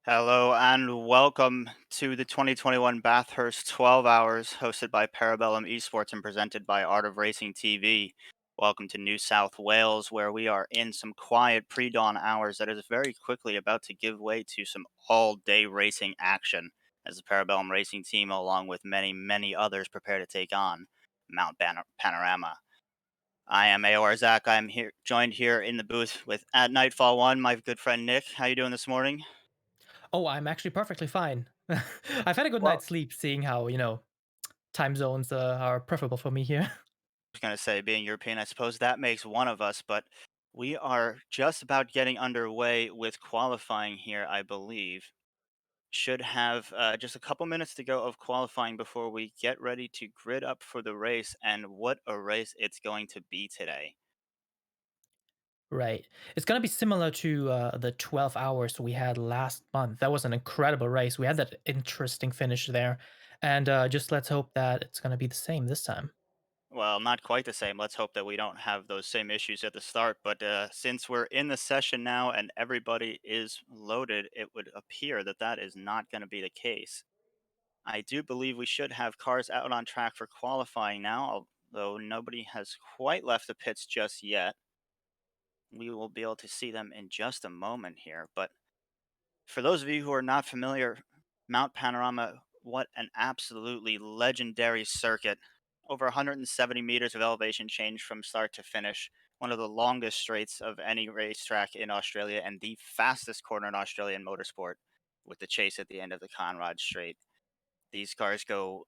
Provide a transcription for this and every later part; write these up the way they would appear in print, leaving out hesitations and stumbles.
Hello and welcome to the 2021 Bathurst 12 Hours, hosted by Parabellum Esports and presented by Art of Racing TV. Welcome to New South Wales, where we are in some quiet pre dawn hours that is very quickly about to give way to some all day racing action as the Parabellum Racing Team, along with many, many others, prepare to take on Panorama. I am AOR Zach. I'm here, joined here in the booth with at Nightfall One, my good friend Nick. How you doing this morning? Oh, I'm actually perfectly fine. I've had a good Well, night's sleep seeing how, time zones are preferable for me here. was going to say, being European, I suppose that makes one of us, but we are just about getting underway with qualifying here, I believe. Should have just a couple minutes to go of qualifying before we get ready to grid up for the race, and what a race it's going to be today. Right. It's going to be similar to the 12 hours we had last month. That was an incredible race. We had that interesting finish there. And just let's hope that it's going to be the same this time. Well, not quite the same. Let's hope that we don't have those same issues at the start. But since we're in the session now and everybody is loaded, it would appear that that is not going to be the case. I do believe we should have cars out on track for qualifying now, although nobody has quite left the pits just yet. We will be able to see them in just a moment here. But for those of you who are not familiar, Mount Panorama, what an absolutely legendary circuit. Over 170 meters of elevation change from start to finish. One of the longest straights of any racetrack in Australia and the fastest corner in Australian motorsport with the chase at the end of the Conrod Straight. These cars go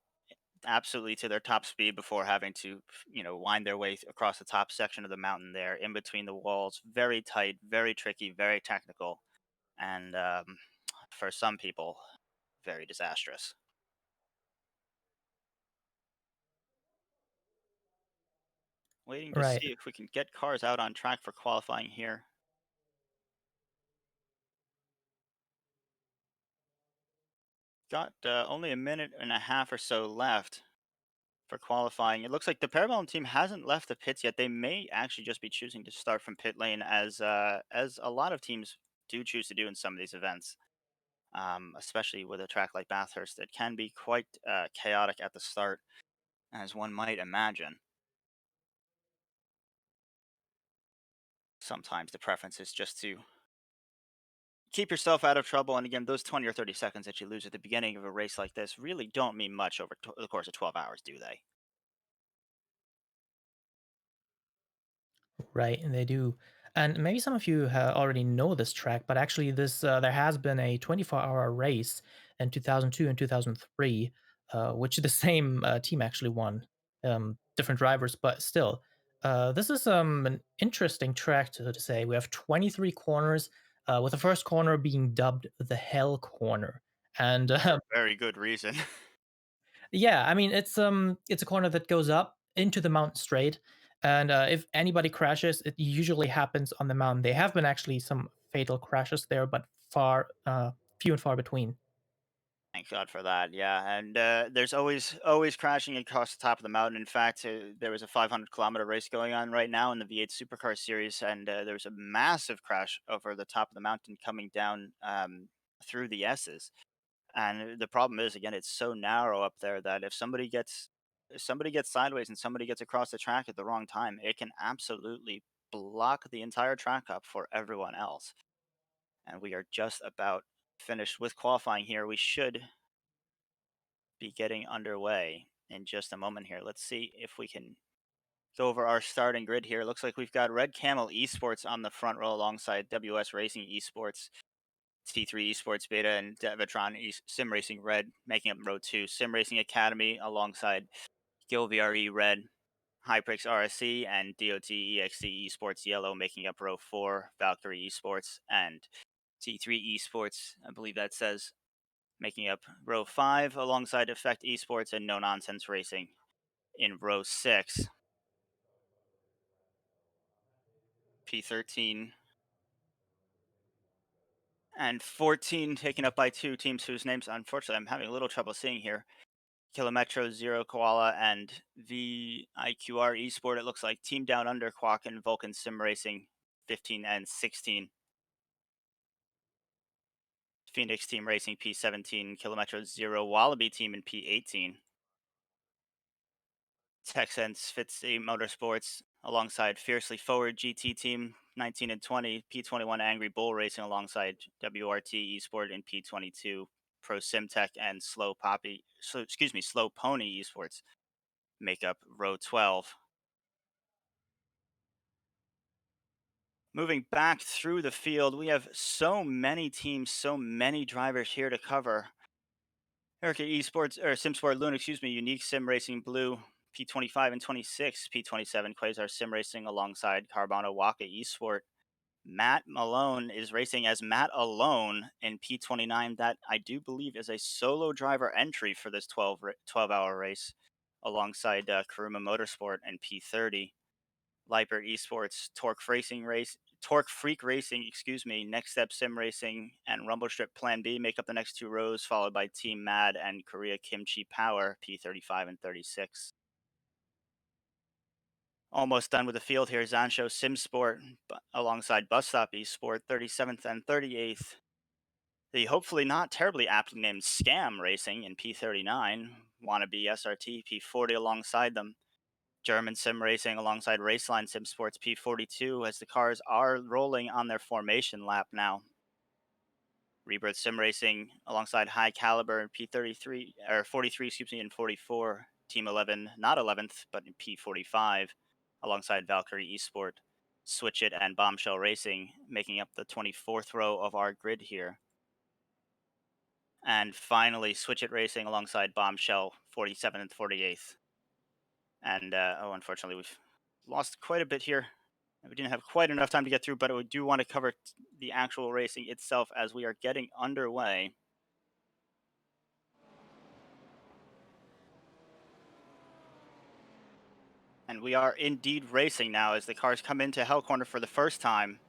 absolutely to their top speed before having to, wind their way across the top section of the mountain there, in between the walls. Very tight, very tricky, very technical, and for some people, very disastrous. Waiting to Right. see if we can get cars out on track for qualifying here. Got only a minute and a half or so left for qualifying. It looks like the Parabellum team hasn't left the pits yet. They may actually just be choosing to start from pit lane, as a lot of teams do choose to do in some of these events. Especially with a track like Bathurst, it can be quite chaotic at the start, as one might imagine. Sometimes the preference is just to keep yourself out of trouble. And again, those 20 or 30 seconds that you lose at the beginning of a race like this really don't mean much over the course of 12 hours, do they? Right, and they do. And maybe some of you already know this track, but actually, this there has been a 24-hour race in 2002 and 2003, which the same team actually won. Different drivers, but still, this is an interesting track to say. We have 23 corners, with the first corner being dubbed the Hell Corner, and For very good reason. yeah, I mean it's a corner that goes up into the mountain straight, and if anybody crashes, it usually happens on the mountain. There have been actually some fatal crashes there, but few and far between. Thank God for that. Yeah, and there's always crashing across the top of the mountain. In fact, there was a 500-kilometer race going on right now in the V8 Supercar Series, and there was a massive crash over the top of the mountain coming down through the S's. And the problem is, again, it's so narrow up there that if somebody gets sideways and somebody gets across the track at the wrong time, it can absolutely block the entire track up for everyone else. And we are just about finished with qualifying here. We should be getting underway in just a moment here. Let's see if we can go over our starting grid here. Looks like we've got Red Camel Esports on the front row alongside WS Racing Esports, T3 Esports Beta, and Devatron Sim Racing Red making up row 2. Sim Racing Academy alongside Gil VRE Red, Hyprix RSC, and DOT EXC Esports Yellow making up row 4. Valkyrie Esports and T3 Esports, I believe that says, making up row 5 alongside Effect Esports and No Nonsense Racing in row 6. P13 and 14 taken up by two teams whose names, unfortunately, I'm having a little trouble seeing here. Kilometro, Zero Koala, and VIQR Esport. It looks like Team Down Under, Quack, and Vulcan Sim Racing 15 and 16. Phoenix Team Racing P17, Kilometro Zero Wallaby Team in P18. Texans Fitzy Motorsports alongside Fiercely Forward GT Team 19 and 20, P21 Angry Bull Racing alongside WRT Esport in P22, Pro Simtech and Slow Pony Esports make up row 12. Moving back through the field, we have so many teams, so many drivers here to cover. Erica Esports or SimSport Luna, Unique Sim Racing Blue, P25 and 26, P27 Quasar Sim Racing alongside Carbona Waka Esport. Matt Malone is racing as Matt Alone in P29. That I do believe is a solo driver entry for this 12-hour race alongside Karuma Motorsport in P30. Liper Esports, Torque Freak Racing, Next Step Sim Racing, and Rumble Strip Plan B make up the next two rows, followed by Team Mad and Korea Kimchi Power, P35 and 36. Almost done with the field here. Zansho Simsport alongside Bus Stop Esport, 37th and 38th. The hopefully not terribly aptly named Scam Racing in P39, Wannabe SRT P40 alongside them. German Sim Racing alongside Raceline Sim Sports P42 as the cars are rolling on their formation lap now. Rebirth Sim Racing alongside High Caliber in P33 or 43, and 44. Team 11, not 11th, but in P45 alongside Valkyrie Esport, Switch It, and Bombshell Racing making up the 24th row of our grid here. And finally, Switch It Racing alongside Bombshell, 47th and 48th. And unfortunately, we've lost quite a bit here. We didn't have quite enough time to get through, but we do want to cover the actual racing itself as we are getting underway. And we are indeed racing now as the cars come into Hell Corner for the first time.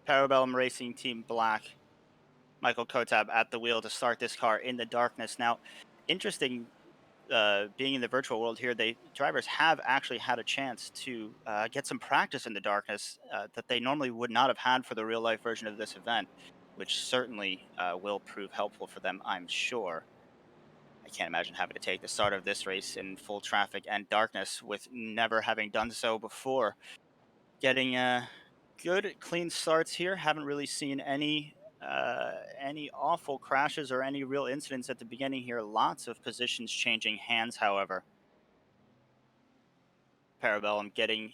Parabellum Racing Team Black, Michael Kotab at the wheel to start this car in the darkness. Now, interesting being in the virtual world here, drivers have actually had a chance to get some practice in the darkness that they normally would not have had for the real life version of this event, which certainly will prove helpful for them, I'm sure. I can't imagine having to take the start of this race in full traffic and darkness with never having done so before. Getting good, clean starts here. Haven't really seen any awful crashes or any real incidents at the beginning here. Lots of positions changing hands, however. Parabellum getting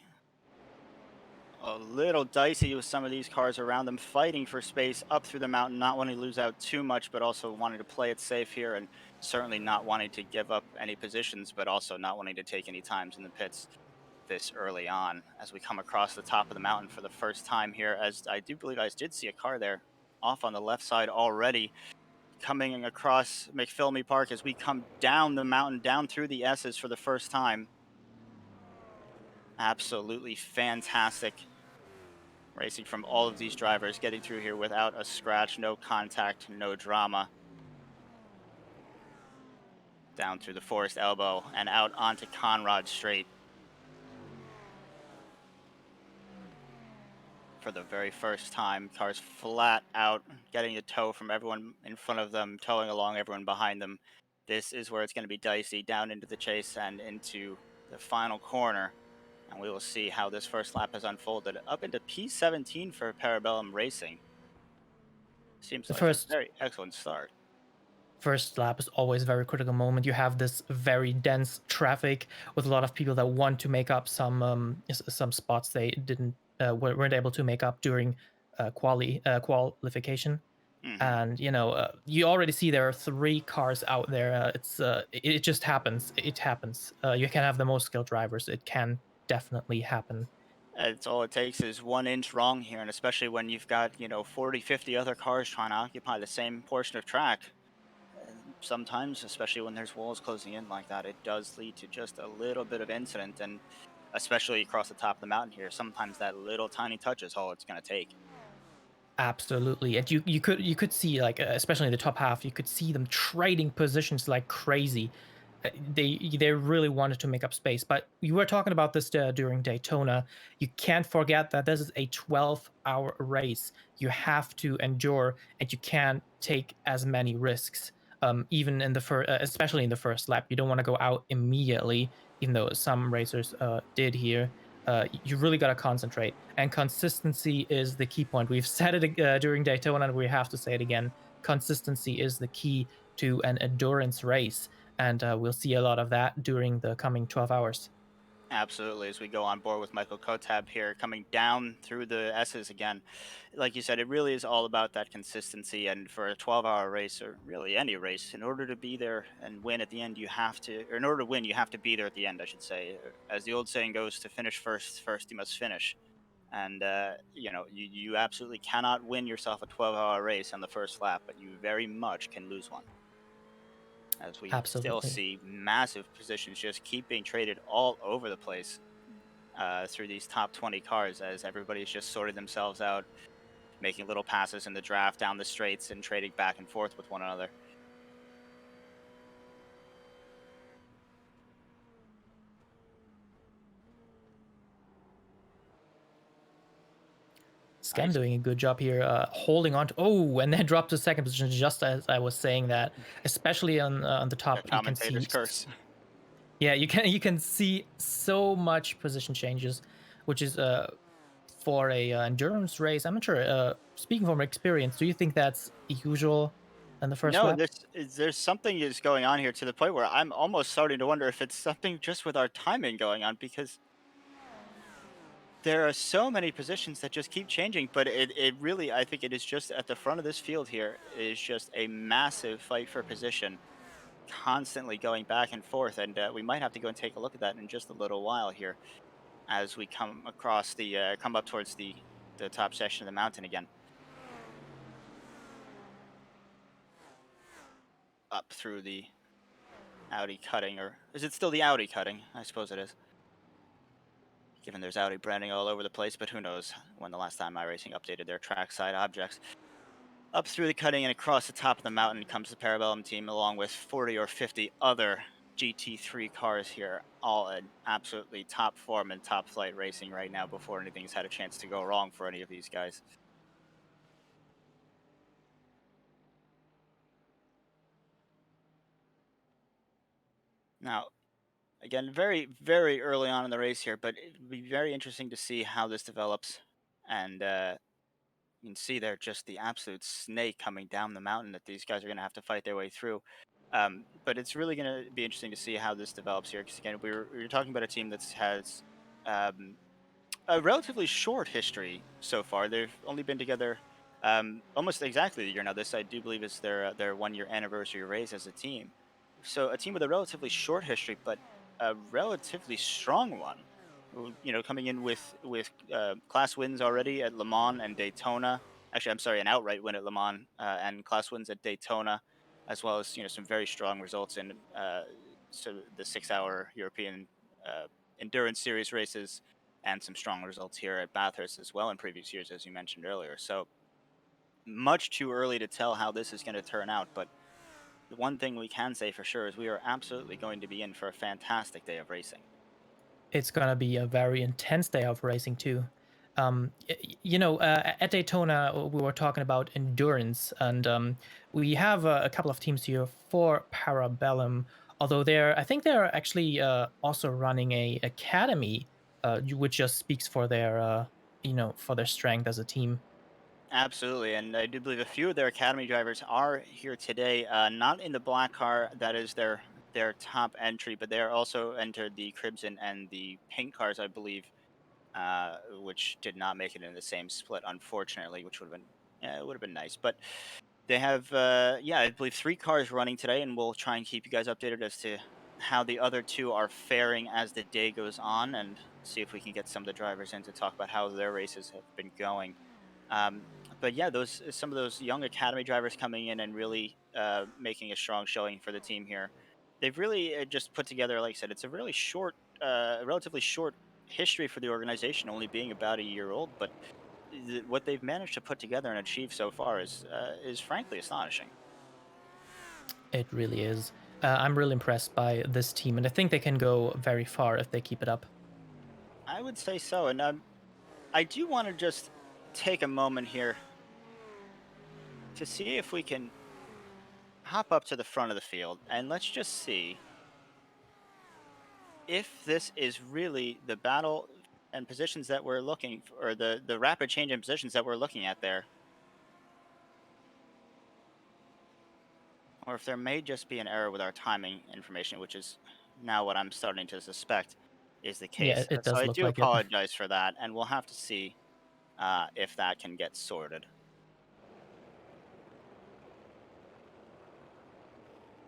a little dicey with some of these cars around them, fighting for space up through the mountain, not wanting to lose out too much, but also wanting to play it safe here, and certainly not wanting to give up any positions, but also not wanting to take any times in the pits this early on as we come across the top of the mountain for the first time here, as I do believe I did see a car there off on the left side already coming across McPhilmy Park as we come down the mountain, down through the S's for the first time. Absolutely fantastic racing from all of these drivers, getting through here without a scratch, no contact, no drama. Down through the Forest Elbow and out onto Conrad Straight for the very first time. Cars flat out, getting a tow from everyone in front of them, towing along everyone behind them. This is where it's going to be dicey, down into the chase and into the final corner. And we will see how this first lap has unfolded. Up into P17 for Parabellum Racing. Seems The like a first very excellent start. first lap is always a very critical moment. You have this very dense traffic with a lot of people that want to make up some spots they didn't weren't able to make up during qualification. Hmm. And you already see there are three cars out there. It just happens. It happens. You can have the most skilled drivers. It can definitely happen. It's all it takes is 1 inch wrong here, and especially when you've got, 40, 50 other cars trying to occupy the same portion of track. Sometimes, especially when there's walls closing in like that, it does lead to just a little bit of incident, and especially across the top of the mountain here, sometimes that little tiny touch is all it's going to take. Absolutely, and you could see, like, especially in the top half, you could see them trading positions like crazy. They really wanted to make up space. But you were talking about this during Daytona. You can't forget that this is a 12-hour race. You have to endure, and you can't take as many risks. Even in the first, especially in the first lap, you don't want to go out immediately. Even though some racers did here, you really got to concentrate. And consistency is the key point. We've said it during Daytona, and we have to say it again. Consistency is the key to an endurance race, and we'll see a lot of that during the coming 12 hours. Absolutely, as we go on board with Michael Kotab here, coming down through the S's again. Like you said, it really is all about that consistency. And for a 12-hour race, or really any race, in order to be there and win at the end, you have to, or in order to win, you have to be there at the end, I should say. As the old saying goes, to finish first, first you must finish. And, you absolutely cannot win yourself a 12-hour race on the first lap, but you very much can lose one, as we still Absolutely. see massive positions just keep being traded all over the place through these top 20 cars, as everybody's just sorted themselves out, making little passes in the draft down the straights and trading back and forth with one another. Scan Nice. doing a good job here, holding on to. Oh, and then dropped to second position just as I was saying that. Especially on the The top, you can commentator's see. curse. Yeah, you can see so much position changes, which is for a endurance race. I'm not sure. Speaking from experience, do you think that's usual in the first No, lap? there's something is going on here to the point where I'm almost starting to wonder if it's something just with our timing going on, because there are so many positions that just keep changing. But it really, I think it is just at the front of this field here is just a massive fight for position, constantly going back and forth. And we might have to go and take a look at that in just a little while here, as we come up towards the top section of the mountain again, up through the Audi cutting. Or is it still the Audi cutting? I suppose it is, given there's Audi branding all over the place. But who knows when the last time iRacing updated their trackside objects. Up through the cutting and across the top of the mountain comes the Parabellum team, along with 40 or 50 other GT3 cars here, all in absolutely top form and top flight racing right now, before anything's had a chance to go wrong for any of these guys. Now, again, very, very early on in the race here, but it would be very interesting to see how this develops. And you can see there just the absolute snake coming down the mountain that these guys are going to have to fight their way through. But it's really going to be interesting to see how this develops here. Because again, we were talking about a team that has um, a relatively short history so far. They've only been together almost exactly a year now. This, I do believe, is their 1 year anniversary race as a team. So a team with a relatively short history, but a relatively strong one. Coming in with class wins already at Le Mans and Daytona. Actually, I'm sorry, an outright win at Le Mans and class wins at Daytona, as well as some very strong results in the 6 hour European endurance series races, and some strong results here at Bathurst as well in previous years, as you mentioned earlier. So much too early to tell how this is going to turn out, but the one thing we can say for sure is we are absolutely going to be in for a fantastic day of racing. It's gonna be a very intense day of racing too. At Daytona, we were talking about endurance, and we have a couple of teams here for Parabellum. Although I think they're actually also running a academy, which just speaks for their, for their strength as a team. Absolutely, and I do believe a few of their academy drivers are here today. Not in the black car, that is their top entry, but they are also entered the crimson and the pink cars, I believe, which did not make it in the same split, unfortunately, which would have been, yeah, it would have been nice. But they have, yeah, I believe 3 cars running today, and we'll try and keep you guys updated as to how the other 2 are faring as the day goes on, and see if we can get some of the drivers in to talk about how their races have been going. Um, but yeah, those some of those young academy drivers coming in and really making a strong showing for the team here. They've really just put together, like I said, it's a really relatively short history for the organization, only being about a year old. But what they've managed to put together and achieve so far is frankly astonishing. It really is. I'm really impressed by this team, and I think they can go very far if they keep it up. I would say so, and I do want to just take a moment here to see if we can hop up to the front of the field and let's just see if this is really the battle and positions that we're looking for, or the rapid change in positions that we're looking at there, or if there may just be an error with our timing information, which is now what I'm starting to suspect is the Yeah, case. it So does I look do like it. apologize for that, and we'll have to see if that can get sorted.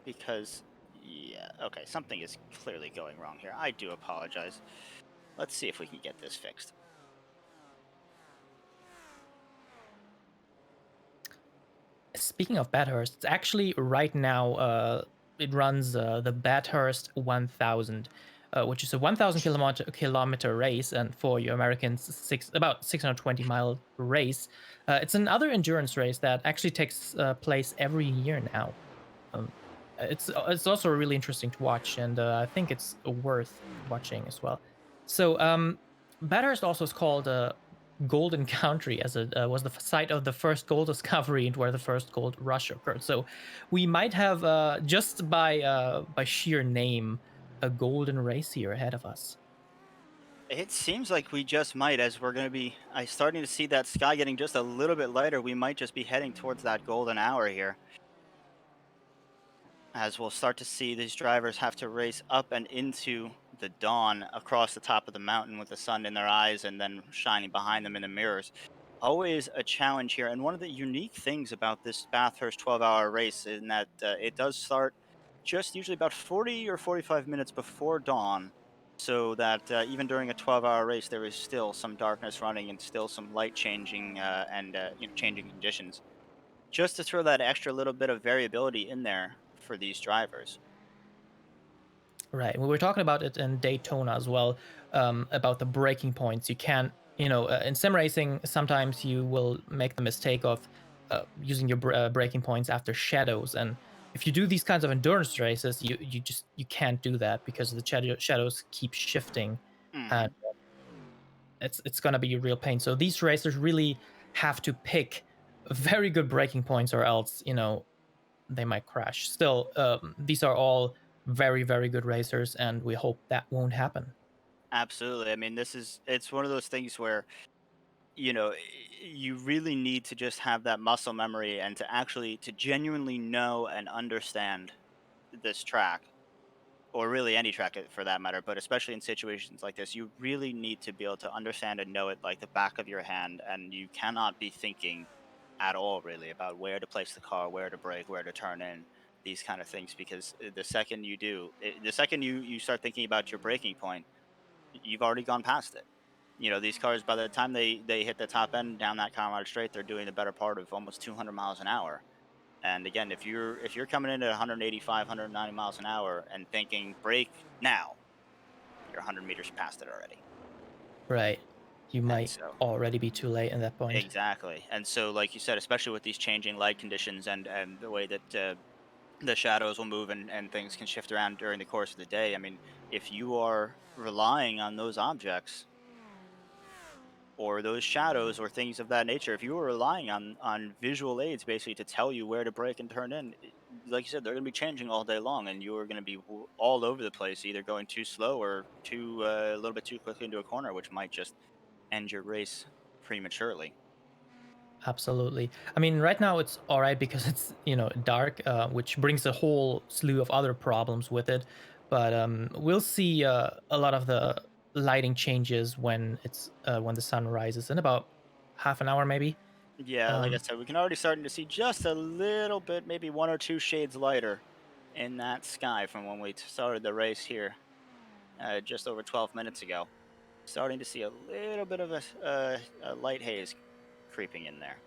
Because, yeah, okay, something is clearly going wrong here. I do apologize. Let's see if we can get this fixed. Speaking of Bathurst, it's actually right now it runs the Bathurst 1000, which is a 1,000 kilometer race, and for you Americans, about 620-mile race. It's another endurance race that actually takes place every year now. Um, it's also really interesting to watch, and I think it's worth watching as well. So Bathurst also is called Golden Country, as it was the site of the first gold discovery and where the first gold rush occurred. So we might have just by sheer name a golden race here ahead of us. It seems like we just might, as we're going to be I starting to see that sky getting just a little bit lighter. We might just be heading towards that golden hour here, as we'll start to see these drivers have to race up and into the dawn across the top of the mountain with the sun in their eyes and then shining behind them in the mirrors. Always a challenge here. And one of the unique things about this Bathurst 12-hour race is that it does start just usually about 40 or 45 minutes before dawn. So that even during a 12-hour race, there is still some darkness running and still some light changing and changing conditions, just to throw that extra little bit of variability in there for these drivers. Right. We were talking about it in Daytona as well, about the breaking points. You can't, in sim racing, sometimes you will make the mistake of using your breaking points after shadows. And if you do these kinds of endurance races, you can't do that because the shadows keep shifting, and Hmm. it's gonna be a real pain. So these racers really have to pick very good breaking points, or else they might crash. Still, these are all very, very good racers, and we hope that won't happen. Absolutely. I mean, it's one of those things where, you really need to just have that muscle memory and to genuinely know and understand this track, or really any track for that matter, but especially in situations like this, you really need to be able to understand and know it like the back of your hand, and you cannot be thinking at all really about where to place the car, where to brake, where to turn in, these kind of things, because the second you do, the second you start thinking about your braking point, you've already gone past it. These cars, by the time they hit the top end down that Colorado Straight, they're doing the better part of almost 200 miles an hour. And again, if you're coming in at 185, 190 miles an hour and thinking brake now, you're 100 meters past it already. Right. You And might so, already be too late at that point. exactly. And so, like you said, especially with these changing light conditions and the way that the shadows will move and things can shift around during the course of the day. I mean, if you are relying on those objects or those shadows or things of that nature, if you were relying on visual aids basically to tell you where to brake and turn in, like you said, they're going to be changing all day long, and you are going to be all over the place, either going too slow or too a little bit too quickly into a corner, which might just end your race prematurely. Absolutely. I mean, right now it's all right because it's dark, which brings a whole slew of other problems with it. But we'll see a lot of the lighting changes when the sun rises in about half an hour, maybe. Yeah, like I Um, said, we can already starting to see just a little bit, maybe one or two shades lighter in that sky from when we started the race here just over 12 minutes ago. Starting to see a little bit of a light haze creeping in there.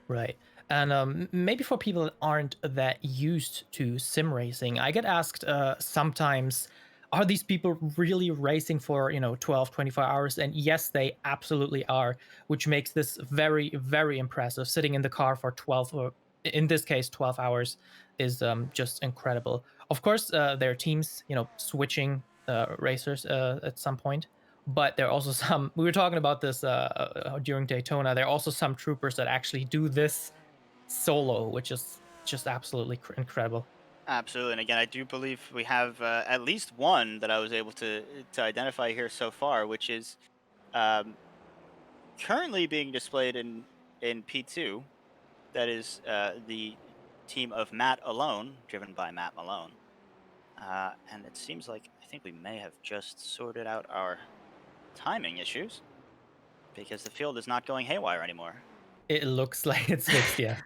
Right. And maybe for people that aren't that used to sim racing, I get asked sometimes, are these people really racing for, 12, 24 hours? And yes, they absolutely are, which makes this very, very impressive. Sitting in the car for 12, or in this case, 12 hours. is just incredible. Of course, there are teams, switching racers at some point, but there are also some. We were talking about this during Daytona. There are also some troopers that actually do this solo, which is just absolutely incredible. Absolutely, and again, I do believe we have at least one that I was able to identify here so far, which is um, currently being displayed in P2. That is the team of Matt Alone, driven by Matt Malone. And it seems like I think we may have just sorted out our timing issues because the field is not going haywire anymore. It looks like it's fixed, yeah.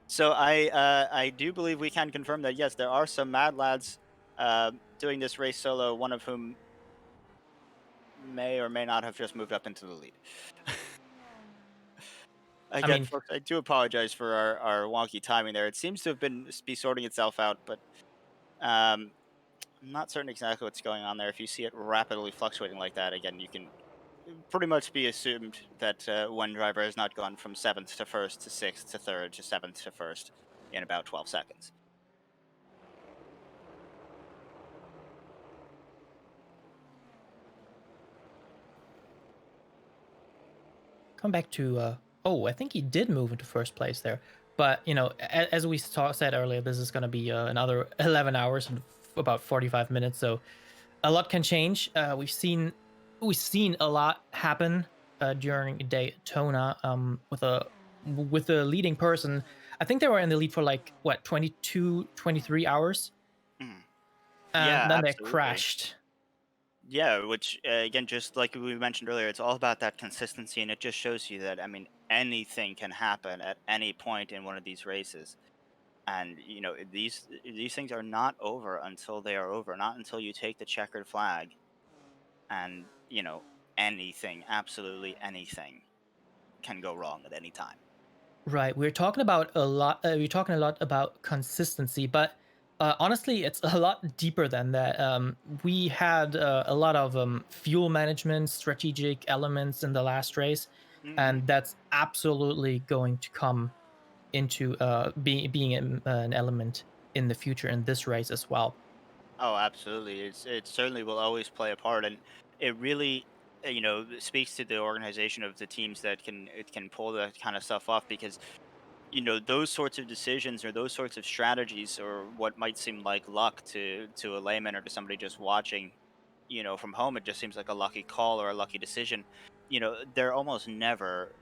So I do believe we can confirm that yes, there are some mad lads doing this race solo. One of whom may or may not have just moved up into the lead. I Again, mean, folks, I do apologize for our wonky timing there. It seems to have been be sorting itself out, but um, I'm not certain exactly what's going on there. If you see it rapidly fluctuating like that, again, you can pretty much be assumed that one driver has not gone from seventh to first to sixth to third to seventh to first in about 12 seconds. come back to oh, I think he did move into first place there. But as we said earlier, this is going to be another 11 hours and about 45 minutes. So a lot can change. We've seen a lot happen during Daytona. With a leading person, I think they were in the lead for like what 22, 23 hours, Mhm. and Yeah, then they absolutely. crashed. Yeah, which again, just like we mentioned earlier, it's all about that consistency, and it just shows you that I mean anything can happen at any point in one of these races. And these things are not over until they are over, not until you take the checkered flag. And anything, absolutely anything, can go wrong at any time. Right. We're talking about a lot. We're talking a lot about consistency, but honestly, it's a lot deeper than that. We had a lot of fuel management, strategic elements in the last race, Hmm. and that's absolutely going to come into being an element in the future in this race as well. Oh, absolutely. It certainly will always play a part, and it really speaks to the organization of the teams that can pull that kind of stuff off because those sorts of decisions or those sorts of strategies or what might seem like luck to a layman or to somebody just watching from home, it just seems like a lucky call or a lucky decision. They're almost never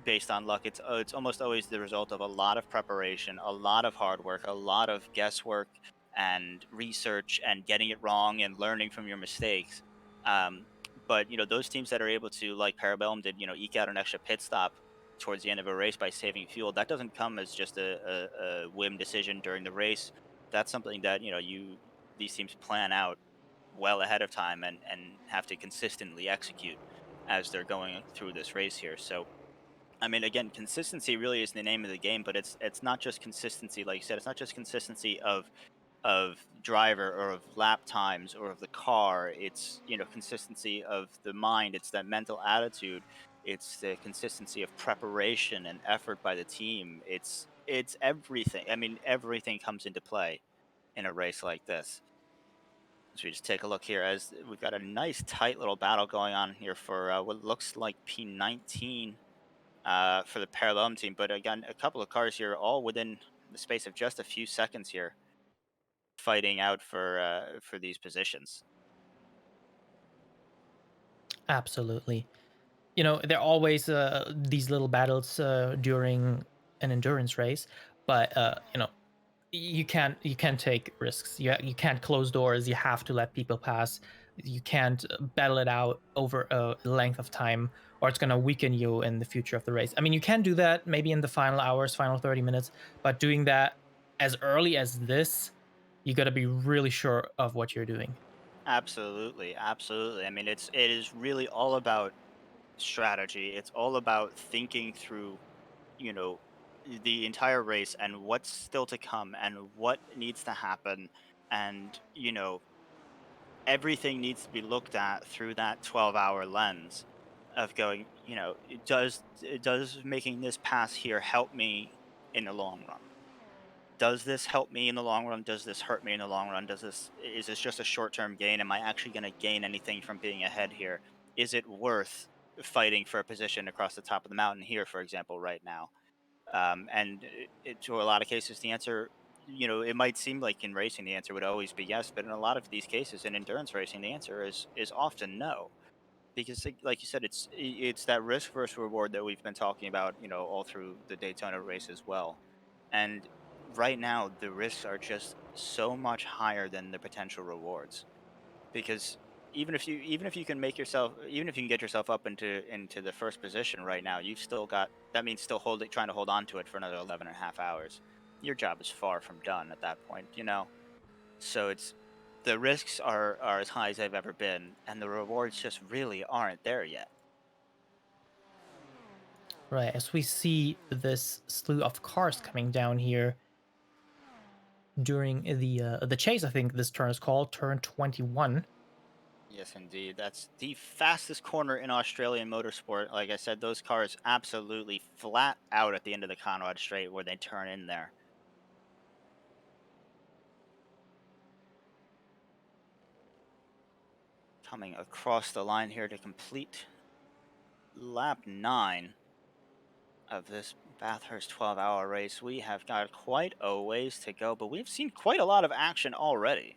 based on luck. It's almost always the result of a lot of preparation, a lot of hard work, a lot of guesswork and research and getting it wrong and learning from your mistakes. um, but those teams that are able to, like Parabellum did, eke out an extra pit stop towards the end of a race by saving fuel, that doesn't come as just a whim decision during the race. That's something that these teams plan out well ahead of time and have to consistently execute as they're going through this race here. So I mean, again, consistency really is the name of the game, but it's not just consistency, like you said. It's not just consistency of driver or of lap times or of the car. It's consistency of the mind. It's that mental attitude. It's the consistency of preparation and effort by the team. It's everything. I mean, everything comes into play in a race like this. So we just take a look here as we've got a nice tight little battle going on here for what looks like P19 for the Parallel team. But again, a couple of cars here, all within the space of just a few seconds here, fighting out for these positions. Absolutely. There are always these little battles during an endurance race, but you can't take risks. You can't close doors. You have to let people pass. You can't battle it out over a length of time, or it's going to weaken you in the future of the race. I mean, you can do that maybe in the final hours, final 30 minutes, but doing that as early as this, you got to be really sure of what you're doing. Absolutely, absolutely. I mean, it is really all about strategy. It's all about thinking through, you know, the entire race and what's still to come and what needs to happen, and everything needs to be looked at through that 12-hour lens of going, does making this pass here help me in the long run? does this help me in the long run? Does this hurt me in the long run? Is this just a short term gain? Am I actually going to gain anything from being ahead here? Is it worth fighting for a position across the top of the mountain here, for example, right now? To a lot of cases, the answer, it might seem like in racing the answer would always be yes, but in a lot of these cases in endurance racing, the answer is often no, because like you said, it's that risk versus reward that we've been talking about, all through the Daytona race as well. And right now, the risks are just so much higher than the potential rewards, because even if you can make yourself even if you can get yourself up into the first position right now, you've still got that means still holding trying to hold on to it for another 11 and a half hours. Your job is far from done at that point. So it's the risks are as high as they've ever been, and the rewards just really aren't there yet. Right, as we see this slew of cars coming down here during the chase, I think this turn is called turn 21. Yes, indeed. That's the fastest corner in Australian motorsport. Like I said, those cars absolutely flat out at the end of the Conrad Straight where they turn in there. Coming across the line here to complete lap 9 of this Bathurst 12-hour race. We have got quite a ways to go, but we've seen quite a lot of action already.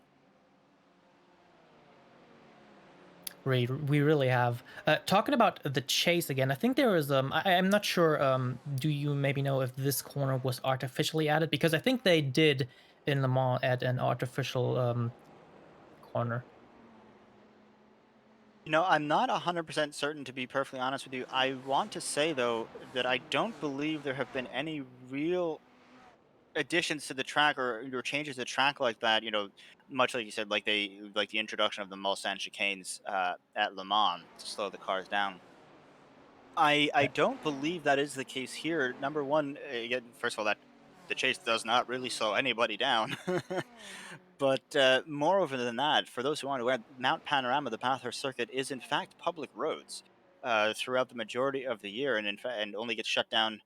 We really have. Talking about the chase again, I think there is I'm not sure. Do you maybe know if this corner was artificially added? Because I think they did in Le Mans add an artificial corner. I'm not 100% certain, to be perfectly honest with you. I want to say, though, that I don't believe there have been any real additions to the track or changes to the track like that. Much like you said, like the introduction of the Mulsanne chicanes at Le Mans to slow the cars down. I Yeah, don't believe that is the case here. Number one, again, first of all, that the chase does not really slow anybody down. But moreover than that, for those who aren't aware, Mount Panorama, the Bathurst circuit, is in fact public roads throughout the majority of the year, and and only gets shut down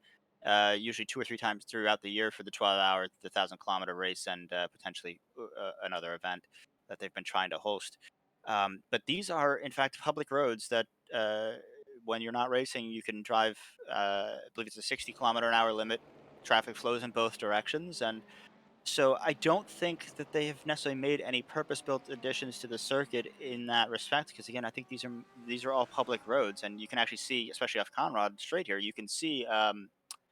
usually 2 or 3 times throughout the year for the 12-hour, the 1,000-kilometer race, and potentially another event that they've been trying to host. But these are in fact public roads that. When you're not racing, you can drive. I believe it's a 60-kilometer-an-hour limit. Traffic flows in both directions, and so I don't think that they have necessarily made any purpose-built additions to the circuit in that respect. Because again, I think these are all public roads, and you can actually see, especially off Conrad Straight here, you can see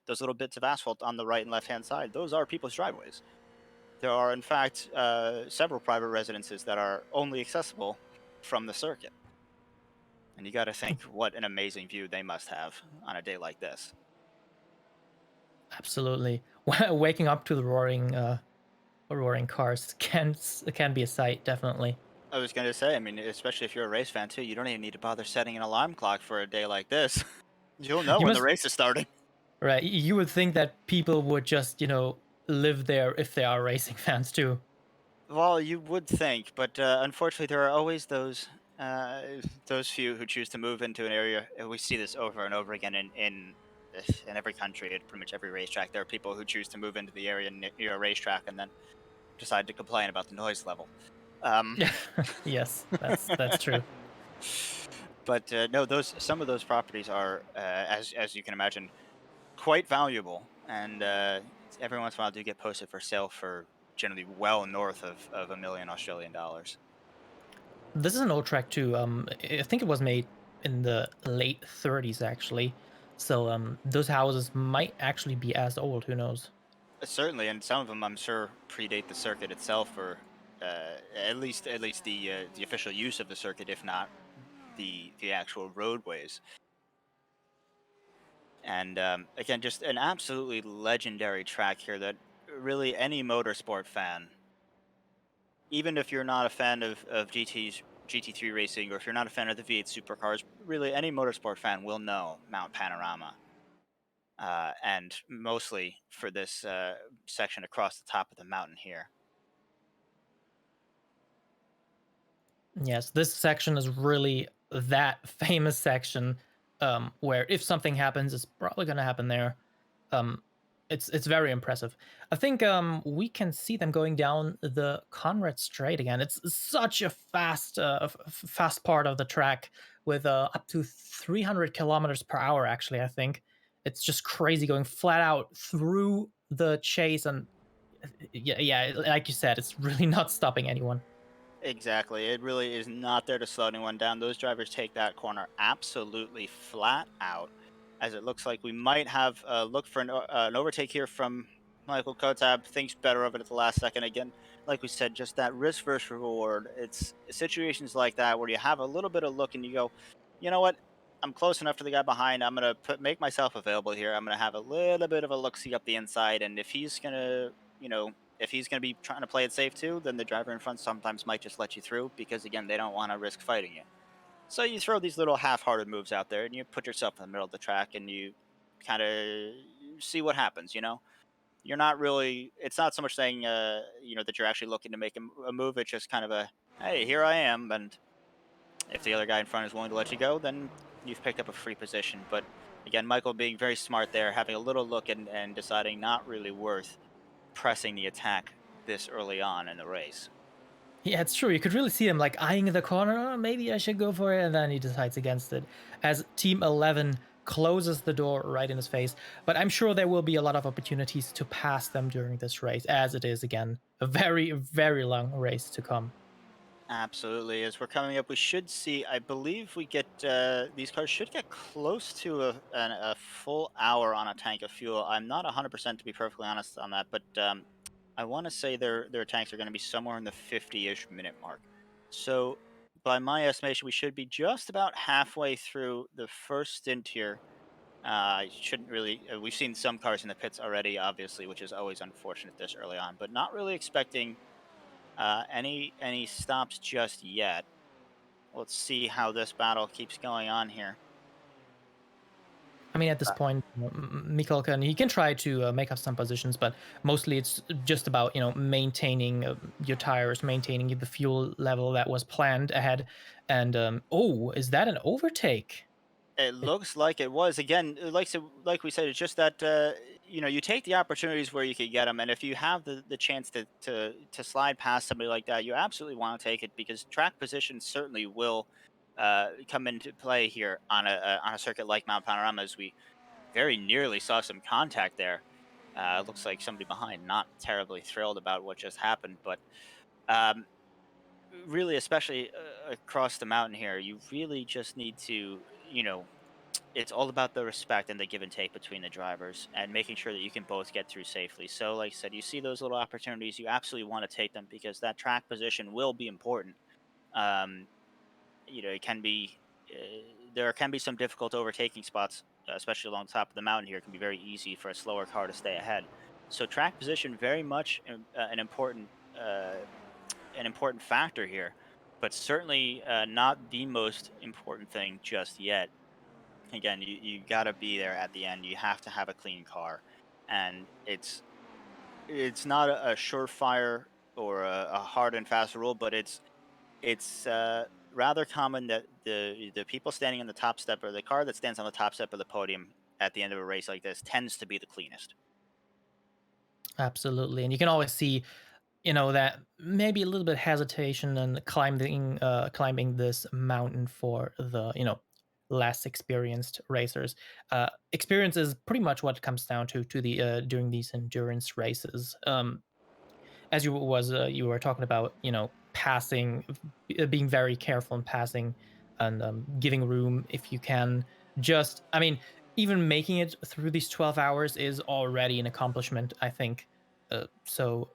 those little bits of asphalt on the right and left-hand side. Those are people's driveways. There are, in fact, several private residences that are only accessible from the circuit. And you got to think what an amazing view they must have on a day like this. absolutely. Waking up to the roaring cars can be a sight, definitely. I was gonna say, I mean, especially if you're a race fan too, you don't even need to bother setting an alarm clock for a day like this. You'll know You when the must race is starting. right. You would think that people would just live there if they are racing fans too. Well, you would think, but unfortunately, there are always those few who choose to move into an area. And we see this over and over again in every country, at pretty much every racetrack. There are people who choose to move into the area near a racetrack and then decide to complain about the noise level. Um, Yes, that's true. but no, those some of those properties are, as you can imagine, quite valuable, and every once in a while do get posted for sale for generally well north of $1 million Australian. This is an old track too. I think it was made in the late 30s actually. So those houses might actually be as old. Who knows? Certainly, and some of them I'm sure predate the circuit itself, or at least the official use of the circuit, if not the actual roadways. And again, just an absolutely legendary track here that really any motorsport fan, even if you're not a fan of GT3 racing, or if you're not a fan of the V8 supercars, really any motorsport fan will know Mount Panorama. And mostly for this section across the top of the mountain here. Yes, this section is really that famous section where if something happens, it's probably going to happen there. Um, It's very impressive. I think we can see them going down the Conrad Strait again. It's such a fast part of the track with up to 300 kilometers per hour. Actually, I think it's just crazy going flat out through the chase, and yeah, yeah, like you said, it's really not stopping anyone. Exactly. It really is not there to slow anyone down. Those drivers take that corner absolutely flat out, as it looks like we might have look for an overtake here from Michael Kotab. Thinks better of it at the last second. Again, like we said, just that risk versus reward. It's situations like that where you have a little bit of look and you go, you know what? I'm close enough to the guy behind. I'm gonna make myself available here. I'm gonna have a little bit of a look see up the inside, and if he's gonna, if he's going to be trying to play it safe too, then the driver in front sometimes might just let you through because again they don't want to risk fighting you. So you throw these little half-hearted moves out there and you put yourself in the middle of the track and you kind of see what happens. You're not really. It's not so much saying that you're actually looking to make a move. It's just kind of a hey, here I am, and if the other guy in front is willing to let you go, then you've picked up a free position. But again, Michael being very smart there, having a little look and deciding not really worth pressing the attack this early on in the race. Yeah, it's true. You could really see him like eyeing the corner. "Oh, maybe I should go for it," and then he decides against it. As Team 11 closes the door right in his face. But I'm sure there will be a lot of opportunities to pass them during this race, as it is again a very, very long race to come. Absolutely. As we're coming up, we should see. I believe we get these cars should get close to a full hour on a tank of fuel. I'm not 100% to be perfectly honest on that, but I want to say their tanks are going to be somewhere in the 50-ish minute mark. So by my estimation, we should be just about halfway through the first stint here. Shouldn't really. We've seen some cars in the pits already, obviously, which is always unfortunate this early on. But not really expecting any stops just yet. Let's see how this battle keeps going on here. I mean, at this Uh, point, Mikkel he can try to make up some positions, but mostly it's just about maintaining your tires, maintaining the fuel level that was planned ahead. And oh, is that an overtake? It looks like it was again, like we said. It's just that you take the opportunities where you could get them, and if you have the chance to slide past somebody like that, you absolutely want to take it because track position certainly will come into play here on a circuit like Mount Panorama, as we very nearly saw some contact there. Looks like somebody behind not terribly thrilled about what just happened, but um, really, especially across the mountain here, you really just need to, it's all about the respect and the give and take between the drivers and making sure that you can both get through safely. So, like I said, you see those little opportunities, you absolutely want to take them because that track position will be important. Um, it can be there can be some difficult overtaking spots, especially along the top of the mountain here. It can be very easy for a slower car to stay ahead. So track position very much an important factor here, but certainly not the most important thing just yet. Again, you got to be there at the end. You have to have a clean car, and it's not a surefire or a hard and fast rule, but it's rather common that the people standing on the top step or the car that stands on the top step of the podium at the end of a race like this tends to be the cleanest. Absolutely, and you can always see that maybe a little bit hesitation and climbing this mountain for the less experienced racers. Experience is pretty much what it comes down to the during these endurance races. As you were talking about, passing, being very careful in passing, and giving room if you can. Just, I mean, even making it through these 12 hours is already an accomplishment, I think. So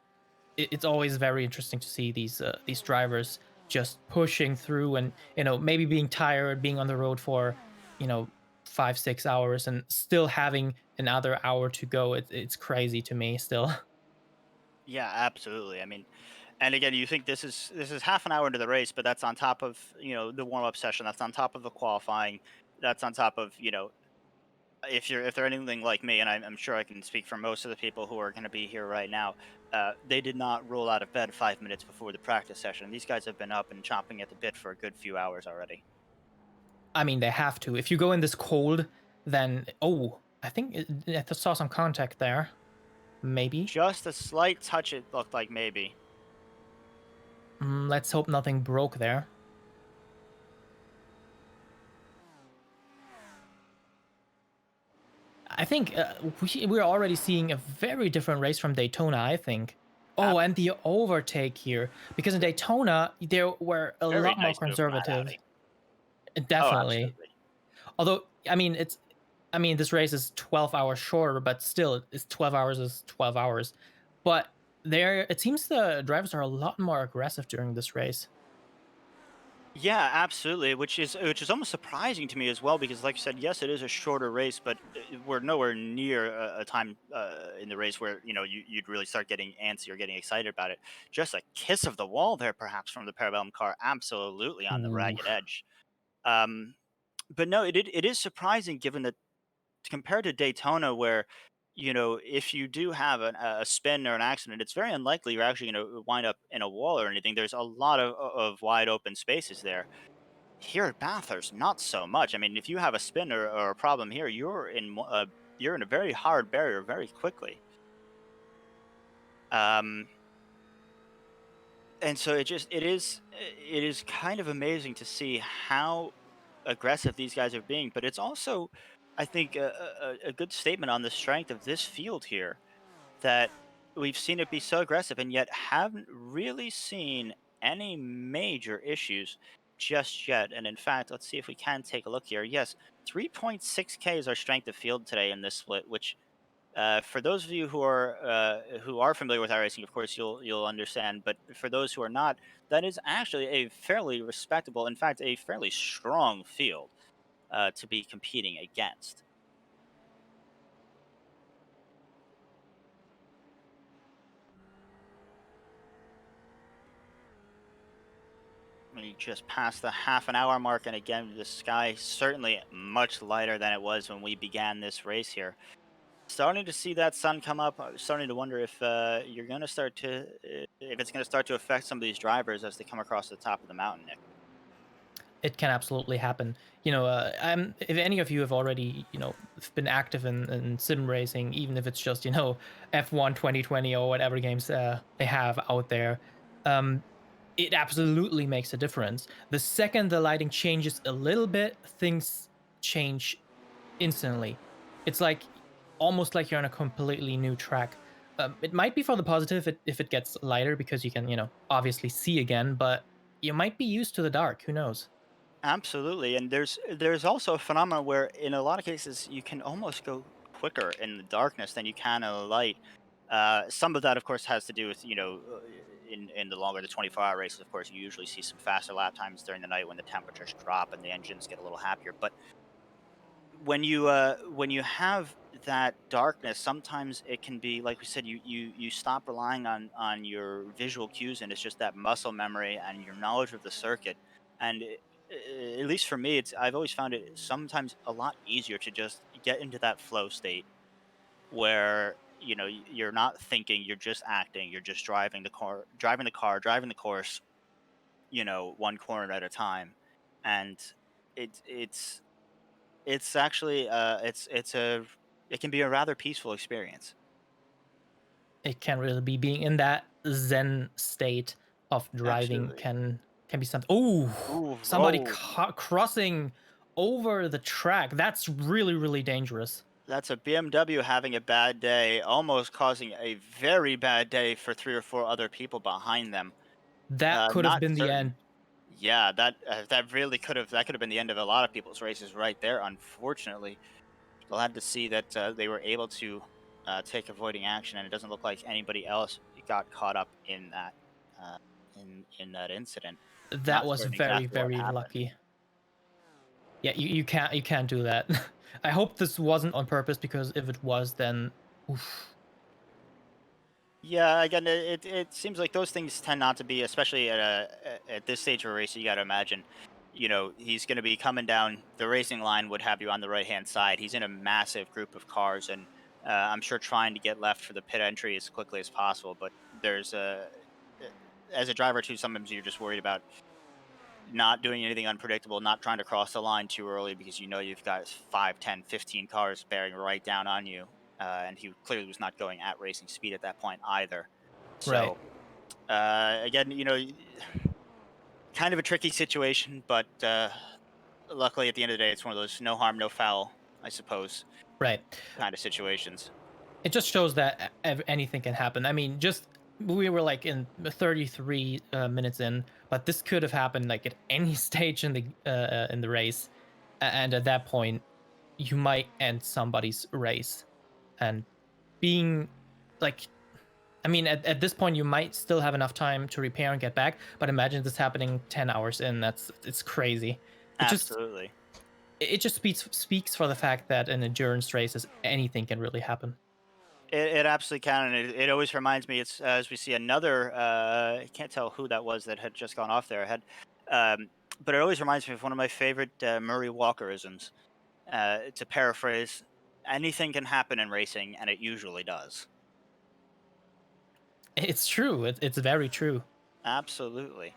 it's always very interesting to see these drivers just pushing through, and maybe being tired, being on the road for 5 6 hours and still having another hour to go. It's crazy to me still. Yeah, absolutely. I mean, and again, you think this is half an hour into the race, but that's on top of the warm up session. That's on top of the qualifying. That's on top of if they're anything like me, and I'm sure I can speak for most of the people who are going to be here right now. They did not roll out of bed 5 minutes before the practice session. These guys have been up and chomping at the bit for a good few hours already. I mean, they have to. If you go in this cold, then oh, I think I saw some contact there. maybe. Just a slight touch, it looked like maybe. Let's hope nothing broke there. I think we're already seeing a very different race from Daytona, I think. Oh, and the overtake here. Because in Daytona, they were a Very lot more nice move from Matt conservative. Audi. Oh, Definitely. absolutely. Although, I mean, this race is 12 hours shorter, but still, it's 12 hours is 12 hours. But it seems the drivers are a lot more aggressive during this race. Yeah, absolutely, which is almost surprising to me as well because, like you said, yes, it is a shorter race, but we're nowhere near a time in the race where you'd really start getting antsy or getting excited about it. Just a kiss of the wall there, perhaps from the Parabellum car, absolutely on the Ooh. ragged edge. Um, but no, it is surprising given that compared to Daytona, where if you do have a spin or an accident, it's very unlikely you're actually going to wind up in a wall or anything. There's a lot of wide open spaces there. Here at Bathurst, not so much. I mean, if you have a spin or a problem here, you're in a very hard barrier very quickly. Um, and so it is kind of amazing to see how aggressive these guys are being. But it's also, I think, a good statement on the strength of this field here that we've seen it be so aggressive and yet haven't really seen any major issues just yet. And in fact, let's see if we can take a look here. Yes, 3.6K is our strength of field today in this split, which for those of you who are familiar with iRacing, of course you'll understand. But for those who are not, that is actually a fairly respectable, in fact, a fairly strong field to be competing against. We just passed the half an hour mark, and again, the sky certainly much lighter than it was when we began this race here. Starting to see that sun come up. I'm starting to wonder if you're going to start to, if it's going to start to affect some of these drivers as they come across the top of the mountain, Nick. It can absolutely happen. If any of you have already, been active in sim racing, even if it's just, F1 2020 or whatever games they have out there, um, it absolutely makes a difference. The second the lighting changes a little bit, things change instantly. It's like almost like you're on a completely new track. It might be for the positive if it gets lighter because you can, obviously see again, but you might be used to the dark. Who knows? Absolutely, and there's also a phenomenon where in a lot of cases you can almost go quicker in the darkness than you can in the light. Some of that, of course, has to do with in the longer the 24-hour races. Of course, you usually see some faster lap times during the night when the temperatures drop and the engines get a little happier. But when you have that darkness, sometimes it can be like we said, you stop relying on your visual cues, and it's just that muscle memory and your knowledge of the circuit. And at least for me, I've always found it sometimes a lot easier to just get into that flow state where you're not thinking, you're just acting, you're just driving the course, one corner at a time. And it's actually, it can be a rather peaceful experience. It can really be being in that zen state of driving Absolutely. can be something. Oh, Ooh, somebody oh, crossing over the track. That's really really dangerous. that's a BMW having a bad day, almost causing a very bad day for 3 or 4 other people behind them. That could have Not been the certain. end. Yeah, that could have been the end of a lot of people's races right there, unfortunately. Glad to see that, they were able to, take avoiding action, and it doesn't look like anybody else got caught up in that, uh, in that incident. That Not was certain very exactly what very happened. lucky. Yeah, you can't do that. I hope this wasn't on purpose because if it was, then oof, Yeah, again, it seems like those things tend not to be, especially at this stage of a race. You got to imagine, he's going to be coming down the racing line. Would have you on the right hand side. He's in a massive group of cars, and I'm sure trying to get left for the pit entry as quickly as possible. But there's uh, as a driver too, sometimes you're just worried about not doing anything unpredictable, not trying to cross the line too early because you've got 5, 10, 15 cars bearing right down on you. and he clearly was not going at racing speed at that point either. Right. So again, kind of a tricky situation, but luckily at the end of the day, it's one of those no harm, no foul, I suppose, Right. kind of situations. It just shows that anything can happen. I mean, just we were like in the 33 minutes in, but this could have happened like at any stage in the race, and at that point, you might end somebody's race. And being like, I mean, at this point, you might still have enough time to repair and get back. But imagine this happening 10 hours in. It's crazy. It just Absolutely. it just speaks for the fact that in endurance races, anything can really happen. It absolutely can, and it always reminds me. It's as we see another. I can't tell who that was that had just gone off there. Um, but it always reminds me of one of my favorite Murray Walkerisms. To paraphrase, anything can happen in racing, and it usually does. It's true. It's very true. Absolutely,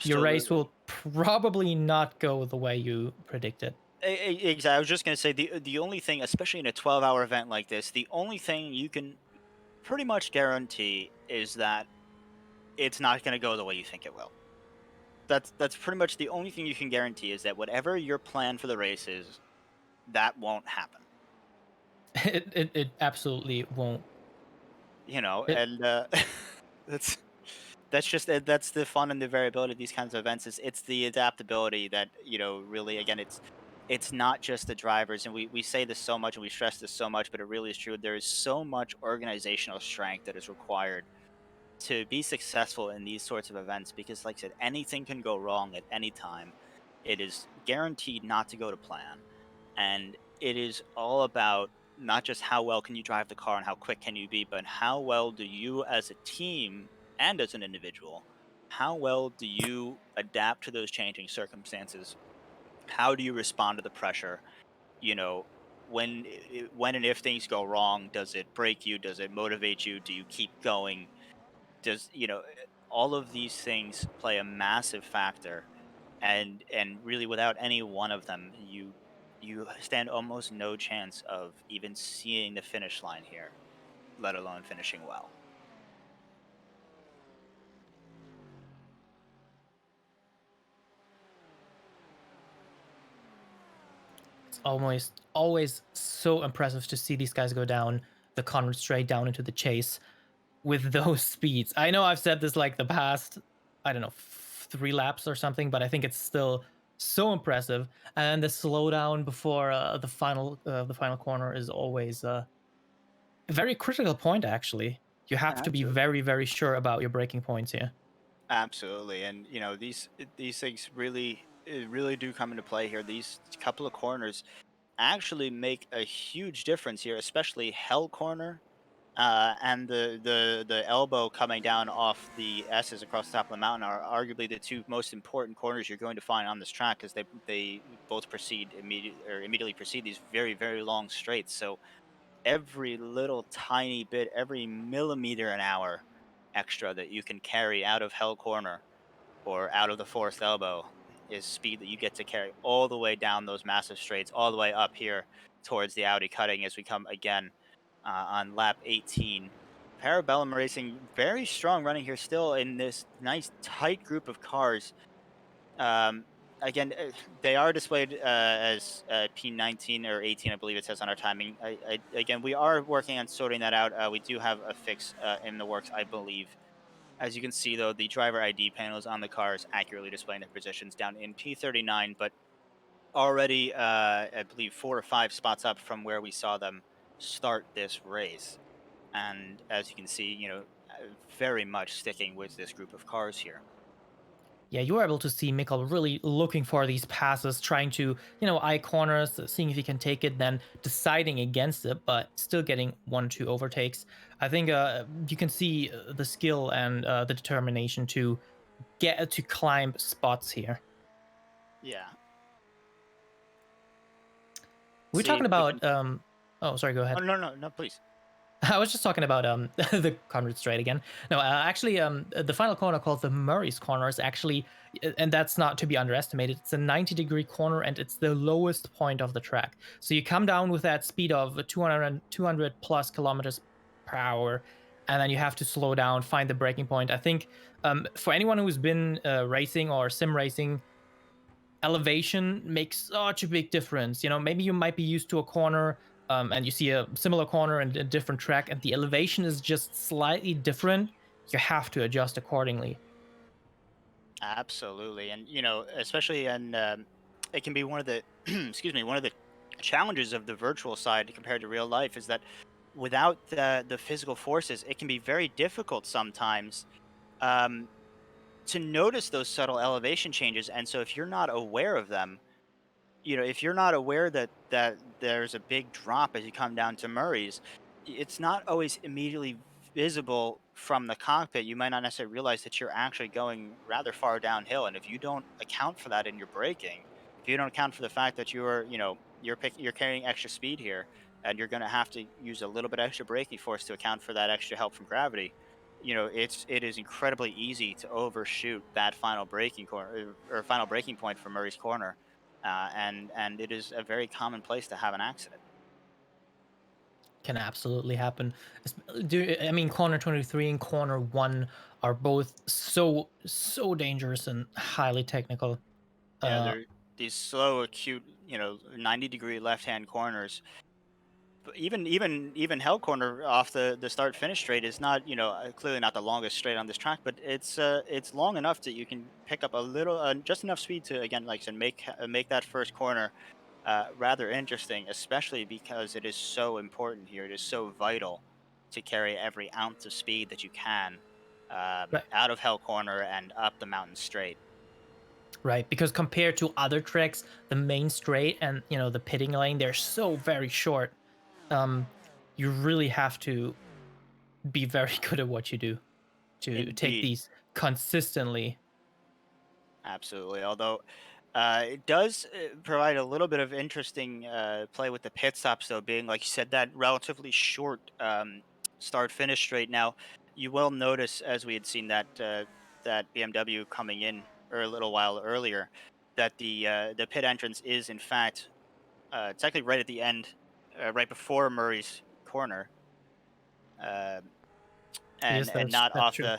Your race absolutely. will probably not go the way you predicted. Exactly. I was just gonna say the only thing, especially in a 12-hour event like this, the only thing you can pretty much guarantee is that it's not gonna go the way you think it will. That's pretty much the only thing you can guarantee is that whatever your plan for the race is, that won't happen. It absolutely won't. It And that's that's the fun and the variability of these kinds of events. It's the adaptability that really again it's not just the drivers, and we say this so much and we stress this so much, but it really is true. There is so much organizational strength that is required to be successful in these sorts of events because like I said, anything can go wrong at any time. It is guaranteed not to go to plan, and it is all about not just how well can you drive the car and how quick can you be, but how well do you as a team and as an individual, how well do you adapt to those changing circumstances? How do you respond to the pressure? you know when and if things go wrong, does it break you, does it motivate you, do you keep going? Does all of these things play a massive factor, and really without any one of them, you stand almost no chance of even seeing the finish line here, let alone finishing well. it's always so impressive to see these guys go down the con straight down into the chase with those speeds. I know I've said this like the past, I don't know, 3 laps or something, but I think it's still so impressive. And the slowdown before the final corner is always a very critical point. Actually, you have to be Absolutely. very sure about your breaking points here. Absolutely, and these things really do come into play here. These couple of corners actually make a huge difference here, especially hell corner. And the elbow coming down off the S's across the top of the mountain are arguably the two most important corners you're going to find on this track, because they both immediately precede these very long straights. So every little tiny bit, every millimeter an hour extra that you can carry out of hell corner or out of the forced elbow is speed that you get to carry all the way down those massive straights, all the way up here towards the Audi cutting as we come again on lap 18. Parabellum Racing, very strong running here still in this nice tight group of cars. Um, again, they are displayed as P19 or 18, I believe it says on our timing. Again, we are working on sorting that out. We do have a fix in the works, I believe. As you can see, though, the driver ID panels on the cars accurately displaying their positions down in P39, but already, I believe, 4 or 5 spots up from where we saw them start this race. And as you can see, very much sticking with this group of cars here. Yeah, you were able to see Mikkel really looking for these passes, trying to, eye corners, seeing if he can take it, then deciding against it, but still getting 1, 2 overtakes. I think you can see the skill and the determination to get to climb spots here. Yeah. We're See talking if we can. about. Oh, sorry. Go Oh ahead. no, no, no, please. I was just talking about the Conrad Strait again. No, actually, the final corner called the Murray's corner is actually, and that's not to be underestimated. It's a 90-degree corner, and it's the lowest point of the track. So you come down with that speed of 200 plus kilometers per hour, and then you have to slow down, find the breaking point. I think for anyone who's been racing or sim racing, elevation makes such a big difference. You know, maybe you might be used to a corner, and you see a similar corner and a different track, and the elevation is just slightly different. You have to adjust accordingly. Absolutely, and especially and it can be one of the excuse me, one of the challenges of the virtual side compared to real life is that without the physical forces, it can be very difficult sometimes um, to notice those subtle elevation changes. And so, if you're not aware of them, if you're not aware that there's a big drop as you come down to Murray's, it's not always immediately visible from the cockpit. You might not necessarily realize that you're actually going rather far downhill, and if you don't account for that in your braking, if you don't account for the fact that you're carrying extra speed here, and you're going to have to use a little bit extra braking force to account for that extra help from gravity. It is incredibly easy to overshoot that final braking corner or final braking point for Murray's corner, and it is a very common place to have an accident. Can absolutely happen. I mean, corner 23 and corner one are both so dangerous and highly technical. Yeah, Uh, they're these slow, acute, 90-degree left-hand corners. But even hell corner off the start finish straight is not, clearly not the longest straight on this track, but it's long enough that you can pick up a little, just enough speed to, again, like I said, make that first corner rather interesting, especially because it is so important here. It is so vital to carry every ounce of speed that you can right, out of Hell Corner and up the mountain straight. right. Because compared to other tracks, the main straight and the pitting lane, they're so very short. Um, you really have to be very good at what you do to take Indeed, these consistently. absolutely. Although it does provide a little bit of interesting play with the pit stops, though, being like you said, that relatively short start finish straight. Now, you will notice, as we had seen that BMW coming in or a little while earlier, that the pit entrance is in fact technically right at the end, right before Murray's corner, uh, and Yes, and that's not that's off true. the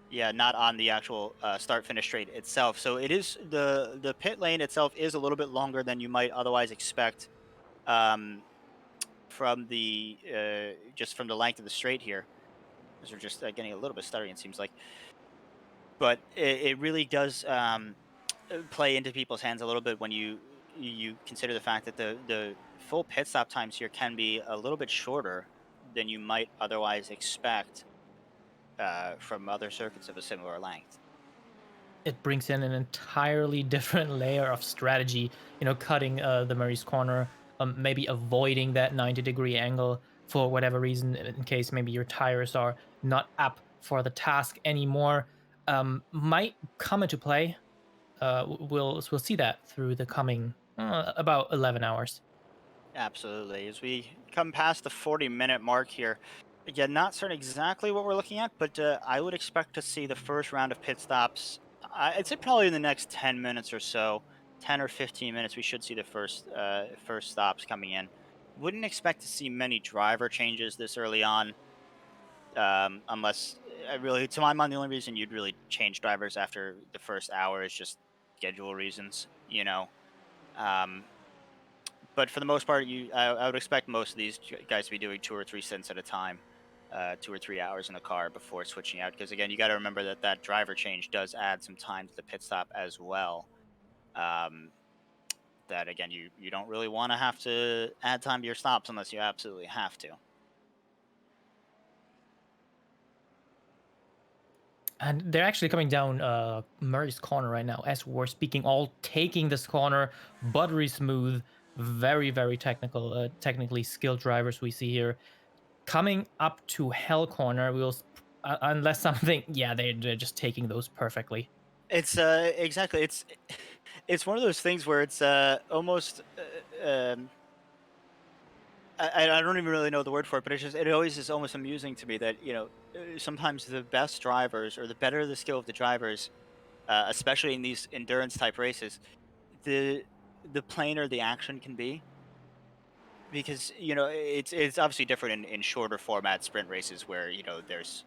yeah, not on the actual start finish straight itself. So it is the pit lane itself is a little bit longer than you might otherwise expect um, from the just from the length of the straight here. As we're just getting a little bit stuttery, it seems like, but it really does play into people's hands a little bit when you consider the fact that the full pit stop times here can be a little bit shorter than you might otherwise expect from other circuits of a similar length. It brings in an entirely different layer of strategy. Cutting the Murray's corner, maybe avoiding that 90-degree angle for whatever reason, in case maybe your tires are not up for the task anymore, might come into play. We'll see that through the coming about 11 hours. Absolutely. As we come past the 40-minute mark here, again, not certain exactly what we're looking at, but I would expect to see the first round of pit stops. I'd say probably in the next 10 minutes or so, 10 or 15 minutes, we should see the first stops coming in. Wouldn't expect to see many driver changes this early on, unless really, to my mind, the only reason you'd really change drivers after the first hour is just schedule reasons. Um, but for the most part, I would expect most of these guys to be doing 2 or 3 stints at a time, 2 or 3 hours in the car before switching out. Because again, you got to remember that that driver change does add some time to the pit stop as well. Um, that again, you don't really want to have to add time to your stops unless you absolutely have to. And they're actually coming down Murray's corner right now as we're speaking, all taking this corner, buttery smooth, very, very technically skilled drivers we see here. Coming up to Hell corner, unless something, yeah, they're just taking those perfectly. It's exactly it's one of those things where it's almost I don't even really know the word for it, but it always is almost amusing to me that, sometimes the best drivers or the better the skill of the drivers, especially in these endurance type races, the the plainer the action can be. Because, it's obviously different in shorter format sprint races where, there's,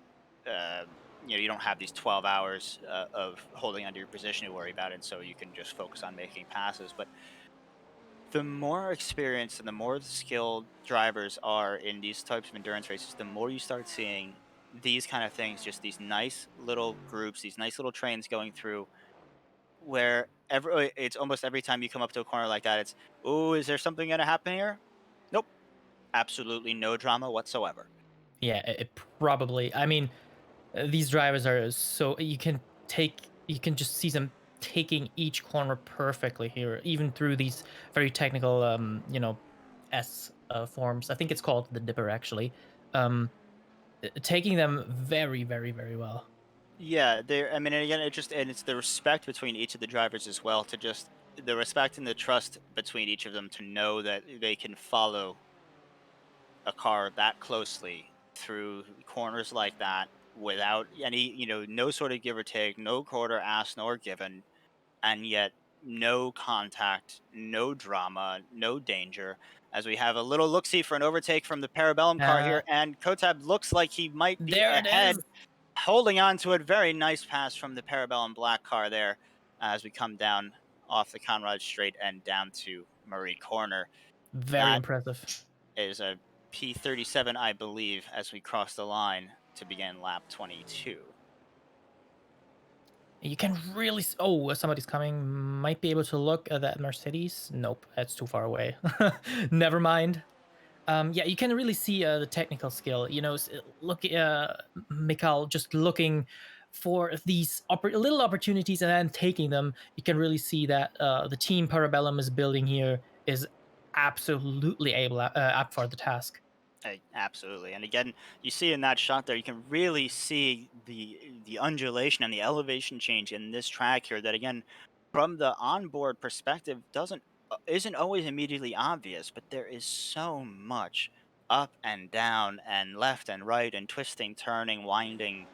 you don't have these 12 hours, of holding onto your position to worry about, and so you can just focus on making passes. But the more experienced and the more skilled drivers are in these types of endurance races, the more you start seeing these kind of things, just these nice little groups, these nice little trains going through where it's almost every time you come up to a corner like that, it's, oh, is there something going to happen here? Nope. Absolutely no drama whatsoever. Yeah, it probably. I mean, these drivers are so you can just see them taking each corner perfectly here, even through these very technical S forms. I think it's called the dipper actually. Um, taking them very, very, very well. Yeah, there. I mean, and again, it's the respect between each of the drivers as well. To just the respect and the trust between each of them to know that they can follow a car that closely through corners like that without any, no sort of give or take, no quarter asked nor given, and yet no contact, no drama, no danger. As we have a little look see for an overtake from the Parabellum car Uh, here, and Kotab looks like he might be there it ahead, is. holding on to it. Very nice pass from the Parabellum Black car there as we come down off the Conrad Straight and down to Murray Corner. Very That impressive. is a P37, I believe, as we cross the line to begin lap 22. You can really oh, somebody's coming. Might be able to look at that Mercedes. Nope, that's too far away. Never mind. Yeah, you can really see the technical skill. Look, Mikhail just looking for these little opportunities and then taking them. You can really see that the team Parabellum is building here is absolutely up for the task. Absolutely, and again, you see in that shot there, you can really see the undulation and the elevation change in this track here. That again, from the onboard perspective, doesn't isn't always immediately obvious, but there is so much up and down and left and right and twisting, turning, winding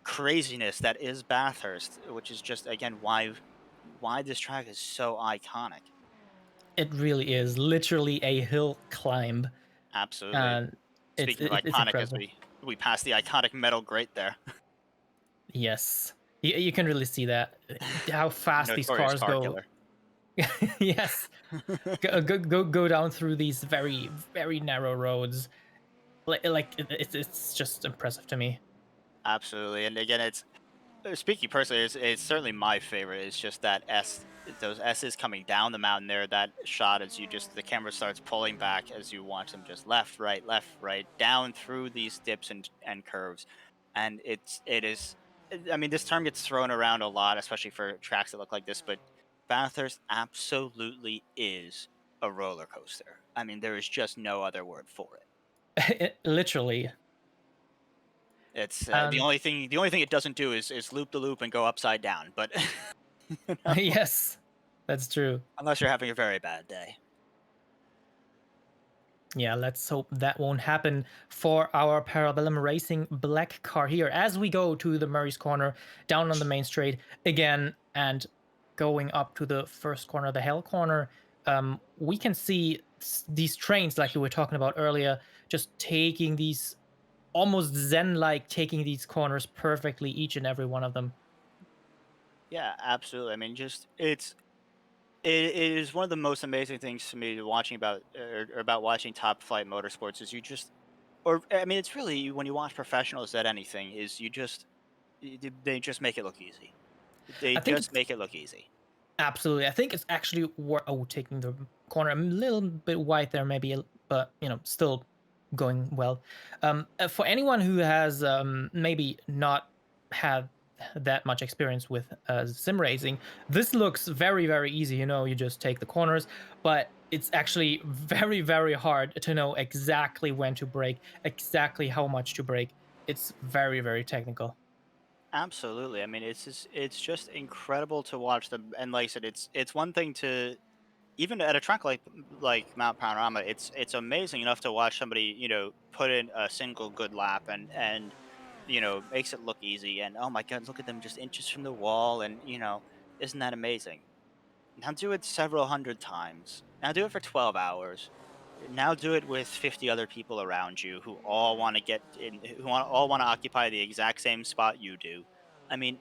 craziness that is Bathurst, which is just again why this track is so iconic. It really is literally a hill climb, Absolutely. and Speaking of it's iconic, as incredible. we pass the iconic metal grate there. Yes, you can really see that how fast these Notorious cars car go. killer. Yes, go down through these very, very narrow roads. It's just impressive to me. Absolutely, and again, it's speaking personally, it's certainly my favorite. It's just that those S's coming down the mountain there. That shot as the camera starts pulling back as you watch them just left, right, down through these dips and curves, and it is. I mean, this term gets thrown around a lot, especially for tracks that look like this, but Bathurst absolutely is a roller coaster. I mean, there is just no other word for it. Literally, It's and the only thing it doesn't do is loop the loop and go upside down, but you know, yes, that's true. unless you're having a very bad day. Yeah, let's hope that won't happen for our Parabellum Racing Black car here as we go to the Murray's Corner, down on the main straight again, and going up to the first corner, the Hell Corner. We can see these trains, like you were talking about earlier, just taking these almost zen-like, taking these corners perfectly, each and every one of them. Yeah, absolutely. I mean, just it is one of the most amazing things to me watching or about watching top flight motorsports is you just or I mean, it's really when you watch professionals at anything is they just make it look easy. They I think just it's make it look easy. absolutely. I think it's actually taking the corner a little bit wide there, maybe, but still going well. For anyone who has maybe not had that much experience with sim racing, this looks very, very easy. You just take the corners, but it's actually very, very hard to know exactly when to brake, exactly how much to brake. It's very, very technical. Absolutely. I mean, it's just incredible to watch them. And like I said, it's one thing to even at a track like Mount Panorama, it's amazing enough to watch somebody, put in a single good lap and makes it look easy. And oh my god, look at them just inches from the wall, and isn't that amazing? Now do it several hundred times. Now do it for 12 hours. Now do it with 50 other people around you who all want to get in, all want to occupy the exact same spot you do. I mean,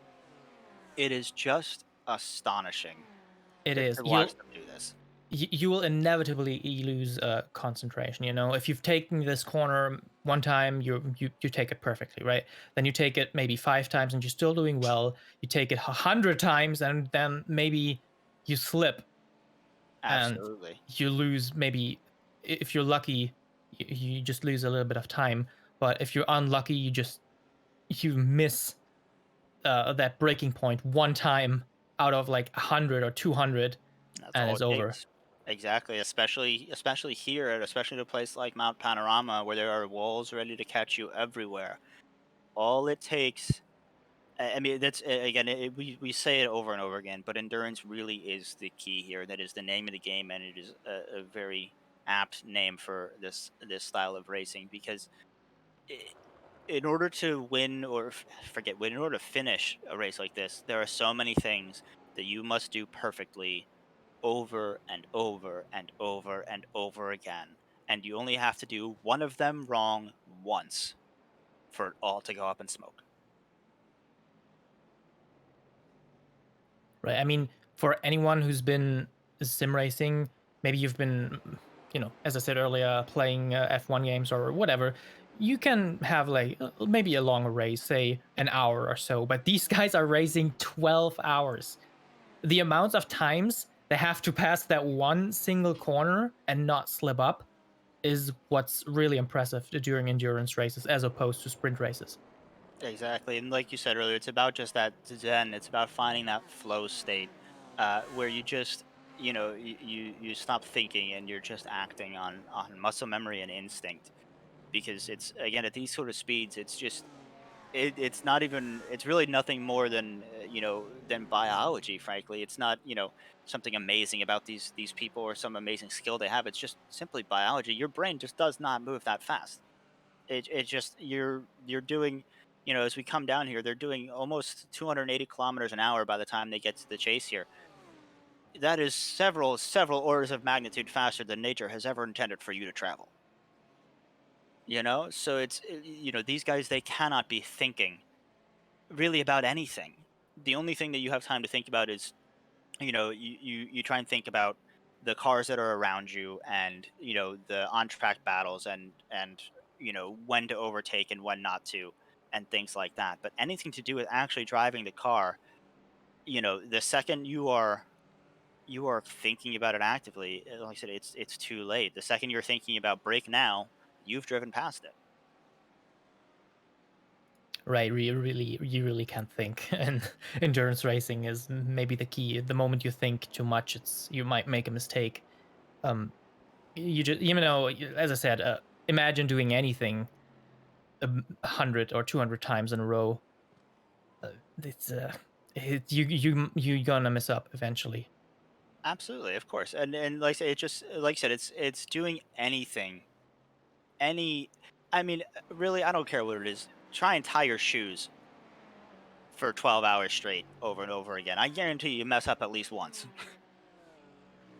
it is just astonishing It to, is. to watch them do this. You will inevitably lose concentration. You know, if you've taken this corner one time, you take it perfectly, right? Then you take it maybe 5 times, and you're still doing well. You take it 100 times, and then maybe you slip and Absolutely. you lose. Maybe if you're lucky, you just lose a little bit of time. But if you're unlucky, you miss that breaking point one time out of like 100 or 200, That's and all it's it over. takes. Exactly, especially here, and especially at a place like Mount Panorama where there are walls ready to catch you everywhere. All it takes, I mean, again, we say it over and over again, but endurance really is the key here. That is the name of the game, and it is a very apt name for this style of racing because i in order to win or forget win, in order to finish a race like this, there are so many things that you must do perfectly over and over and over and over again. And you only have to do one of them wrong once for it all to go up in smoke. Right. I mean, for anyone who's been sim racing, maybe you've been, as I said earlier, playing F1 games or whatever, you can have like maybe a longer race, say an hour or so, but these guys are racing 12 hours. The amount of times they have to pass that one single corner and not slip up is what's really impressive during endurance races as opposed to sprint races. Exactly. And like you said earlier, it's about just that zen. It's about finding that flow state where you just, you stop thinking and you're just acting on muscle memory and instinct. Because it's again at these sort of speeds, it's just it's not even it's really nothing more than than biology. Frankly, it's not something amazing about these people or some amazing skill they have. It's just simply biology. Your brain just does not move that fast. It just you're doing, as we come down here, they're doing almost 280 kilometers an hour by the time they get to the chase here. That is several orders of magnitude faster than nature has ever intended for you to travel. So it's these guys, they cannot be thinking really about anything. The only thing that you have time to think about is, you try and think about the cars that are around you, and the on track battles, and when to overtake and when not to, and things like that. But anything to do with actually driving the car, the second you are thinking about it actively, like I said, it's too late. The second you're thinking about break now, you've driven past it. Right, you really can't think, and endurance racing is maybe the key. The moment you think too much, you might make a mistake. Um, you just, as I said, imagine doing anything 100 or 200 times in a row. It's you gonna mess up eventually. Absolutely, of course. And like I say, it just like I said, it's doing anything. Any I mean, really, I don't care what it is. Try and tie your shoes for 12 hours straight over and over again. I guarantee you mess up at least once.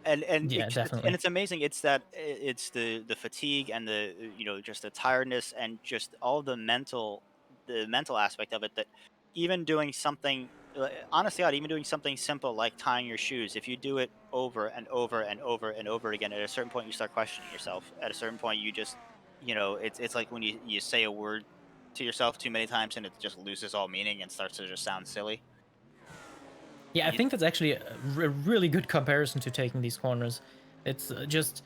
And Yeah, it's definitely. amazing. It's that it's the fatigue and the just the tiredness and just all the mental aspect of it, that even doing something honestly, God, even doing something simple like tying your shoes, if you do it over and over and over and over again, at a certain point you start questioning yourself. At a certain point you just it's like when you say a word to yourself too many times and it just loses all meaning and starts to just sound silly. Yeah, I think that's actually a really good comparison to taking these corners. It's just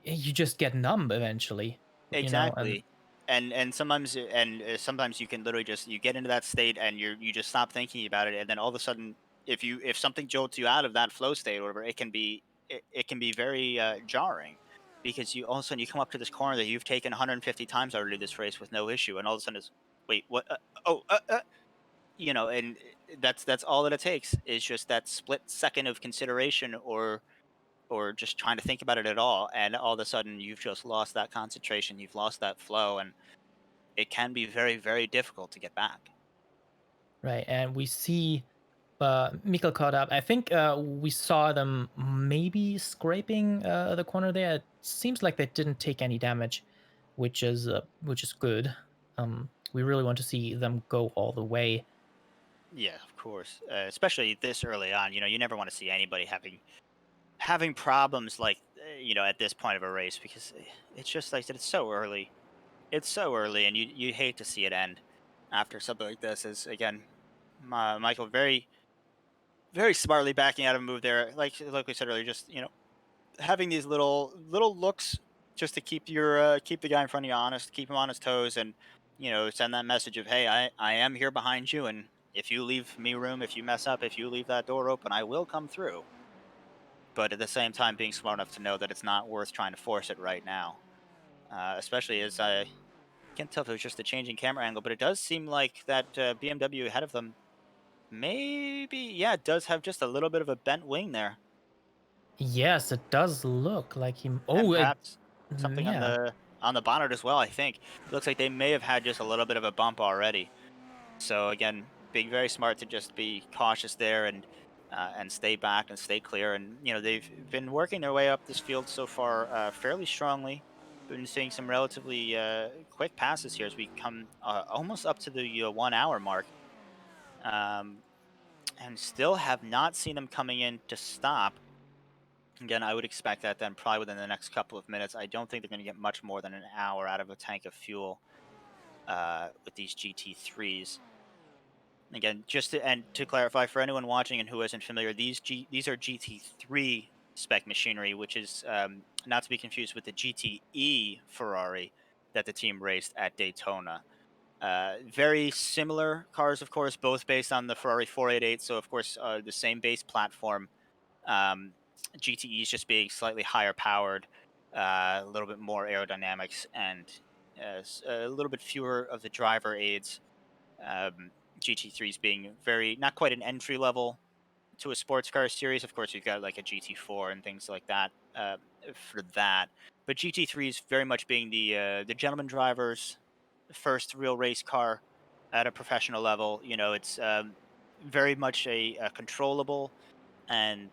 you just get numb eventually, and Exactly. And sometimes you can literally just you get into that state and you just stop thinking about it, and then all of a sudden, if something jolts you out of that flow state or whatever, it can be very jarring, because you all of a sudden you come up to this corner that you've taken 150 times already this race with no issue, and all of a sudden it's wait, what, oh and that's all that it takes is just that split second of consideration, or or just trying to think about it at all, and all of a sudden you've just lost that concentration, you've lost that flow, and it can be very, very difficult to get back. Right, and we see Mikkel caught up. I think we saw them maybe scraping the corner there. It seems like they didn't take any damage, which is good. We really want to see them go all the way. Yeah, of course. Especially this early on, you never want to see anybody having problems like at this point of a race because it's just like I said, it's so early. It's so early, and you hate to see it end after something like this. Is again, Michael very very smartly backing out of a move there. Like we said earlier, just having these little looks just to keep the guy in front of you honest, keep him on his toes, and send that message of, hey, I am here behind you, and if you leave me room, if you mess up, if you leave that door open, I will come through. But at the same time, being smart enough to know that it's not worth trying to force it right now. Especially as I can't tell if it was just a changing camera angle, but it does seem like that BMW ahead of them maybe, yeah, does have just a little bit of a bent wing there, Yes, it does look like he. and Oh, perhaps something on yeah. the bonnet as well. I think it looks like they may have had just a little bit of a bump already. So again, being very smart to just be cautious there and stay back and stay clear. And they've been working their way up this field so far fairly strongly. Been seeing some relatively quick passes here as we come almost up to the 1 hour mark, um, and still have not seen them coming in to stop. Again, I would expect that then probably within the next couple of minutes. I don't think they're going to get much more than an hour out of a tank of fuel with these GT3s. Again, to clarify for anyone watching and who isn't familiar, these are GT3 spec machinery, which is not to be confused with the GTE Ferrari that the team raced at Daytona. Very similar cars, of course, both based on the Ferrari 488. So, of course, the same base platform. Um, GTEs just being slightly higher powered, a little bit more aerodynamics, and a little bit fewer of the driver aids. GT3s being very not quite an entry level to a sports car series. Of course, you've got like a GT4 and things like that for that. But GT3s very much being the gentleman drivers' first real race car at a professional level. It's very much a controllable and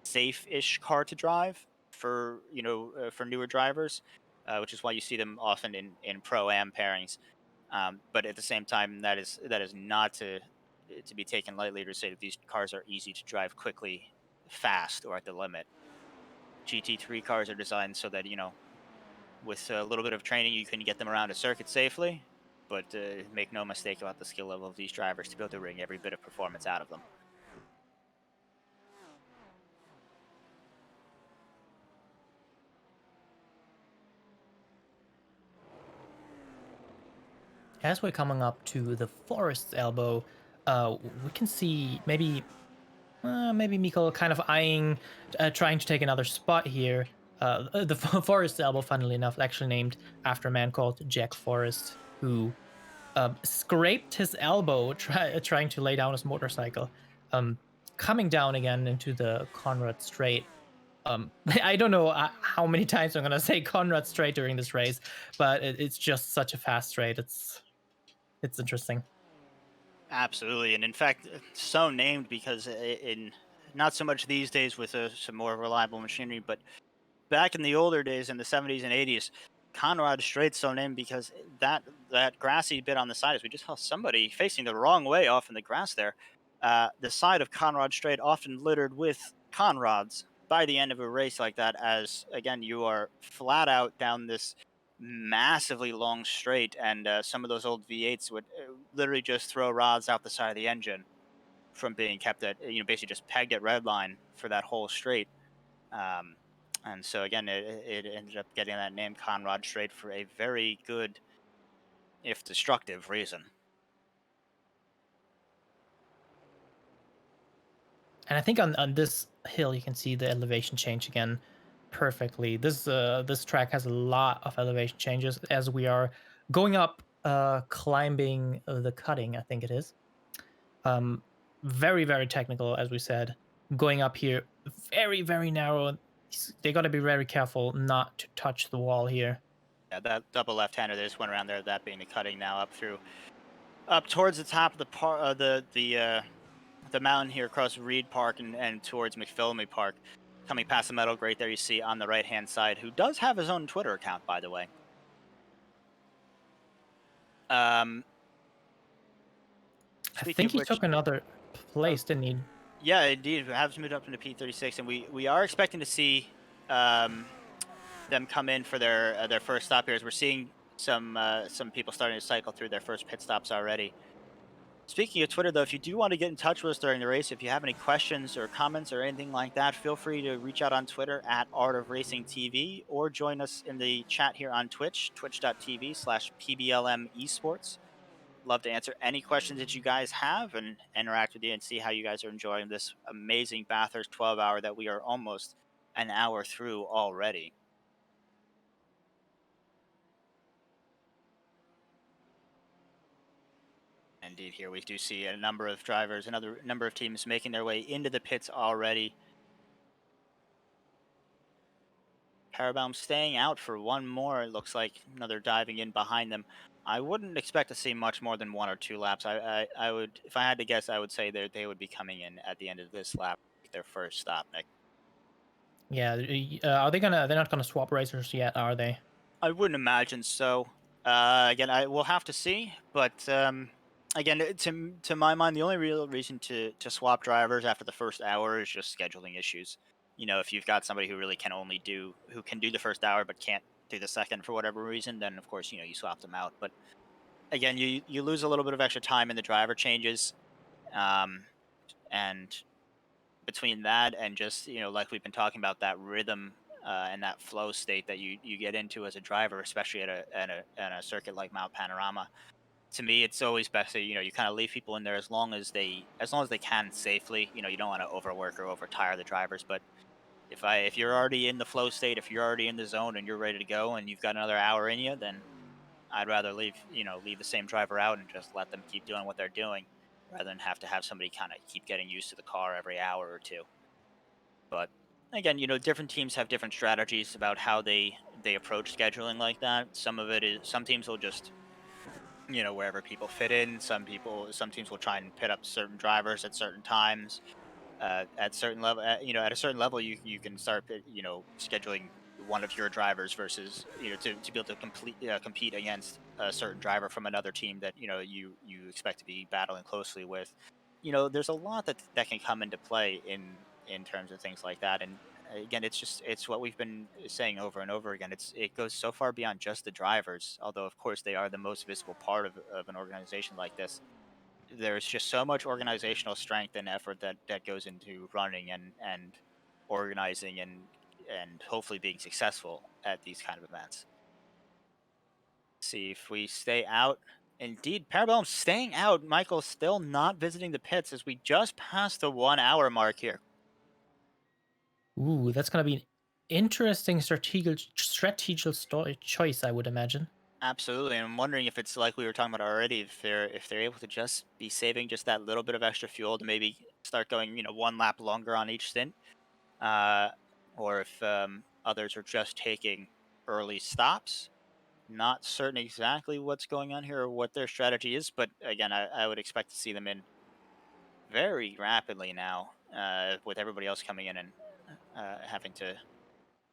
safe-ish car to drive for newer drivers, which is why you see them often in pro am pairings. But at the same time, that is not to be taken lightly to say that these cars are easy to drive quickly, fast, or at the limit. GT3 cars are designed so that with a little bit of training, you can get them around a circuit safely. But make no mistake about the skill level of these drivers to be able to wring every bit of performance out of them. As we're coming up to the forest's elbow, we can see maybe Mikkel kind of eyeing, trying to take another spot here. The forest's elbow, funnily enough, actually named after a man called Jack Forrest, who scraped his elbow trying to lay down his motorcycle. Um, Coming down again into the Conrad Straight. I don't know how many times I'm gonna say Conrad Straight during this race, but it's just such a fast straight. It's interesting. Absolutely, and in fact, so named because in not so much these days with some more reliable machinery, but back in the older days in the 70s and 80s, Conrad Straight's so named because that grassy bit on the side, as we just saw somebody facing the wrong way off in the grass there, the side of Conrad Straight often littered with Conrads by the end of a race like that, as again you are flat out down this massively long straight, and some of those old V8s would literally just throw rods out the side of the engine from being kept at basically just pegged at red line for that whole straight. um, and so again, it ended up getting that name Conrad Strait for a very good, if destructive, reason. And I think on this hill you can see the elevation change again perfectly. This track has a lot of elevation changes as we are going up, climbing the cutting, I think it is. Um, Very, very technical, as we said. Going up here, very, very narrow. They got to be very careful not to touch the wall here. Yeah, that double left-hander, they just went around there, that being the cutting now up towards the top of the mountain here across Reed Park and towards McPhillamy Park. Coming past the metal grate there you see on the right-hand side, who does have his own Twitter account, by the way. Um, I Speaking think of he which, took another uh, place, didn't he? yeah, indeed, we have moved up into P36, and we are expecting to see um, them come in for their first stop here. As we're seeing some people starting to cycle through their first pit stops already. Speaking of Twitter, though, if you do want to get in touch with us during the race, if you have any questions or comments or anything like that, feel free to reach out on Twitter at Art of Racing TV or join us in the chat here on Twitch, twitch.tv/PBLM Esports. Love to answer any questions that you guys have and interact with you and see how you guys are enjoying this amazing Bathurst 12 hour that we are almost an hour through already. Indeed, here we do see a number of drivers, another number of teams making their way into the pits already. Parabellum staying out for one more. It looks like another diving in behind them. I wouldn't expect to see much more than 1 or 2 laps. I would, if I had to guess, I would say that they would be coming in at the end of this lap, their first stop, Nick. Yeah. Are they gonna? They're not gonna swap racers yet, are they? I wouldn't imagine so. Again, I will have to see, but again, to my mind, the only real reason to swap drivers after the first hour is just scheduling issues. You know, if you've got somebody who really can only do who can do the first hour but can't do the second for whatever reason, then of course you swap them out. But again, you lose a little bit of extra time in the driver changes, um, and between that and just like we've been talking about, that rhythm and that flow state that you get into as a driver, especially at a circuit like Mount Panorama. To me, it's always best that you kind of leave people in there as long as they can safely. You don't want to overwork or overtire the drivers. But if you're already in the flow state, if you're already in the zone and you're ready to go and you've got another hour in you, then I'd rather leave the same driver out and just let them keep doing what they're doing, rather than have to have somebody kind of keep getting used to the car every hour or two. But again, different teams have different strategies about how they approach scheduling like that. Some of it is some teams will just wherever people fit in. Some teams will try and pit up certain drivers at certain times. At certain level, at a certain level, you can start, scheduling one of your drivers versus to be able to compete against a certain driver from another team that you expect to be battling closely with. There's a lot that can come into play in terms of things like that. And again, it's what we've been saying over and over again. It goes so far beyond just the drivers, although of course they are the most visible part of an organization like this. There's just so much organizational strength and effort that goes into running and organizing and hopefully being successful at these kind of events. See if we stay out. Indeed, Parabellum staying out. Michael still not visiting the pits as we just passed the 1 hour mark here. Ooh, that's gonna be an interesting strategical choice, I would imagine. Absolutely, and I'm wondering if it's like we were talking about already, if they're able to just be saving just that little bit of extra fuel to maybe start going, 1 lap longer on each stint, uh, or if others are just taking early stops. Not certain exactly what's going on here or what their strategy is, but again, I would expect to see them in very rapidly now, with everybody else coming in and having to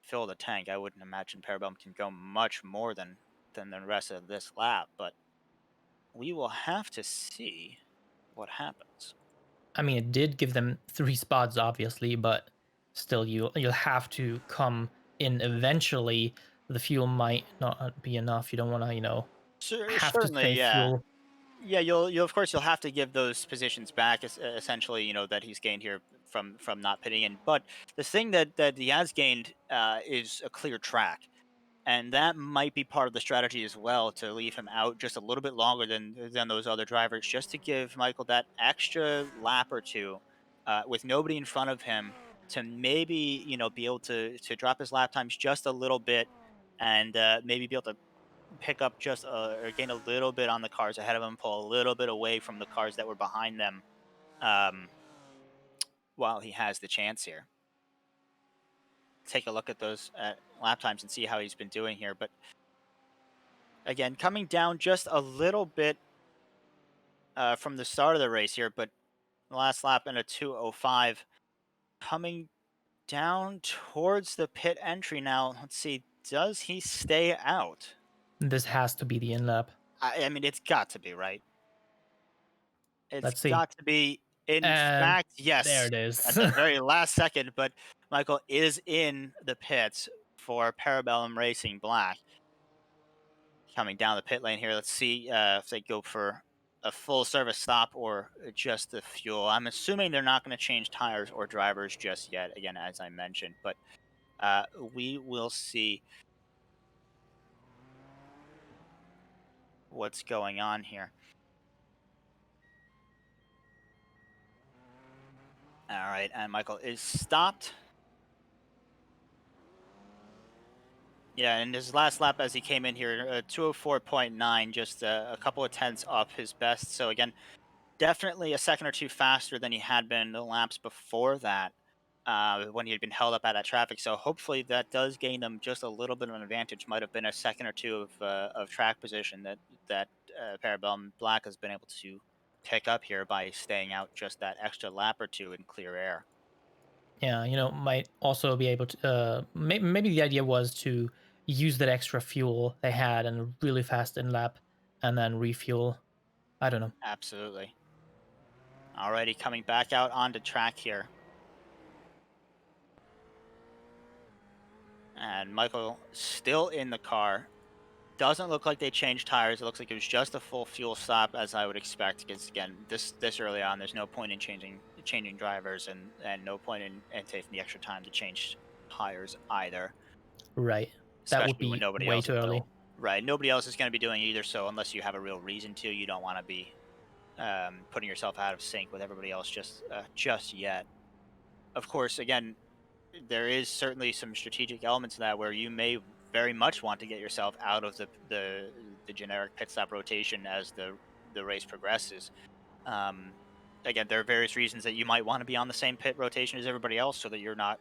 fill the tank. I wouldn't imagine Parabellum can go much more than the rest of this lap, but we will have to see what happens. I mean, it did give them 3 spots, obviously, but still, you'll have to come in eventually. The fuel might not be enough. You don't wanna, have to Certainly, save yeah. fuel. Yeah, you'll of course you'll have to give those positions back, essentially, that he's gained here from not pitting in. But the thing that he has gained is a clear track, and that might be part of the strategy as well, to leave him out just a little bit longer than those other drivers, just to give Michael that extra lap or two, with nobody in front of him, to maybe be able to drop his lap times just a little bit, and maybe be able to pick up just or gain a little bit on the cars ahead of him, pull a little bit away from the cars that were behind them, um, while he has the chance here. take a look at those lap times and see how he's been doing here. But again, coming down just a little bit from the start of the race here, but the last lap in a 2:05, coming down towards the pit entry now. Let's see, does he stay out? This has to be the in lap. I mean, it's got to be, right? It's Let's see. got to be. In And fact, there yes, it at is. the very last second, but Michael is in the pits for Parabellum Racing Black. Coming down the pit lane here, let's see if they go for a full service stop or just the fuel. I'm assuming they're not going to change tires or drivers just yet, again, as I mentioned, but we will see what's going on here. All right, and Michael is stopped. Yeah, in his last lap as he came in here, 204.9, just a couple of tenths off his best. So again, definitely a second or two faster than he had been the laps before that, when he had been held up at that traffic. So hopefully that does gain them just a little bit of an advantage. Might have been a second or two of track position that Parabellum Black has been able to pick up here by staying out just that extra lap or two in clear air. Yeah, might also be able to. Maybe the idea was to use that extra fuel they had and really fast in lap, and then refuel. I don't know. Absolutely. Alrighty, coming back out onto track here. And Michael still in the car. Doesn't look like they changed tires. It looks like it was just a full fuel stop, as I would expect. Because again, this early on, there's no point in changing drivers, and no point in taking the extra time to change tires either. Right. That would Especially when be nobody way else too is early. will. Right, nobody else is going to be doing it either. So unless you have a real reason to, you don't want to be putting yourself out of sync with everybody else just yet. Of course, again, there is certainly some strategic elements to that where you may very much want to get yourself out of the generic pit stop rotation as the race progresses. Um, Again, there are various reasons that you might want to be on the same pit rotation as everybody else, so that you're not,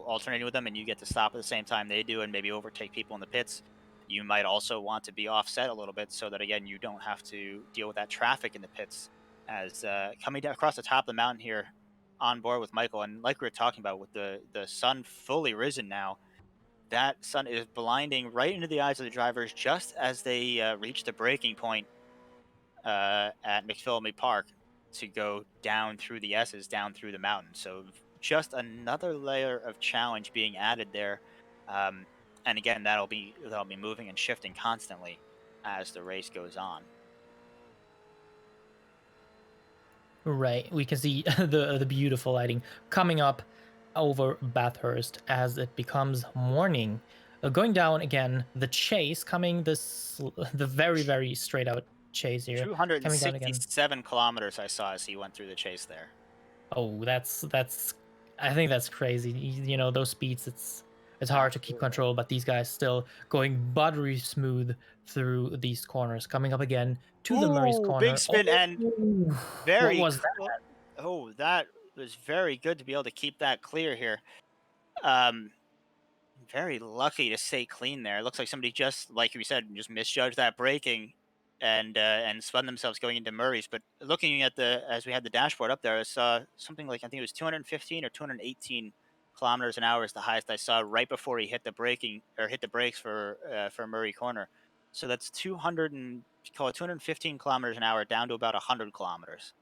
alternating with them, and you get to stop at the same time they do, and maybe overtake people in the pits. You might also want to be offset a little bit, so that again you don't have to deal with that traffic in the pits. As coming down across the top of the mountain here, on board with Michael, and like we were talking about, with the sun fully risen now, that sun is blinding right into the eyes of the drivers just as they reach the breaking point at McPhillamy Park to go down through the S's, down through the mountain. So just another layer of challenge being added there. Um, and again, that'll be moving and shifting constantly as the race goes on. Right. We can see the beautiful lighting coming up over Bathurst as it becomes morning. Going down again, the chase coming the very straight out chase here coming down again. 267 kilometers I saw as he went through the chase there. Oh, that's I think that's crazy. Those speeds, it's hard to keep Absolutely. control, but these guys still going buttery smooth through these corners. Coming up again to the Murray's Ooh, big corner. spin, Oh, and what very was that? oh, that was very good to be able to keep that clear here. Um, Very lucky to stay clean there. It looks like somebody, just like we said, just misjudged that braking and spun themselves going into Murray's. But looking at the as we had the dashboard up there, I saw something like, I think it was 215 or 218 kilometers an hour is the highest I saw right before he hit the braking or hit the brakes for Murray Corner. So that's 200 and call it 215 kilometers an hour down to about 100 kilometers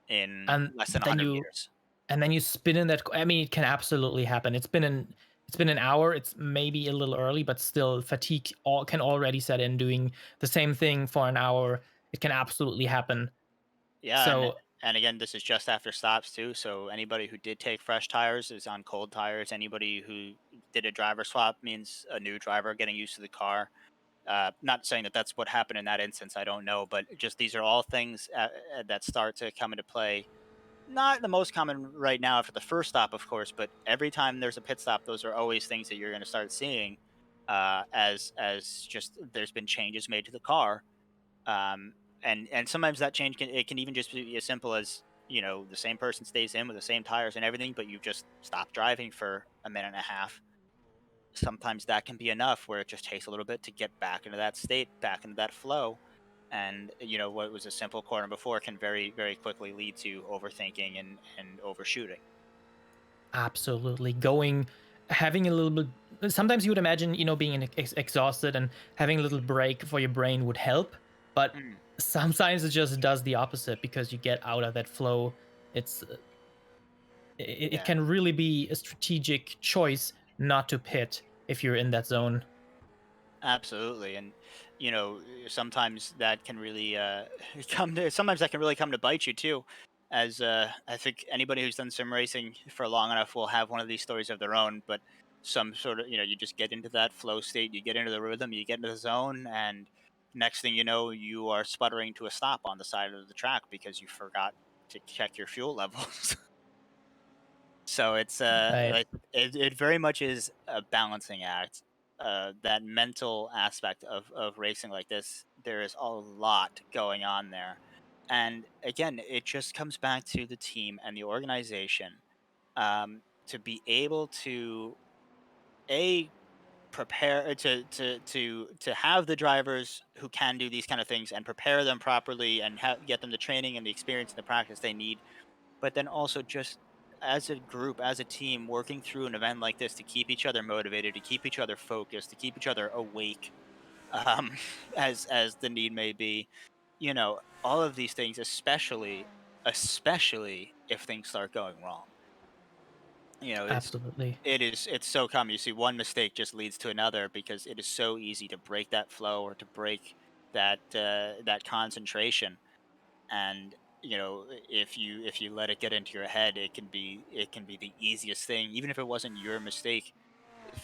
in And less than but then 100 you meters. and then you spin in that. I mean, it can absolutely happen. It's been an hour. It's maybe a little early, but still, fatigue can already set in. Doing the same thing for an hour, it can absolutely happen. Yeah, So and again, this is just after stops too. So anybody who did take fresh tires is on cold tires. Anybody who did a driver swap means a new driver getting used to the car. Not saying that that's what happened in that instance. I don't know, but just these are all things that start to come into play. Not the most common right now after the first stop, of course, but every time there's a pit stop, those are always things that you're going to start seeing as just there's been changes made to the car, and sometimes that change can even just be as simple as the same person stays in with the same tires and everything, but you just stop driving for a minute and a half. Sometimes that can be enough where it just takes a little bit to get back into that state, back into that flow. And what was a simple corner before can very, very quickly lead to overthinking and overshooting. Absolutely. Having a little bit, sometimes you would imagine, being exhausted and having a little break for your brain would help, but Mm, sometimes it just does the opposite because you get out of that flow. It yeah. can really be a strategic choice not to pit if you're in that zone. Absolutely, and sometimes that can really come to sometimes that can really come to bite you too. As I think anybody who's done sim racing for long enough will have one of these stories of their own. But some sort of you just get into that flow state, you get into the rhythm, you get into the zone, and next thing you know, you are sputtering to a stop on the side of the track because you forgot to check your fuel levels. So it's Right. like it very much is a balancing act. That mental aspect of racing like this, there is a lot going on there, and again, it just comes back to the team and the organization to be able to a prepare to have the drivers who can do these kind of things and prepare them properly and get them the training and the experience and the practice they need, but then also just as a group, as a team, working through an event like this to keep each other motivated, to keep each other focused, to keep each other awake, um, as the need may be. All of these things, especially if things start going wrong. You know, it's Absolutely. it's so common. You see one mistake just leads to another because it is so easy to break that flow or to break that concentration. And if you let it get into your head, it can be the easiest thing, even if it wasn't your mistake.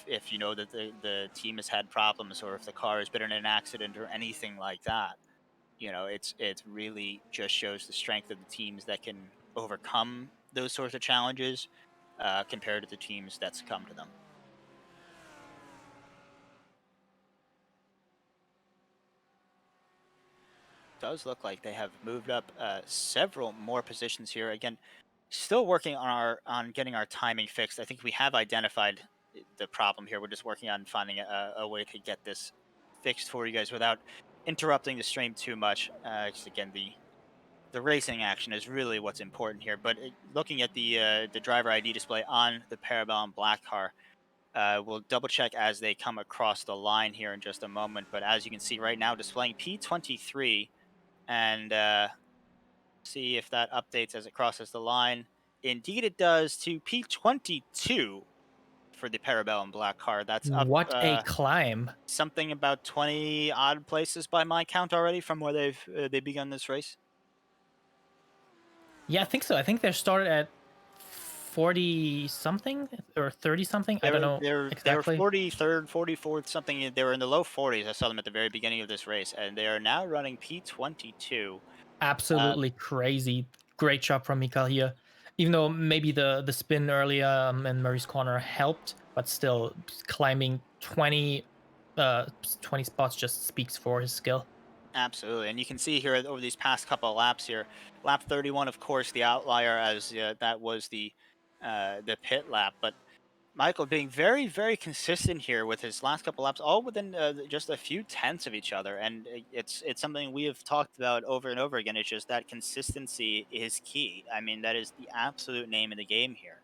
If you know that the team has had problems, or if the car has been in an accident or anything like that, it's really just shows the strength of the teams that can overcome those sorts of challenges, compared to the teams that succumb to them. Does look like they have moved up several more positions here. Again, still working on getting our timing fixed. I think we have identified the problem here. We're just working on finding a way to get this fixed for you guys without interrupting the stream too much. 'Cause again, the racing action is really what's important here. But looking at the driver ID display on the Parabellum Black car, we'll double check as they come across the line here in just a moment. But as you can see right now, displaying P23, and see if that updates as it crosses the line. Indeed, it does to P22 for the Parabellum Black card. That's up What a climb. something about 20 odd places by my count already from where they begun this race. Yeah, I think so. I think they started at 40 something or 30 something. I They don't were know they were they were exactly. 43rd, 44th, something. They were in the low 40s. I saw them at the very beginning of this race, and they are now running P22. Uh, Absolutely crazy. Great job from Mikael here. Even though maybe the spin earlier in Murray's corner helped, but still climbing 20 spots just speaks for his skill. Absolutely, and you can see here over these past couple of laps here, lap 31, of course, the outlier, as that was the pit lap. But Michael being very, very consistent here with his last couple laps, all within just a few tenths of each other, and it's something we have talked about over and over again. It's just that consistency is key. I mean, that is the absolute name of the game here.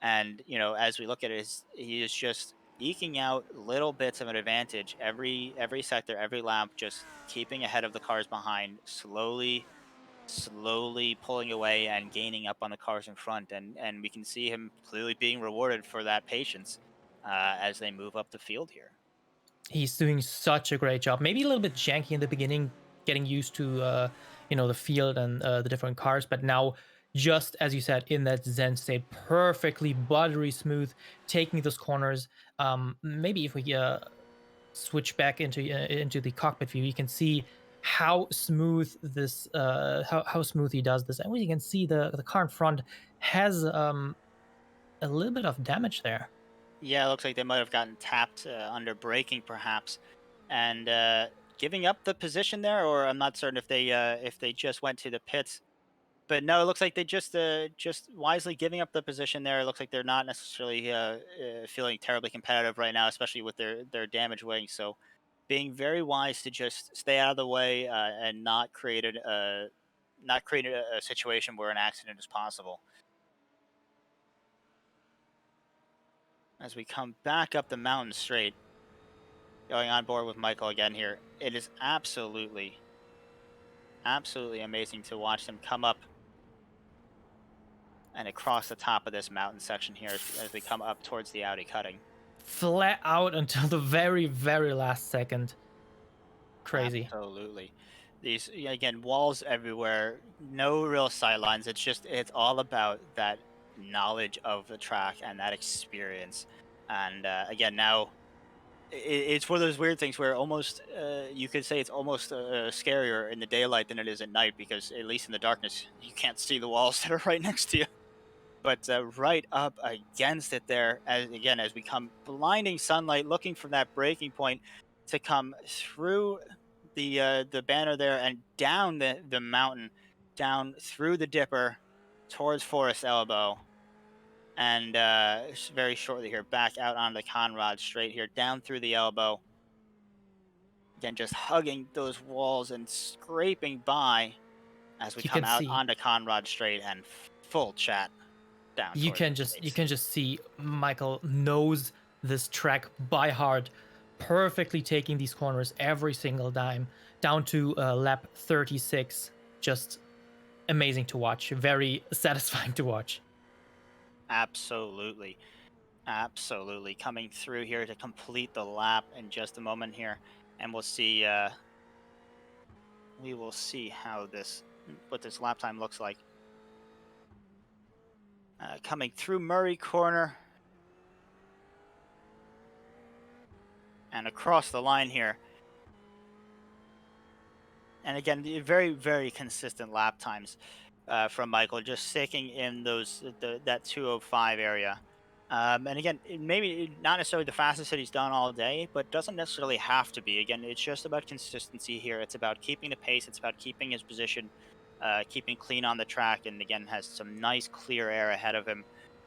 And as we look at it, he is just eking out little bits of an advantage every sector, every lap, just keeping ahead of the cars behind, slowly pulling away and gaining up on the cars in front. And we can see him clearly being rewarded for that patience as they move up the field here. He's doing such a great job. Maybe a little bit janky in the beginning, getting used to the field and the different cars, but now just as you said, in that zen state, perfectly buttery smooth, taking those corners. Maybe if we switch back into the cockpit view, you can see how smooth how smooth he does this, and you can see the car in front has a little bit of damage there. Yeah, it looks like they might have gotten tapped under braking, perhaps, and giving up the position there. Or I'm not certain if they just went to the pits. But no, it looks like they just wisely giving up the position there. It looks like they're not necessarily feeling terribly competitive right now, especially with their damage wings. So being very wise to just stay out of the way and not create a situation where an accident is possible. As we come back up the mountain straight, going on board with Michael again here, it is absolutely amazing to watch them come up and across the top of this mountain section here as we come up towards the Audi cutting. Flat out until the very, very last second. Crazy. Absolutely. These again, walls everywhere, no real sightlines. It's all about that knowledge of the track and that experience. And again, now it's one of those weird things where almost you could say it's almost scarier in the daylight than it is at night because at least in the darkness you can't see the walls that are right next to you. But right up against it there, as we come blinding sunlight, looking for that breaking point to come through the banner there and down the mountain, down through the dipper towards Forest Elbow, and very shortly here back out on the Conrad straight here, down through the elbow. Again, just hugging those walls and scraping by as we You come can out see onto Conrad Straight and full chat down towards the you gates. can just see Michael knows this track by heart, perfectly taking these corners every single time down to lap 36. Just amazing to watch, very satisfying to watch. Absolutely. Absolutely. Coming through here to complete the lap in just a moment here. And we will see how what this lap time looks like. Coming through Murray Corner and across the line here. And again, the very, very consistent lap times from Michael, just sticking in that 205 area. And again, maybe not necessarily the fastest that he's done all day, but doesn't necessarily have to be. Again, it's just about consistency here. It's about keeping the pace. It's about keeping his position, keeping clean on the track, and again has some nice clear air ahead of him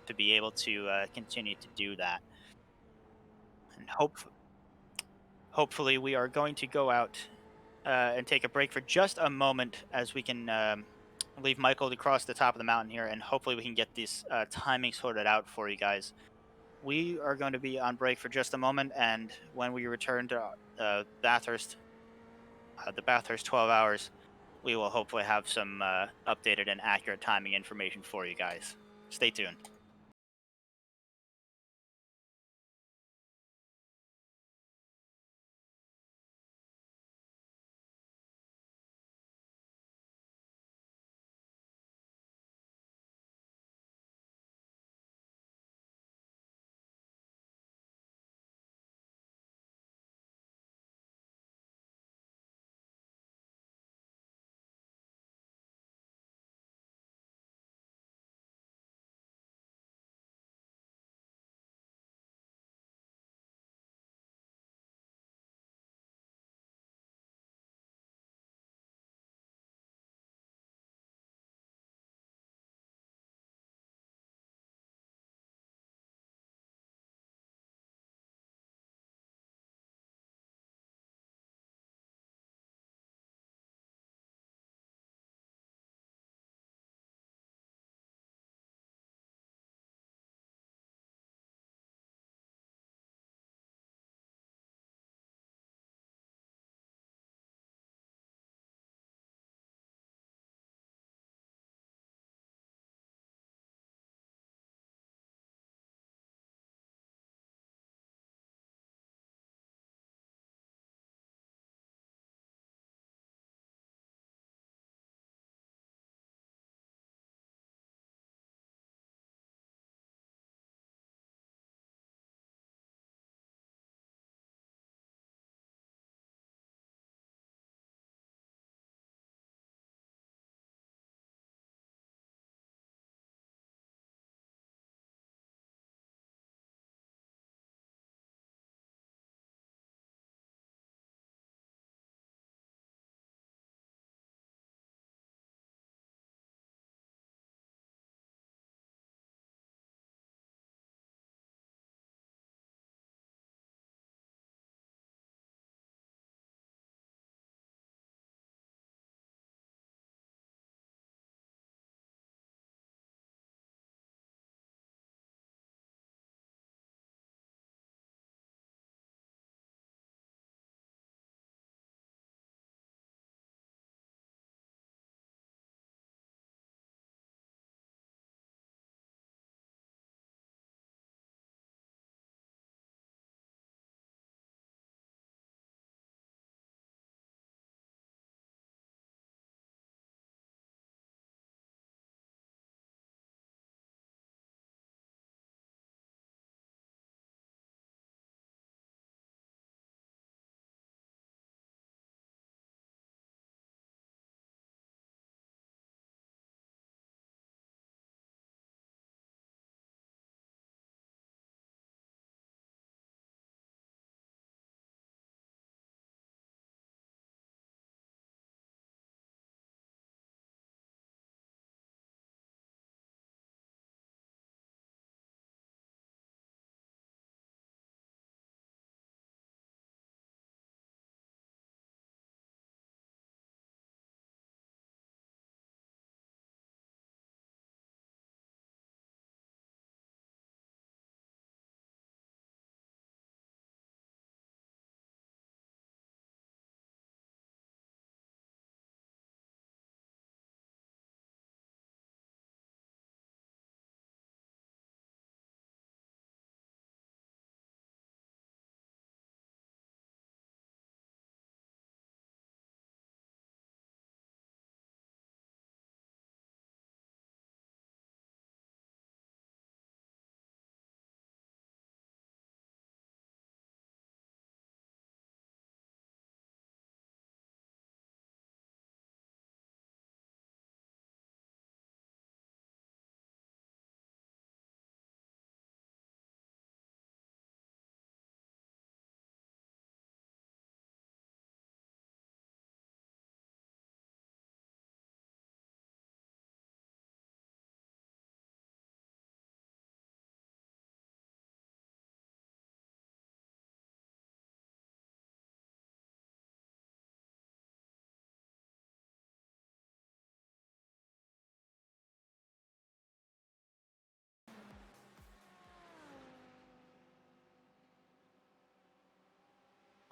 to be able to continue to do that. And hopefully, we are going to go out and take a break for just a moment as we can leave Michael to cross the top of the mountain here, and hopefully we can get this timing sorted out for you guys. We are going to be on break for just a moment, and when we return to the Bathurst 12 hours, we will hopefully have some updated and accurate timing information for you guys. Stay tuned.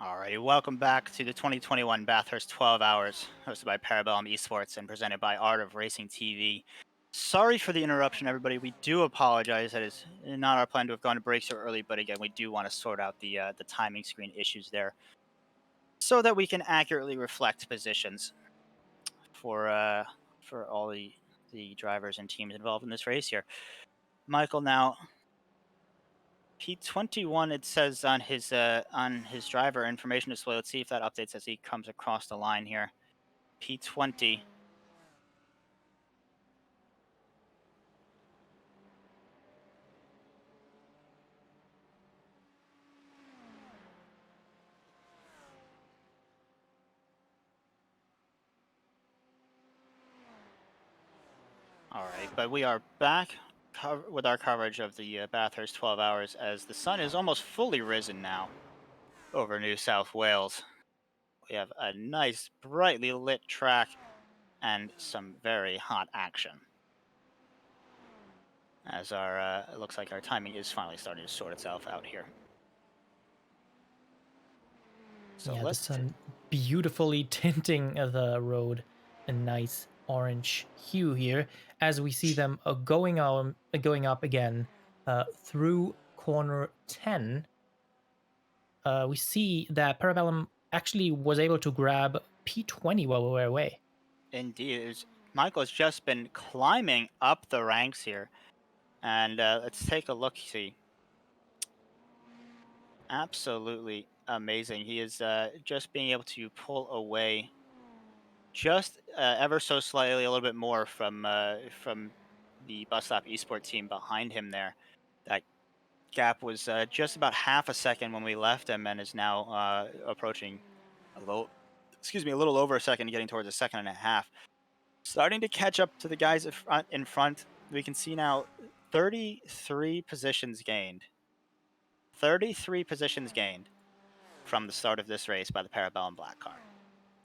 Alrighty, welcome back to the 2021 Bathurst 12 Hours, hosted by Parabellum Esports and presented by Art of Racing TV. Sorry for the interruption, everybody. We do apologize. That is not our plan to have gone to break so early, but again, we do want to sort out the timing screen issues there, so that we can accurately reflect positions for uh for all the drivers and teams involved in this race here. Michael, now P21, it says on his driver information display. Let's see if that updates as he comes across the line here. P20. All right, but we are back with our coverage of the Bathurst 12 Hours as the sun is almost fully risen now over New South Wales. We have a nice, brightly lit track and some very hot action. As our it looks like our timing is finally starting to sort itself out here. So Yeah, the let's sun beautifully tinting the road a nice orange hue here as we see them going up again through corner 10. We see that Parabellum actually was able to grab P20 while we were away. indeed. Michael's just been climbing up the ranks here, and let's take a look. See, absolutely amazing. He is just being able to pull away just ever so slightly, a little bit more from the bus stop esport team behind him there. That gap was just about half a second when we left him, and is now approaching a little, excuse me, a little over a second, getting towards a second and a half. Starting to catch up to the guys in front. We can see now 33 positions gained. 33 positions gained from the start of this race by the Parabellum Black car.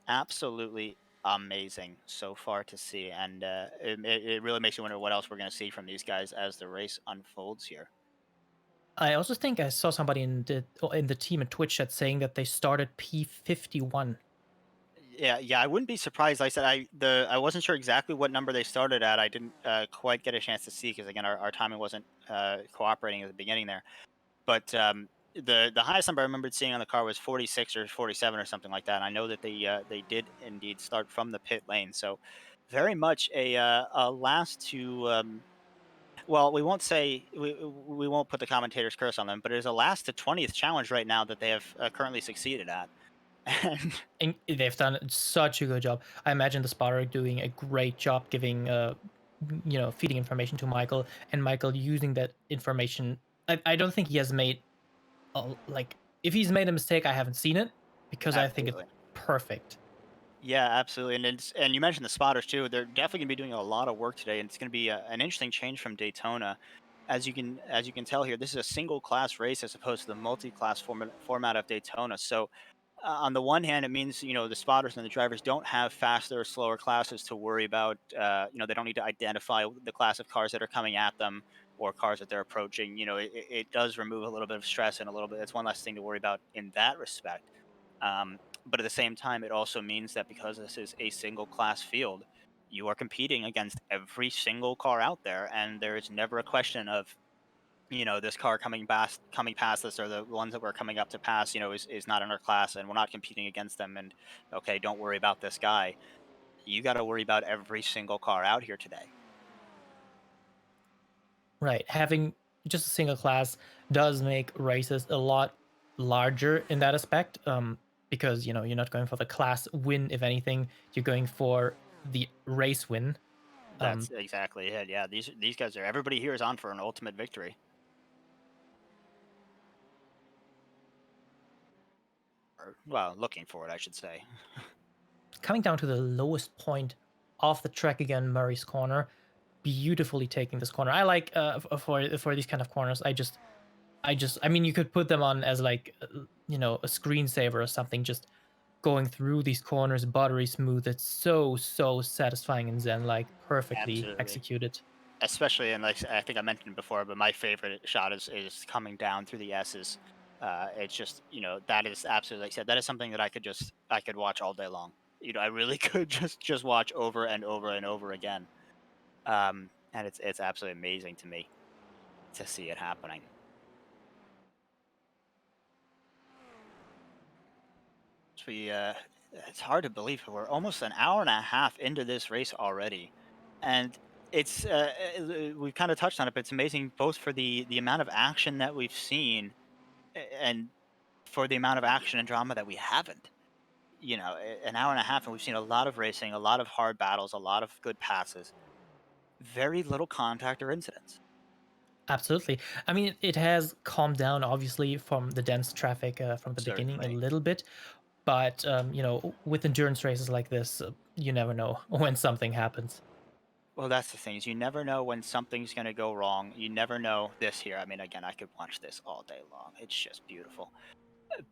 Absolutely amazing so far to see, and it really makes you wonder what else we're going to see from these guys as the race unfolds here. I also think I saw somebody in the team at Twitch chat saying that they started P51. Yeah, yeah, I wouldn't be surprised. Like I said, I wasn't sure exactly what number they started at. I didn't quite get a chance to see because again, our timing wasn't cooperating at the beginning there. But the highest number I remembered seeing on the car was 46 or 47 or something like that. And I know that they did indeed start from the pit lane. So very much a last to well, we won't say we won't put the commentator's curse on them, but it is a last to 20th challenge right now that they have currently succeeded at. And And they've done such a good job. I imagine the spotter doing a great job giving, feeding information to Michael, and Michael using that information. I don't think he has made like if he's made a mistake, I haven't seen it because I think it's absolutely. perfect. Yeah, absolutely, and you mentioned the spotters too. They're definitely gonna be doing a lot of work today, and it's gonna be an interesting change from Daytona. As you can tell here, this is a single class race as opposed to the multi-class format of Daytona. So on the one hand, it means the spotters and the drivers don't have faster or slower classes to worry about. They don't need to identify the class of cars that are coming at them or cars that they're approaching. It does remove a little bit of stress and a little bit. It's one less thing to worry about in that respect. But at the same time, it also means that because this is a single class field, you are competing against every single car out there, and there is never a question of this car coming past us, or the ones that we're coming up to pass, is not in our class and we're not competing against them. And okay, don't worry about this guy. You got to worry about every single car out here today. Right. Having just a single class does make races a lot larger in that aspect. Because you're not going for the class win. If anything, you're going for the race win. That's Um, exactly it. Yeah, these guys are, everybody here is on for an ultimate victory. Or, well, looking for it, I should say. Coming down to the lowest point of the track again, Murray's corner, beautifully taking this corner. I like for these kind of corners. I mean, you could put them on as like a screensaver or something. Just going through these corners, buttery smooth. It's so satisfying and zen like perfectly Absolutely. executed. Especially, and like I think I mentioned before, but my favorite shot is coming down through the S's. It's just, that is absolutely, like I said, that is something that I could watch all day long. I really could just watch over and over and over again. And it's absolutely amazing to me to see it happening. So it's hard to believe we're almost an hour and a half into this race already, and we've kind of touched on it, but it's amazing both for the amount of action that we've seen, and for the amount of action and drama that we haven't. An hour and a half, and we've seen a lot of racing, a lot of hard battles, a lot of good passes, very little contact or incidents. Absolutely. I mean, it has calmed down, obviously, from the dense traffic from the beginning a Certainly. little bit. But, with endurance races like this, you never know when something happens. Well, that's the thing is you never know when something's going to go wrong. You never know this here. I mean, again, I could watch this all day long. It's just beautiful.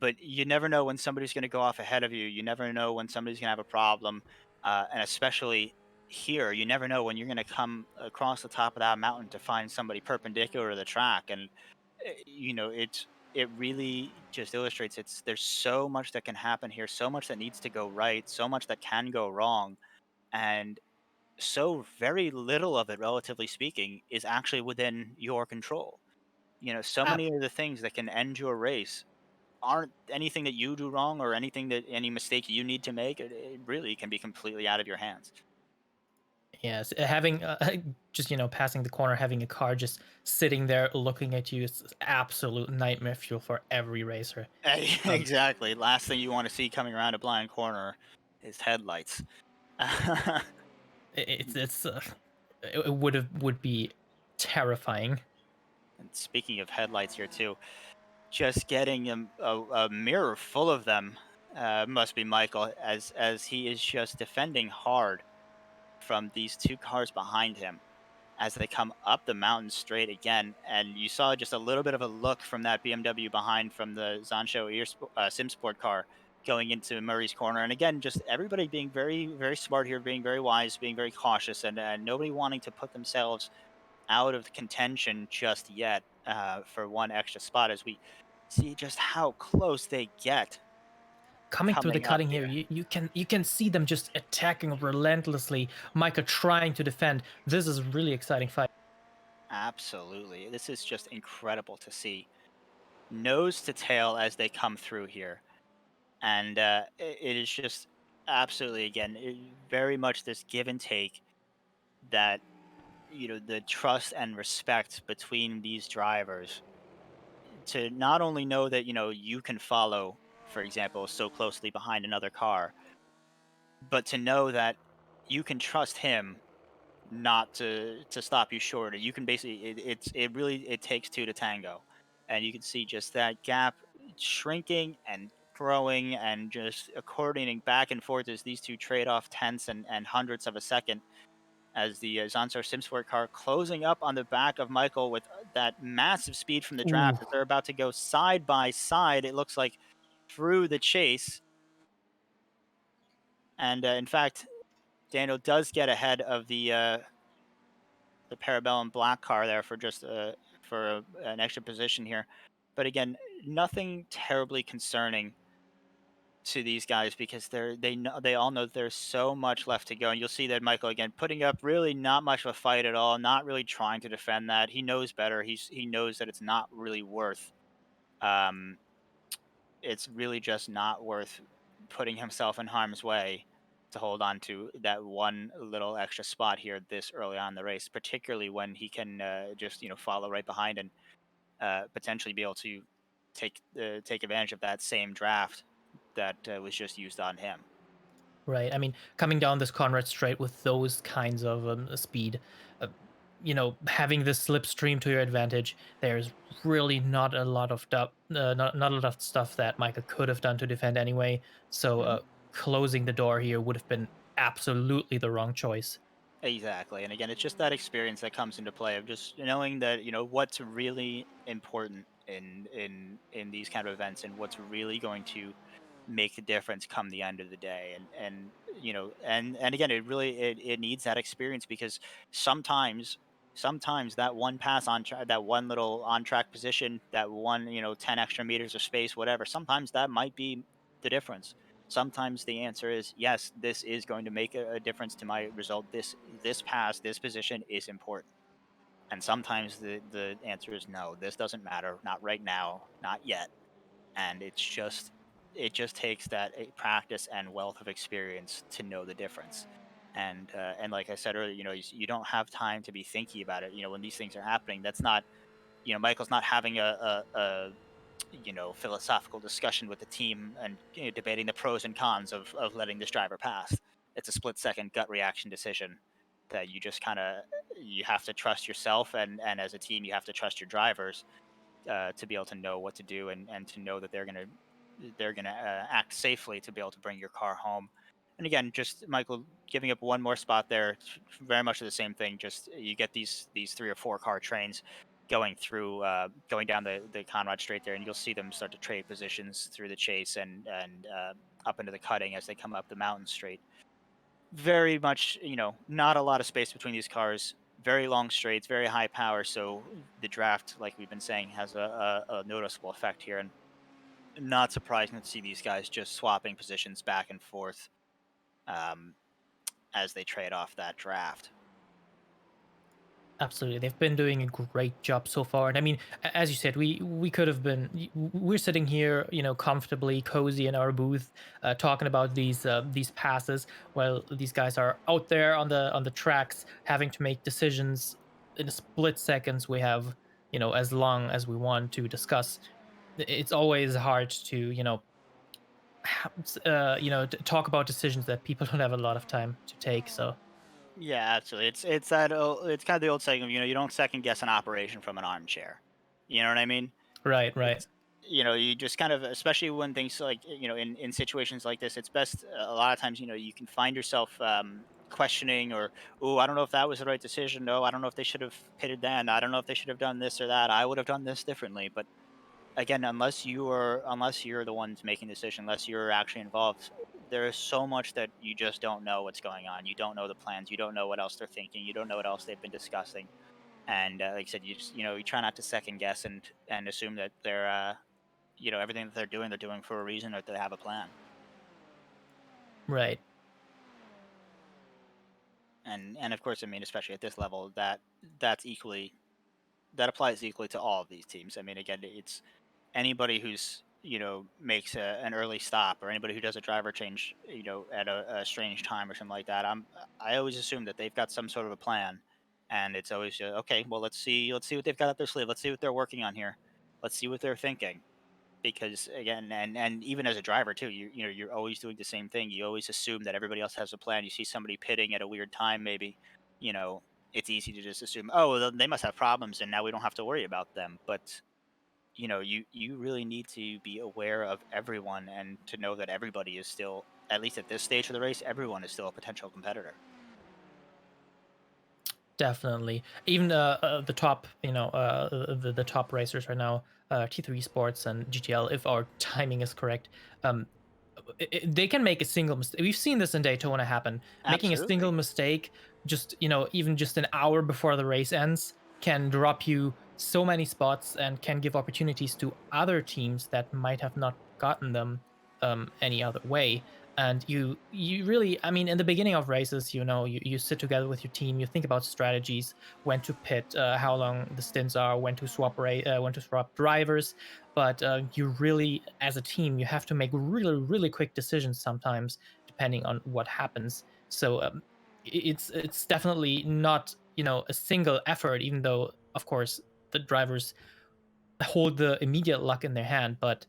But you never know when somebody's going to go off ahead of you. You never know when somebody's going to have a problem, and especially here, you never know when you're going to come across the top of that mountain to find somebody perpendicular to the track, and it really just illustrates there's so much that can happen here, so much that needs to go right, so much that can go wrong, and so very little of it, relatively speaking, is actually within your control. So many of the things that can end your race aren't anything that you do wrong or anything that any mistake you need to make. It really can be completely out of your hands. Yes, having just passing the corner, having a car just sitting there looking at you is absolute nightmare fuel for every racer. Um, Exactly. Last thing you want to see coming around a blind corner is headlights. it's it would be terrifying. And speaking of headlights here too, just getting a mirror full of them must be Michael, as he is just defending hard from these two cars behind him as they come up the mountain straight again. And you saw just a little bit of a look from that BMW behind from the Zansho SimSport car going into Murray's corner. And again, just everybody being very, very smart here, being very wise, being very cautious, and nobody wanting to put themselves out of contention just yet for one extra spot as we see just how close they get Coming through the coming up cutting here, here. you can see them just attacking relentlessly. Micah trying to defend. This is a really exciting fight. Absolutely. This is just incredible to see. Nose to tail as they come through here. And it is just absolutely, again, very much this give and take that, the trust and respect between these drivers to not only know that, you can follow, for example, so closely behind another car, but to know that you can trust him not to stop you short. You can basically it really it takes two to tango, and you can see just that gap shrinking and growing and just coordinating back and forth as these two trade off tenths and hundredths of a second as the Zansar Simsport car closing up on the back of Michael with that massive speed from the Ooh, draft as they're about to go side by side. It looks like through the chase, and in fact, Daniel does get ahead of the Parabellum Black car there for just an extra position here. But again, nothing terribly concerning to these guys because they all know there's so much left to go. And you'll see that Michael again putting up really not much of a fight at all, not really trying to defend that. He knows better. He knows that it's not really worth um it's really just not worth putting himself in harm's way to hold on to that one little extra spot here this early on in the race, particularly when he can just follow right behind and potentially be able to take advantage of that same draft that was just used on him. right. I mean, coming down this Conrad Strait with those kinds of speed, uh, having this slipstream to your advantage, there's really not a lot of not a lot of stuff that Micah could have done to defend anyway. So closing the door here would have been absolutely the wrong choice. Exactly. And again, it's just that experience that comes into play of just knowing that, what's really important in these kind of events and what's really going to make the difference come the end of the day. And again, it really it needs that experience because sometimes sometimes that one pass on track, that one little on track position, that one, 10 extra meters of space, whatever, sometimes that might be the difference. Sometimes the answer is yes, this is going to make a difference to my result. This pass, this position is important. And sometimes the answer is no, this doesn't matter, not right now, not yet. And it just takes that practice and wealth of experience to know the difference. And like I said earlier, you don't have time to be thinking about it. When these things are happening, that's not, Michael's not having a philosophical discussion with the team and, debating the pros and cons of letting this driver pass. It's a split second gut reaction decision that you just kind of, you have to trust yourself, and as a team you have to trust your drivers, to be able to know what to do, and to know that they're gonna act safely to be able to bring your car home. And again, just Michael giving up one more spot there, it's very much the same thing. Just you get these 3 or 4 car trains going down the Conrad Straight there, and you'll see them start to trade positions through the chase and up into the cutting as they come up the mountain straight. Very much, not a lot of space between these cars. Very long straights, very high power. So the draft, like we've been saying, has a noticeable effect here, and not surprising to see these guys just swapping positions back and forth, um, as they trade off that draft. Absolutely, they've been doing a great job so far. And I mean, as you said, we could have been. We're sitting here, comfortably, cozy in our booth, talking about these passes, while these guys are out there on the tracks, having to make decisions in a split seconds. We have, as long as we want to discuss. It's always hard to, talk about decisions that people don't have a lot of time to take. So Yeah, absolutely. It's kind of the old saying of, you don't second guess an operation from an armchair. You know what I mean? right, right. It's you just kind of, especially when things like, in situations like this, it's best, a lot of times, you can find yourself questioning, or, oh, I don't know if that was the right decision. No, I don't know if they should have pitted then. I don't know if they should have done this or that. I would have done this differently. But again, unless you're the ones making the decision, unless you're actually involved, there is so much that you just don't know what's going on. You don't know the plans. You don't know what else they're thinking. You don't know what else they've been discussing. And like I said, you try not to second guess and assume that everything that they're doing for a reason, or they have a plan. Right. And of course, I mean, especially at this level, that applies equally to all of these teams. I mean, again, it's anybody who's, makes an early stop, or anybody who does a driver change, at a strange time or something like that. I always assume that they've got some sort of a plan, and it's always, okay. Well, let's see what they've got up their sleeve. Let's see what they're working on here. Let's see what they're thinking. Because again, and even as a driver too, you're always doing the same thing. You always assume that everybody else has a plan. You see somebody pitting at a weird time, maybe, you know it's easy to just assume, oh, well, they must have problems and now we don't have to worry about them. But you really need to be aware of everyone, and to know that everybody is still, at least at this stage of the race, everyone is still a potential competitor. Definitely. Even the top, the top racers right now, T3 Sports and GTL, if our timing is correct, um, they can make a single mistake. We've seen this in Daytona happen. Making a single Absolutely. mistake, just even just an hour before the race ends, can drop you so many spots and can give opportunities to other teams that might have not gotten them any other way. And you really, I mean, in the beginning of races, you sit together with your team, you think about strategies, when to pit, how long the stints are, when to swap drivers. But you really, as a team, you have to make really really quick decisions sometimes, depending on what happens. So it's definitely not a single effort, even though of course the drivers hold the immediate luck in their hand. But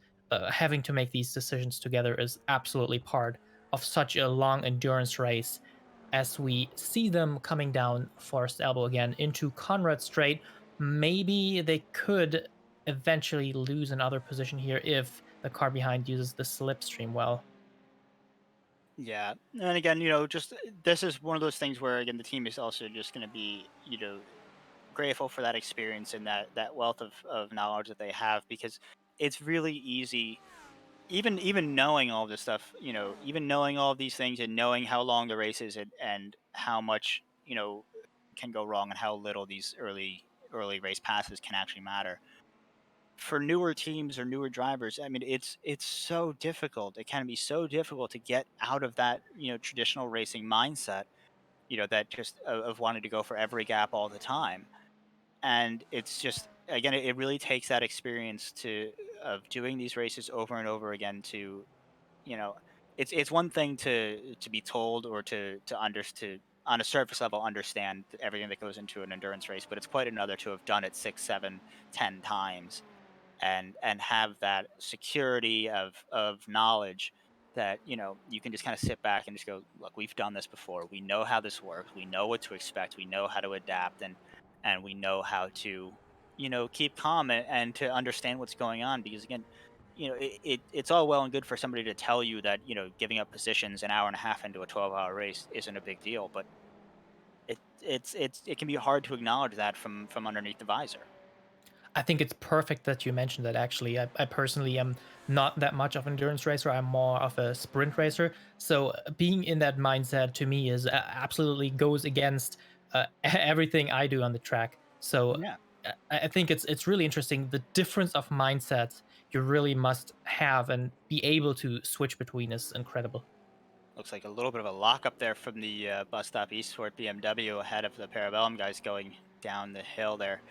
having to make these decisions together is absolutely part of such a long endurance race. As we see them coming down Forest Elbow again into Conrad Strait, maybe they could eventually lose another position here if the car behind uses the slipstream well. Yeah, and again, just this is one of those things where, again, the team is also just going to be, grateful for that experience and that wealth of knowledge that they have, because it's really easy, even knowing all this stuff, even knowing all of these things, and knowing how long the race is, and how much, can go wrong and how little these early race passes can actually matter. For newer teams or newer drivers, I mean, it's so difficult. It can be so difficult to get out of that, traditional racing mindset, that just of wanting to go for every gap all the time. And it's just, again, it really takes that experience to of doing these races over and over again to, you know, it's one thing to be told or to on a surface level understand everything that goes into an endurance race, but it's quite another to have done it 6, 7, 10 times and have that security of knowledge that you can just kind of sit back and just go, look, we've done this before, we know how this works, we know what to expect, we know how to adapt, and we know how to keep calm and to understand what's going on. Because again, it's all well and good for somebody to tell you that giving up positions an hour and a half into a 12-hour race isn't a big deal, but it can be hard to acknowledge that from underneath the visor. I think it's perfect that you mentioned that. Actually, I personally am not that much of an endurance racer. I'm more of a sprint racer. So being in that mindset to me is absolutely goes against everything I do on the track. So Yeah. I think it's really interesting the difference of mindsets you really must have and be able to switch between is incredible. Looks like a little bit of a lockup there from the bus stop eastward BMW ahead of the Parabellum guys going down the hill there.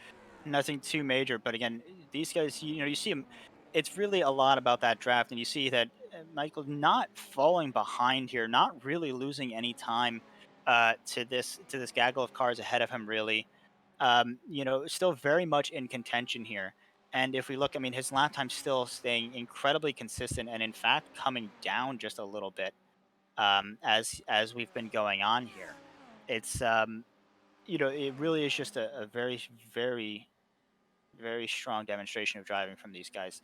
Nothing too major, but again, these guys, you see them. It's really a lot about that draft, and you see that Michael not falling behind here, not really losing any time to this gaggle of cars ahead of him. Really, still very much in contention here. And if we look, I mean, his lap time still staying incredibly consistent, and in fact coming down just a little bit as we've been going on here. It's it really is just a very very very strong demonstration of driving from these guys,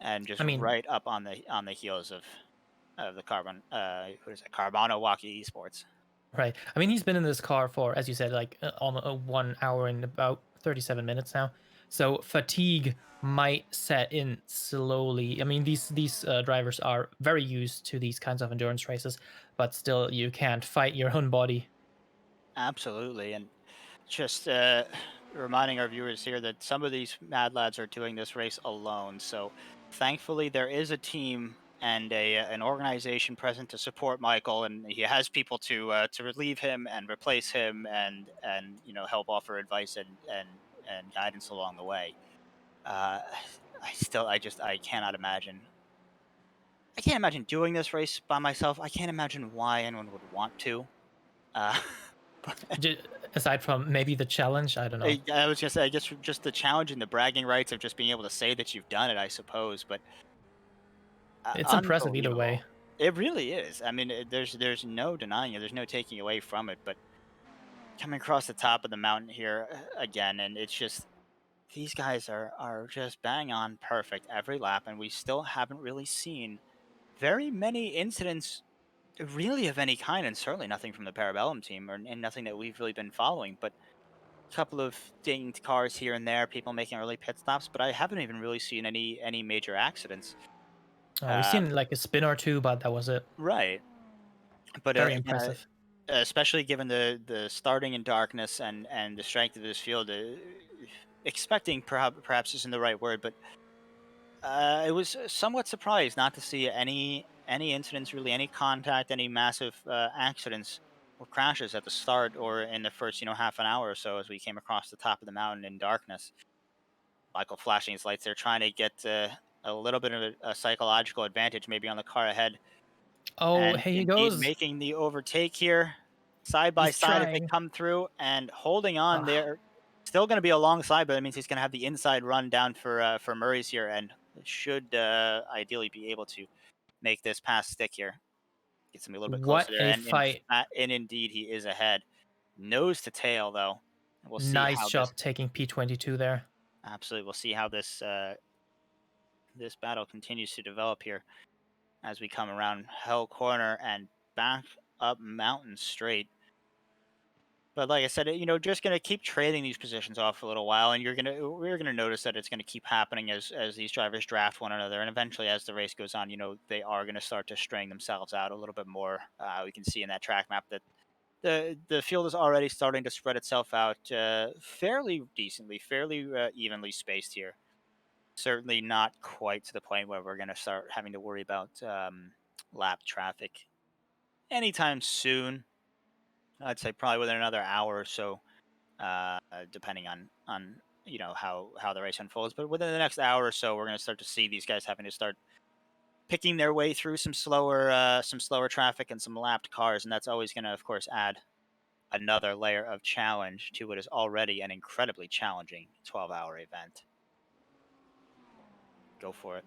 and I just mean, right up on the heels of the carbon what is it, Carbano Walkie Esports. right. I mean, he's been in this car for, as you said, like almost 1 hour and about 37 minutes now. So fatigue might set in slowly. I mean, these drivers are very used to these kinds of endurance races, but still, you can't fight your own body. Absolutely, and just reminding our viewers here that some of these mad lads are doing this race alone. So thankfully, there is a team and an organization present to support Michael, and he has people to relieve him and replace him, and help offer advice and guidance along the way. Uh, I cannot imagine. I can't imagine doing this race by myself. I can't imagine why anyone would want to. Uh, J- Aside from maybe the challenge, I don't know. I was gonna say, I guess just the challenge and the bragging rights of just being able to say that you've done it, I suppose, but It's impressive either way. unbelievable. It really is. I mean, there's no denying it. There's no taking away from it. But coming across the top of the mountain here again, and it's just these guys are just bang on perfect every lap, and we still haven't really seen very many incidents really of any kind, and certainly nothing from the Parabellum team, and nothing that we've really been following. But couple of dinged cars here and there, people making early pit stops, but I haven't even really seen any major accidents. We've seen Um, like a spin or two, but that was it. right, but Very again, impressive. especially given the starting in darkness and the strength of this field, expecting perhaps isn't the right word, but it was somewhat surprised not to see any incidents, really any contact, any massive accidents or crashes at the start or in the first half an hour or so as we came across the top of the mountain in darkness. Michael flashing his lights there, trying to get a little bit of a psychological advantage maybe on the car ahead. Oh, And here he indeed goes. making the overtake here, side by He's side as they trying. come through and holding on Ah, there. Still going to be alongside, but that means he's going to have the inside run down for Murray's here, and should ideally be able to make this pass stick here. Gets him a little bit closer what there, a and fight. and indeed he is ahead, nose to tail though. We'll see Nice how this job taking P22 there. absolutely. We'll see how this battle continues to develop here as we come around Hell Corner and back up Mountain Straight. But like I said, just gonna keep trading these positions off for a little while, and we're gonna notice that it's gonna keep happening as these drivers draft one another, and eventually, as the race goes on, they are gonna start to string themselves out a little bit more. We can see in that track map that The field is already starting to spread itself out fairly decently, fairly evenly spaced here. Certainly not quite to the point where we're going to start having to worry about lap traffic anytime soon. I'd say probably within another hour or so, depending on how the race unfolds. But within the next hour or so, we're going to start to see these guys having to start picking their way through some slower traffic and some lapped cars, and that's always going to, of course, add another layer of challenge to what is already an incredibly challenging 12-hour event. Go for it.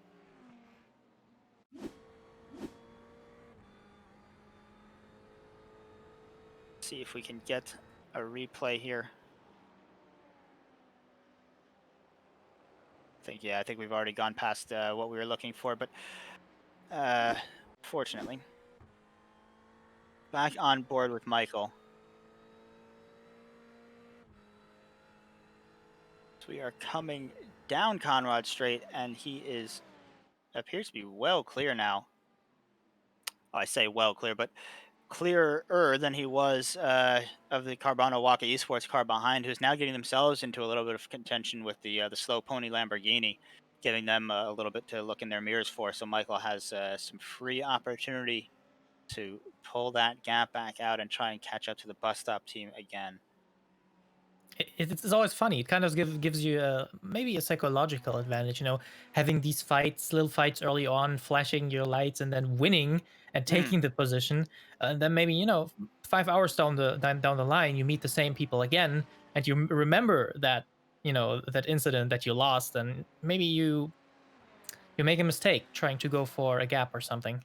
See if we can get a replay here. I think we've already gone past what we were looking for, but uh, fortunately, back on board with Michael. So we are coming down Conrad Strait, and he is appears to be well clear now. Oh, I say well clear, but clearer than he was of the Carbano Waka Esports car behind, who's now getting themselves into a little bit of contention with the slow pony Lamborghini, giving them a little bit to look in their mirrors for. So Michael has some free opportunity to pull that gap back out and try and catch up to the bus stop team again. It's always funny. It kind of gives you maybe a psychological advantage, having these fights, little fights early on, flashing your lights, and then winning and Mm, taking the position. And then maybe 5 hours down the line, you meet the same people again, and you remember that incident that you lost, and maybe you make a mistake trying to go for a gap or something.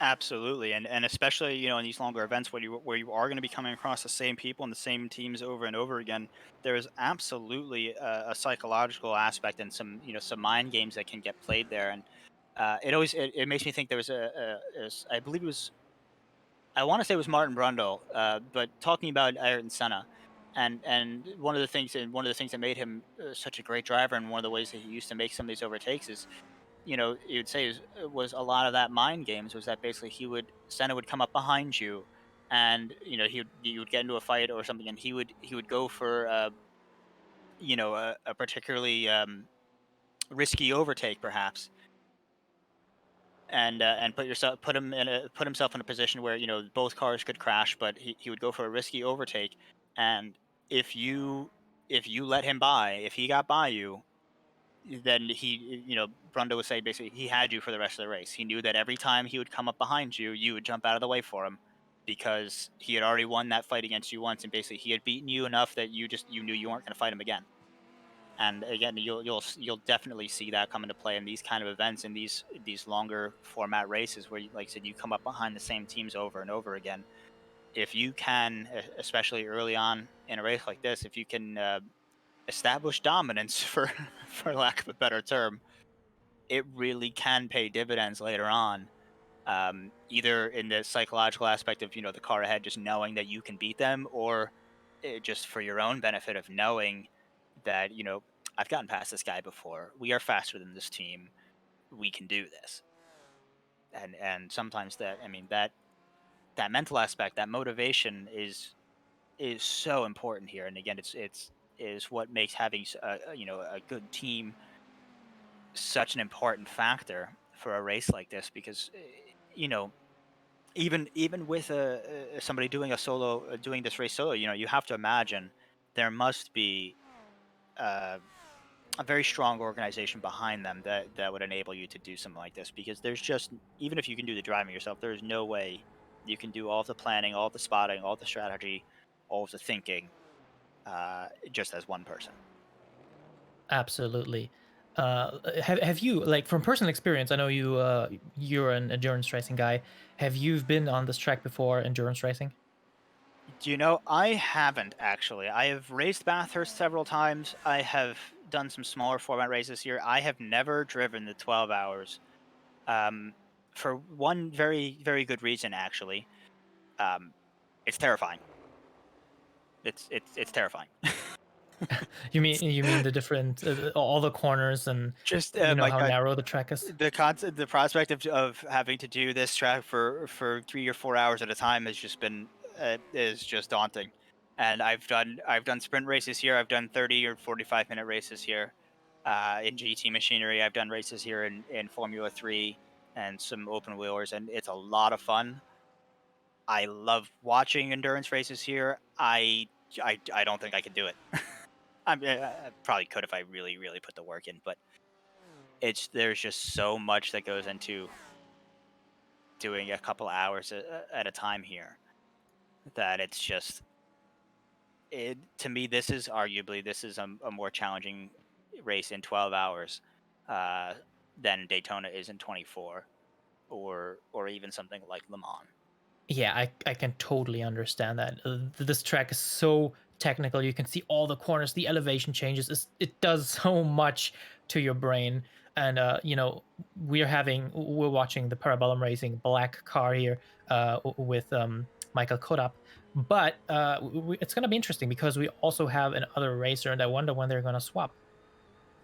absolutely, and especially in these longer events where you are going to be coming across the same people and the same teams over and over again. There is absolutely a psychological aspect and some mind games that can get played there, and it makes me think there was I believe it was I want to say it was Martin Brundle, but talking about Ayrton Senna. And one of the things that made him such a great driver, and one of the ways that he used to make some of these overtakes is you'd say was a lot of that mind games was that basically Senna would come up behind you, and you would get into a fight or something, and he would go for a particularly risky overtake perhaps, and put himself in a position where both cars could crash, but he would go for a risky overtake, and if you if you let him by, if he got by you, then Brundo would say basically he had you for the rest of the race. He knew that every time he would come up behind you, you would jump out of the way for him because he had already won that fight against you once, and basically he had beaten you enough that you knew you weren't going to fight him again. And again, you'll definitely see that come into play in these kind of events, in these longer format races where, like I said, you come up behind the same teams over and over again. If you can, especially early on in a race like this, if you can establish dominance for lack of a better term, it really can pay dividends later on. Either in the psychological aspect of the car ahead just knowing that you can beat them, or just for your own benefit of knowing that I've gotten past this guy before. We are faster than this team. We can do this. And sometimes that mental aspect, that motivation is so important here. And again, it's is what makes having a good team such an important factor for a race like this, because you know even with somebody doing this race solo, you have to imagine there must be uh, a very strong organization behind them that would enable you to do something like this, because there's just, even if you can do the driving yourself, there's no way you can do all of the planning, all of the spotting, all of the strategy, all of the thinking just as one person. Absolutely. Have you, like, from personal experience? I know you're an endurance racing guy. Have you been on this track before, endurance racing? Do you know, I haven't actually. I have raced Bathurst several times. I have done some smaller format races here. I have never driven the 12 hours. Um, for one very, very good reason, actually. Um, it's terrifying. It's terrifying. You mean the different all the corners, and Just my how God, narrow the track is? the prospect of having to do this track for 3 or 4 hours at a time has just been is just daunting. And I've done sprint races here. I've done 30 or 45-minute races here in GT machinery. I've done races here in Formula 3 and some open wheelers, and it's a lot of fun. I love watching endurance races here. I don't think I could do it. I probably could if I really, really put the work in, but there's just so much that goes into doing a couple hours at a time here that it's just to me, this is a more challenging race in 12 hours uh, than Daytona is in 24, or even something like Le Mans. Yeah, I can totally understand that. This track is so technical. You can see all the corners, the elevation changes. It does so much to your brain. And we're watching the Parabellum Racing Black car here with Michael Kodap. But it's going to be interesting because we also have another racer, and I wonder when they're going to swap.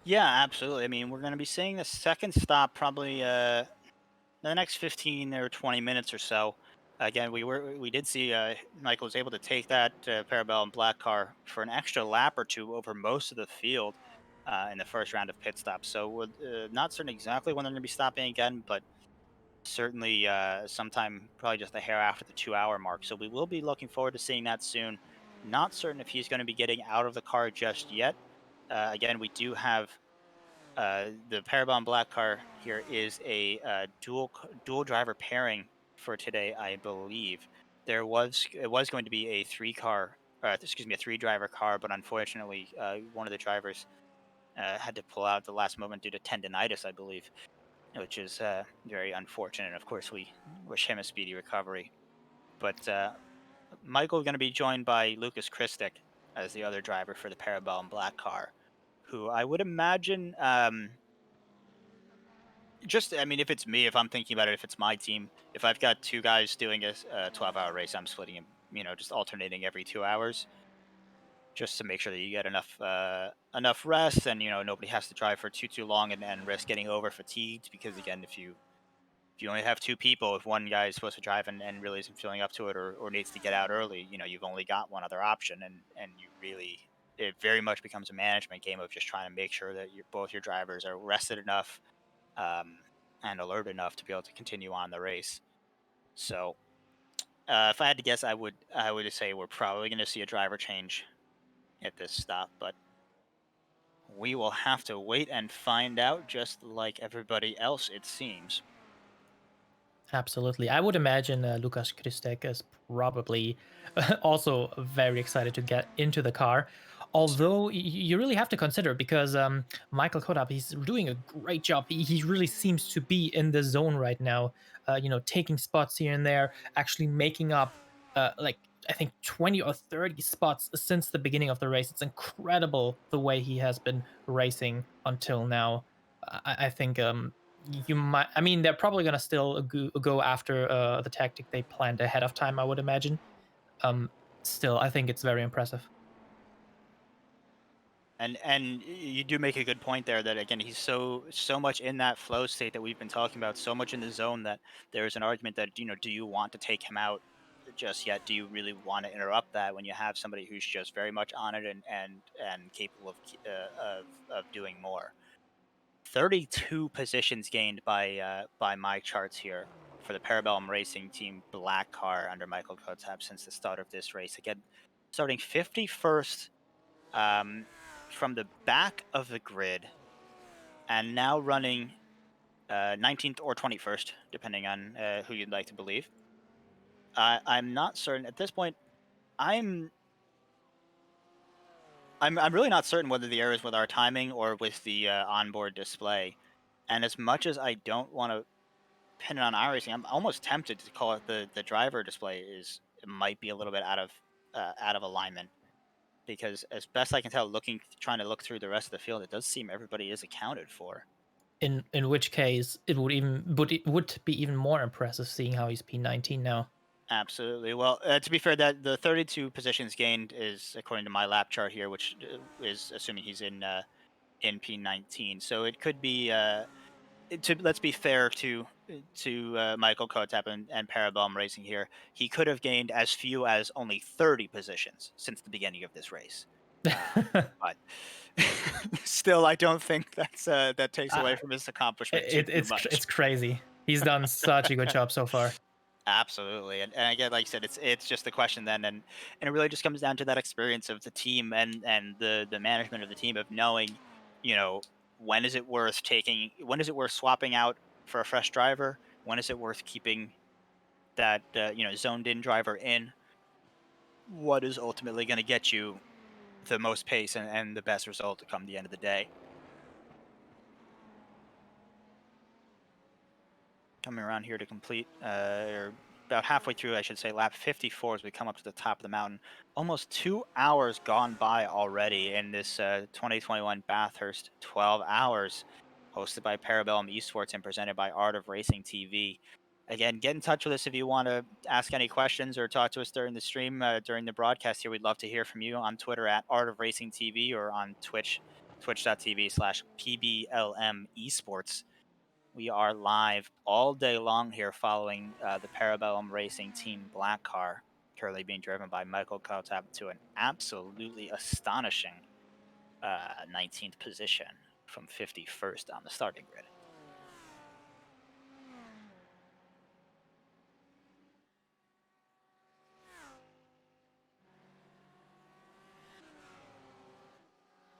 Yeah, absolutely. I mean, we're going to be seeing the second stop probably the next 15 or 20 minutes or so. Again, we did see Michael was able to take that Parabellum black car for an extra lap or two over most of the field in the first round of pit stops. So we're not certain exactly when they're going to be stopping again, but certainly sometime probably just a hair after the 2 hour mark. So we will be looking forward to seeing that soon. Not certain if he's going to be getting out of the car just yet. Again, we do have the Parabellum Black car here is a dual driver pairing for today, I believe. It was going to be a a 3 driver car, but unfortunately, one of the drivers had to pull out at the last moment due to tendonitis, I believe, which is very unfortunate. Of course, we wish him a speedy recovery. But Michael going to be joined by Lucas Christic as the other driver for the Parabellum Black car, who I would imagine. Just, I mean, if it's me, if I'm thinking about it, if it's my team, if I've got two guys doing a 12-hour race, I'm splitting them, just alternating every 2 hours, just to make sure that you get enough rest, and nobody has to drive for too long and risk getting over fatigued. Because again, if you only have two people, if one guy is supposed to drive and really isn't feeling up to it, or needs to get out early, you've only got one other option, and you really it very much becomes a management game of just trying to make sure that both your drivers are rested enough um, and alert enough to be able to continue on the race. So, if I had to guess, I would say we're probably going to see a driver change at this stop, but we will have to wait and find out, just like everybody else, it seems. Absolutely. I would imagine Lukas Krystek is probably also very excited to get into the car. Although you really have to consider because Michael Kodap, he's doing a great job. He really seems to be in the zone right now, taking spots here and there, actually making up like I think 20 or 30 spots since the beginning of the race. It's incredible the way he has been racing until now. I think you might. I mean, they're probably gonna still go after the tactic they planned ahead of time. I would imagine. Um, Still, I think it's very impressive. And you do make a good point there, that again he's so much in that flow state that we've been talking about, so much in the zone, that there's an argument that, do you want to take him out just yet? Do you really want to interrupt that when you have somebody who's just very much on it and capable of doing more? 32 positions gained by my charts here for the Parabellum Racing Team Black car under Michael Kotab since the start of this race. Again, starting 51st um, from the back of the grid, and now running 19th or 21st, depending on who you'd like to believe. I'm not certain at this point. I'm I'm really not certain whether the error is with our timing or with the onboard display. And as much as I don't want to pin it on iRacing, I'm almost tempted to call it the driver display is it might be a little bit out of alignment, because as best I can tell, trying to look through the rest of the field, it does seem everybody is accounted for. In which case, it would be even more impressive seeing how he's P19 now. Absolutely. Well, to be fair, that the 32 positions gained is according to my lap chart here, which is assuming he's in P19. So it could be let's be fair to to Michael Kotep and Parabellum Racing here, he could have gained as few as only 30 positions since the beginning of this race. But still, I don't think that takes away uh, from his accomplishment too much. it's crazy. He's done such a good job so far. Absolutely, and again, like I said, it's just a question then, and it really just comes down to that experience of the team and the management of the team of knowing, you know, when is it worth swapping out for a fresh driver, when is it worth keeping that zoned in driver in, what is ultimately going to get you the most pace and the best result to come the end of the day. Coming around here to complete, or about halfway through, I should say, lap 54 as we come up to the top of the mountain. Almost 2 hours gone by already in this 2021 Bathurst 12 hours, hosted by Parabellum Esports and presented by Art of Racing TV. Again, get in touch with us if you want to ask any questions or talk to us during the stream, during the broadcast here. We'd love to hear from you on Twitter at Art of Racing TV or on Twitch, twitch.tv/PBLM Esports. We are live all day long here following the Parabellum Racing Team Black car, currently being driven by Michael Kotap to an absolutely astonishing 19th position from 51st on the starting grid.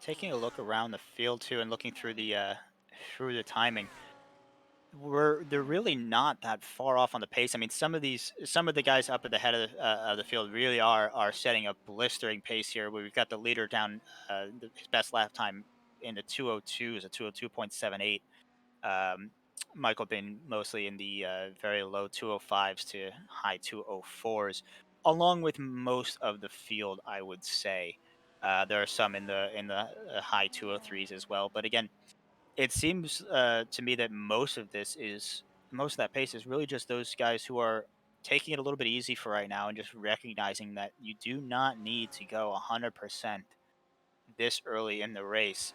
Taking a look around the field too and looking through the timing, they're really not that far off on the pace. I mean, some of the guys up at the head of the field really are setting a blistering pace here. We've got the leader down, his best lap time in the 202 is a 202.78. Um, Michael been mostly in the very low 205s to high 204s, along with most of the field, I would say. There are some in the high 203s as well, but again, it seems to me that most of that pace is really just those guys who are taking it a little bit easy for right now and just recognizing that you do not need to go 100% this early in the race.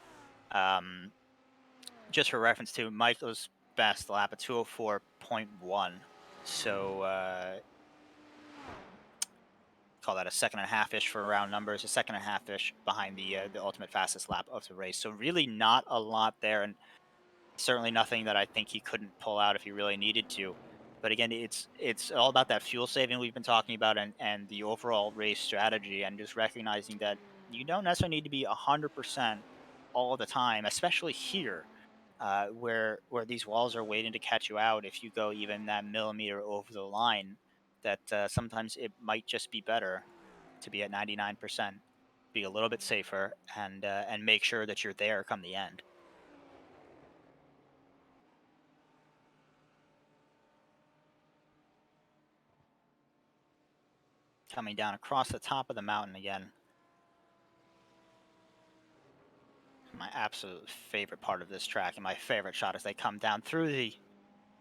Um, just for reference to Michael's best lap at 204.1. So call that a second and a half ish for round numbers, a second and a half ish behind the ultimate fastest lap of the race. So really not a lot there. And certainly nothing that I think he couldn't pull out if he really needed to. But again, it's all about that fuel saving we've been talking about and the overall race strategy and just recognizing that you don't necessarily need to be 100% all the time, especially here, where these walls are waiting to catch you out. If you go even that millimeter over the line, that sometimes it might just be better to be at 99%, be a little bit safer, and make sure that you're there come the end. Coming down across the top of the mountain again. My absolute favorite part of this track and my favorite shot as they come down through the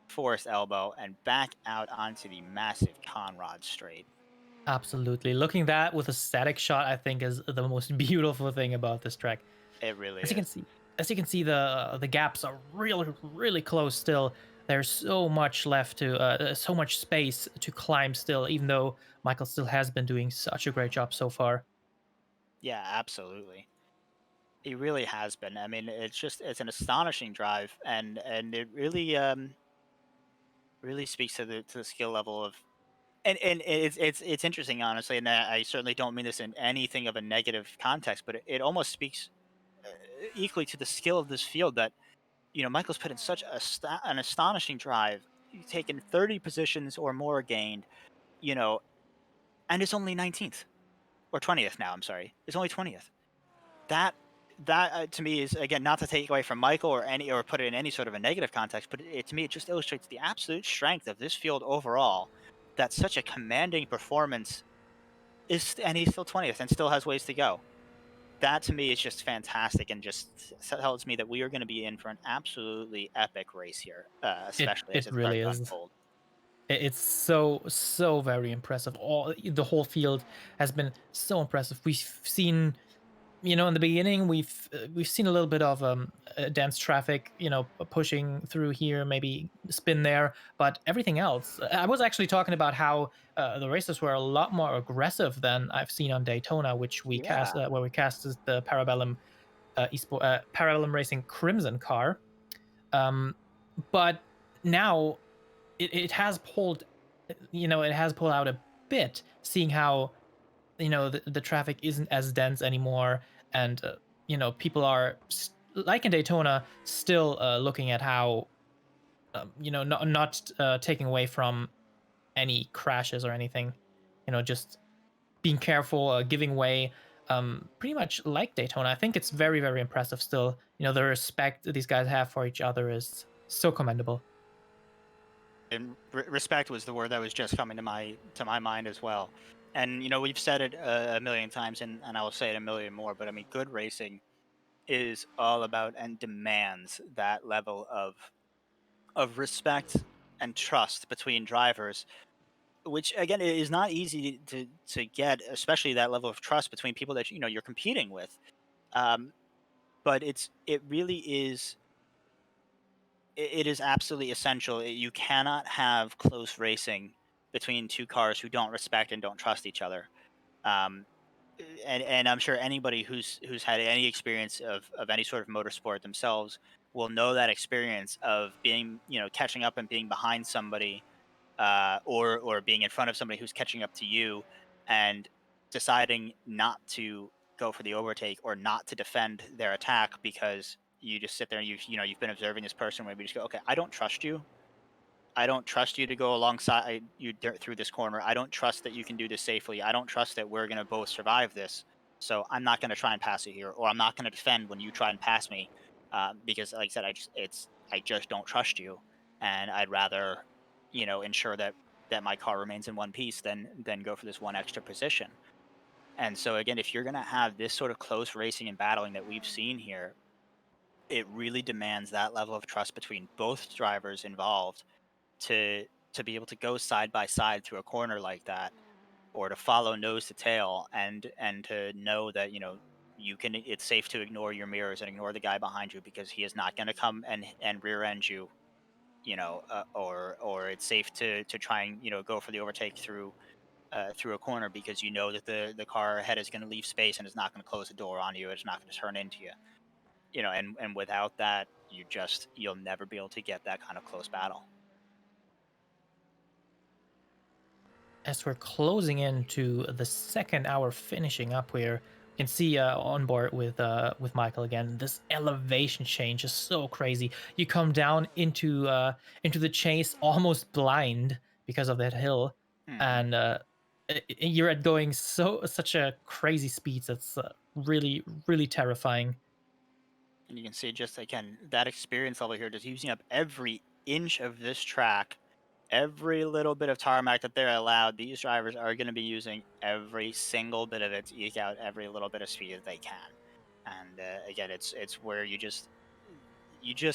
forest elbow and back out onto the massive Conrod Straight. Absolutely. Looking that with a static shot, I think, is the most beautiful thing about this track. It really As you can is. see, the gaps are really really close still. There's so much left to so much space to climb still, even though Michael still has been doing such a great job so far. Yeah, absolutely. He really has been. I mean, it's an astonishing drive and it really speaks to the skill level of and it's interesting honestly, and I certainly don't mean this in anything of a negative context, but it almost speaks uh, equally to the skill of this field that Michael's put in such an astonishing drive. He's taken 30 positions or more gained, you know, and it's only 19th or 20th now. I'm sorry, it's only 20th. That to me is again not to take away from Michael or put it in any sort of a negative context, but to me it just illustrates the absolute strength of this field overall. That such a commanding performance and he's still 20th and still has ways to go. That to me is just fantastic and just tells me that we are going to be in for an absolutely epic race here, especially as It it starts really to is. unfold. It's so very impressive. All the whole field has been so impressive. We've seen In the beginning, we've seen a little bit of dense traffic, pushing through here, maybe spin there, but everything else. I was actually talking about how the races were a lot more aggressive than I've seen on Daytona, which we Yeah. cast where we cast as the Parabellum Racing Crimson car. Um, but now it has pulled, it has pulled out a bit, seeing how the traffic isn't as dense anymore, and people are like in Daytona still looking at how not taking away from any crashes or anything, just being careful, giving way, pretty much like Daytona. I think it's very, very impressive still. The respect that these guys have for each other is so commendable. And respect was the word that was just coming to my mind as well. And we've said it a million times, and I will say it a million more. But I mean, good racing is all about and demands that level of respect and trust between drivers, which again is not easy to get, especially that level of trust between people that you're competing with. Um, but it really is it is absolutely essential. You cannot have close racing between two cars who don't respect and don't trust each other. Um, and I'm sure anybody who's had any experience of any sort of motorsport themselves will know that experience of being catching up and being behind somebody, or being in front of somebody who's catching up to you, and deciding not to go for the overtake or not to defend their attack because you just sit there and you've been observing this person where you just go, okay, I don't trust you to go alongside you through this corner. I don't trust that you can do this safely. I don't trust that we're going to both survive this. So I'm not going to try and pass it here, or I'm not going to defend when you try and pass me, because, like I said, I just don't trust you, and I'd rather ensure that my car remains in one piece than go for this one extra position. And so again, if you're going to have this sort of close racing and battling that we've seen here, it really demands that level of trust between both drivers involved to be able to go side by side through a corner like that, or to follow nose to tail, and to know that it's safe to ignore your mirrors and ignore the guy behind you because he is not going to come and rear end you, or it's safe to try and go for the overtake through a corner because you know that the car ahead is going to leave space and is not going to close the door on you, it's not going to turn into you, and without that you'll never be able to get that kind of close battle. As we're closing into the second hour, finishing up here, you can see on board with Michael again. This elevation change is so crazy. You come down into the chase almost blind because of that hill, Mhm. and you're at going such a crazy speeds. That's really, really terrifying. And you can see just again that experience level here, just using up every inch of this track, every little bit of tarmac that they're allowed. These drivers are going to be using every single bit of it to eke out every little bit of speed that they can. And again, it's where you just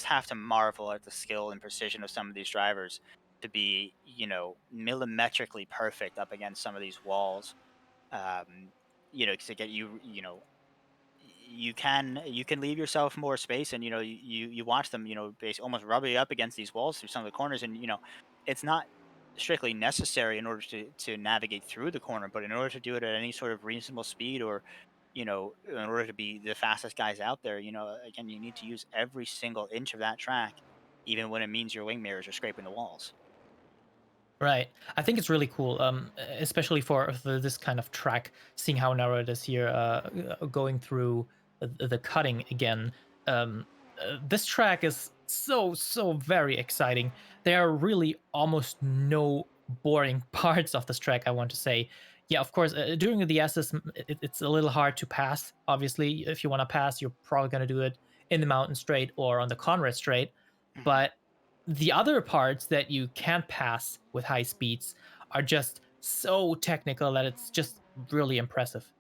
have to marvel at the skill and precision of some of these drivers to be millimetrically perfect up against some of these walls. Um, to get you can leave yourself more space, and you watch them almost rubbing up against these walls through some of the corners, and it's not strictly necessary in order to navigate through the corner, but in order to do it at any sort of reasonable speed, or in order to be the fastest guys out there, again, you need to use every single inch of that track, even when it means your wing mirrors are scraping the walls. Right. I think it's really cool, especially for this kind of track, seeing how narrow it is here, going through the cutting again. Um, this track is so very exciting. There are really almost no boring parts of this track, I want to say. Yeah, of course, during the S's, it's a little hard to pass. Obviously, if you want to pass, you're probably going to do it in the mountain straight or on the Conrad straight. Mhm. But the other parts that you can't pass with high speeds are just so technical that it's just really impressive.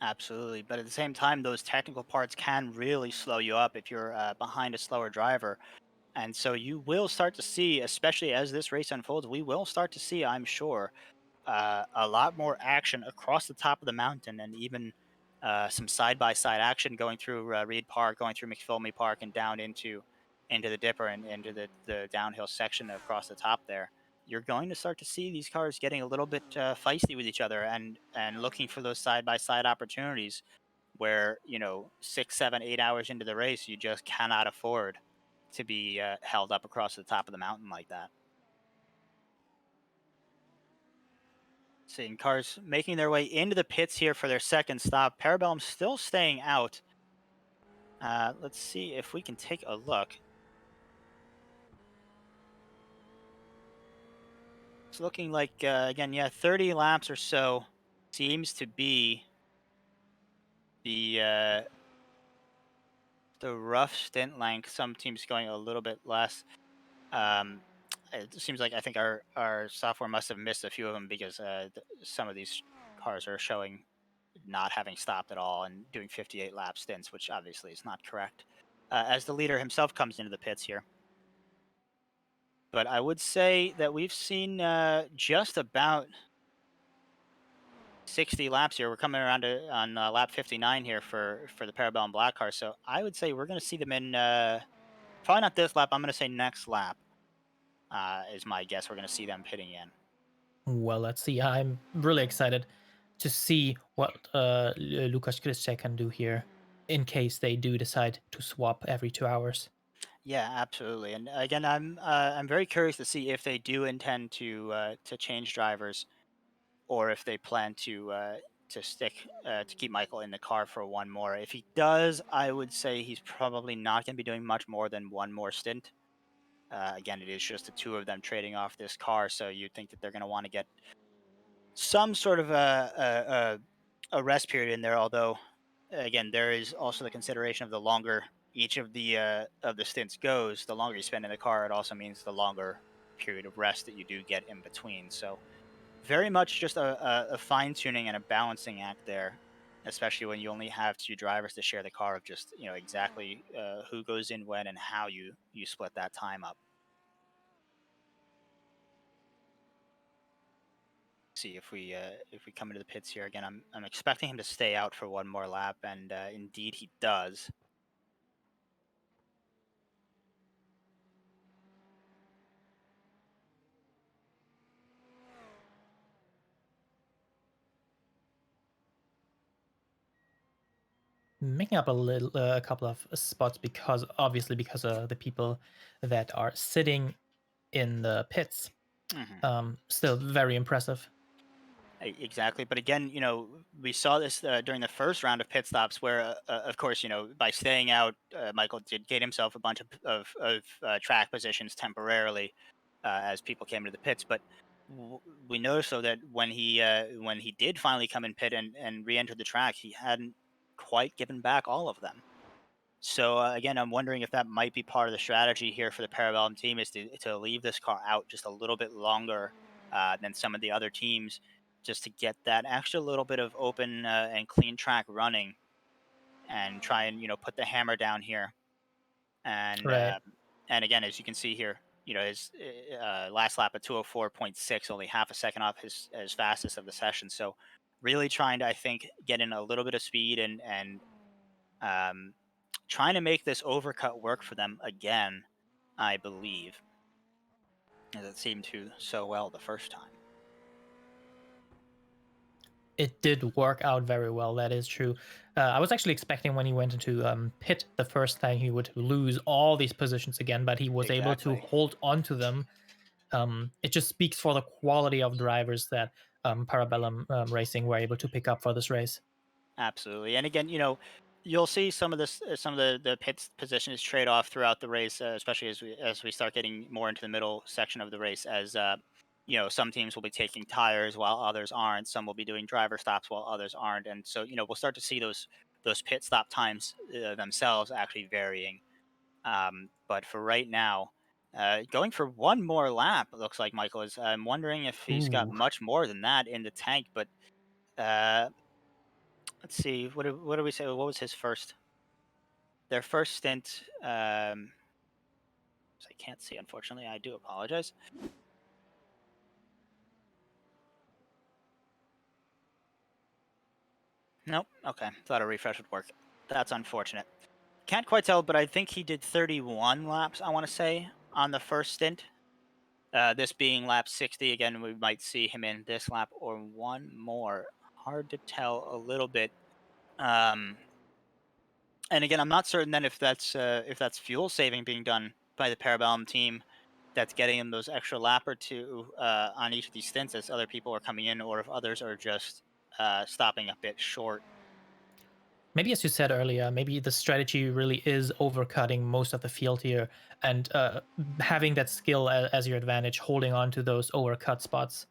Absolutely, but at the same time, those technical parts can really slow you up if you're behind a slower driver. And so you will start to see, especially as this race unfolds, we will start to see, I'm sure, a lot more action across the top of the mountain, and even some side by side action going through Reed Park, going through McPhilmy Park, and down into the Dipper and into the downhill section across the top there. You're going to start to see these cars getting a little bit feisty with each other and looking for those side by side opportunities where 6, 7, 8 hours into the race you just cannot afford to be held up across the top of the mountain like that. Seeing cars making their way into the pits here for their second stop. Parabellum still staying out. Let's see if we can take a look. It's looking like again, yeah, 30 laps or so seems to be the the rough stint length. Some teams going a little bit less. Um, it seems like I think our software must have missed a few of them because some of these cars are showing not having stopped at all and doing 58 lap stints, which obviously is not correct. As the leader himself comes into the pits here, but I would say that we've seen just about 60 laps here. We're coming around to on lap 59 here for the Parabellum Black car. So I would say we're going to see them in probably not this lap. I'm going to say next lap is my guess. We're going to see them pitting in. Well, let's see. I'm really excited to see what Lukas Krzyzek can do here in case they do decide to swap every 2 hours. Yeah, absolutely. And again, I'm very curious to see if they do intend to change drivers or if they plan to stick to keep Michael in the car for one more. If he does, I would say he's probably not going to be doing much more than one more stint. Again, it is just the two of them trading off this car, so you'd think that they're going to want to get some sort of a rest period in there. Although, again, there is also the consideration of the longer each of the stints goes, the longer you spend in the car, it also means the longer period of rest that you do get in between. So very much just a fine tuning and a balancing act there, especially when you only have two drivers to share the car of just exactly who goes in when and how you split that time up. See if we come into the pits here again. I'm expecting him to stay out for one more lap, and indeed he does. Making up a couple of spots because obviously because the people that are sitting in the pits. Hmm. Still very impressive. Exactly, but again, we saw this during the first round of pit stops, where, of course, by staying out, Michael did get himself a bunch of track positions temporarily as people came to the pits. But we noticed though that when he did finally come in pit and re-enter the track, he hadn't quite given back all of them. So again, I'm wondering if that might be part of the strategy here for the Parabellum team is to leave this car out just a little bit longer than some of the other teams, just to get that extra little bit of open and clean track running, and try and put the hammer down here. And Right. and again, as you can see here, his last lap at 204.6, only half a second off his fastest of the session. So really trying to, I think, get in a little bit of speed and um, trying to make this overcut work for them again, I believe, as it seemed to so well the first time. It did work out very well. That is true. I was actually expecting when he went into pit the first time he would lose all these positions again, but he was able to Exactly. hold on to them. It just speaks for the quality of drivers that Parabellum Racing were able to pick up for this race. Absolutely. And again, you'll see some of this, some of the pits positions trade off throughout the race, especially as we start getting more into the middle section of the race. As some teams will be taking tires while others aren't. Some will be doing driver stops while others aren't. And so, we'll start to see those pit stop times themselves actually varying. But for right now, going for one more lap, it looks like Michael is. I'm wondering if he's got Ooh. much more than that in the tank. But uh, let's see. What do we say? What was his first? Their first stint. I can't see, unfortunately. I do apologize. Nope. Okay. Thought a refresh would work. That's unfortunate. Can't quite tell, but I think he did 31 laps, I want to say, on the first stint. This being lap 60. Again, we might see him in this lap or one more. Hard to tell a little bit. Um, and again, I'm not certain then if that's fuel saving being done by the Parabellum team that's getting him those extra lap or two on each of these stints as other people are coming in, or if others are just stopping a bit short. Maybe as you said earlier, maybe the strategy really is overcutting most of the field here and having that skill as your advantage, holding on to those overcut spots.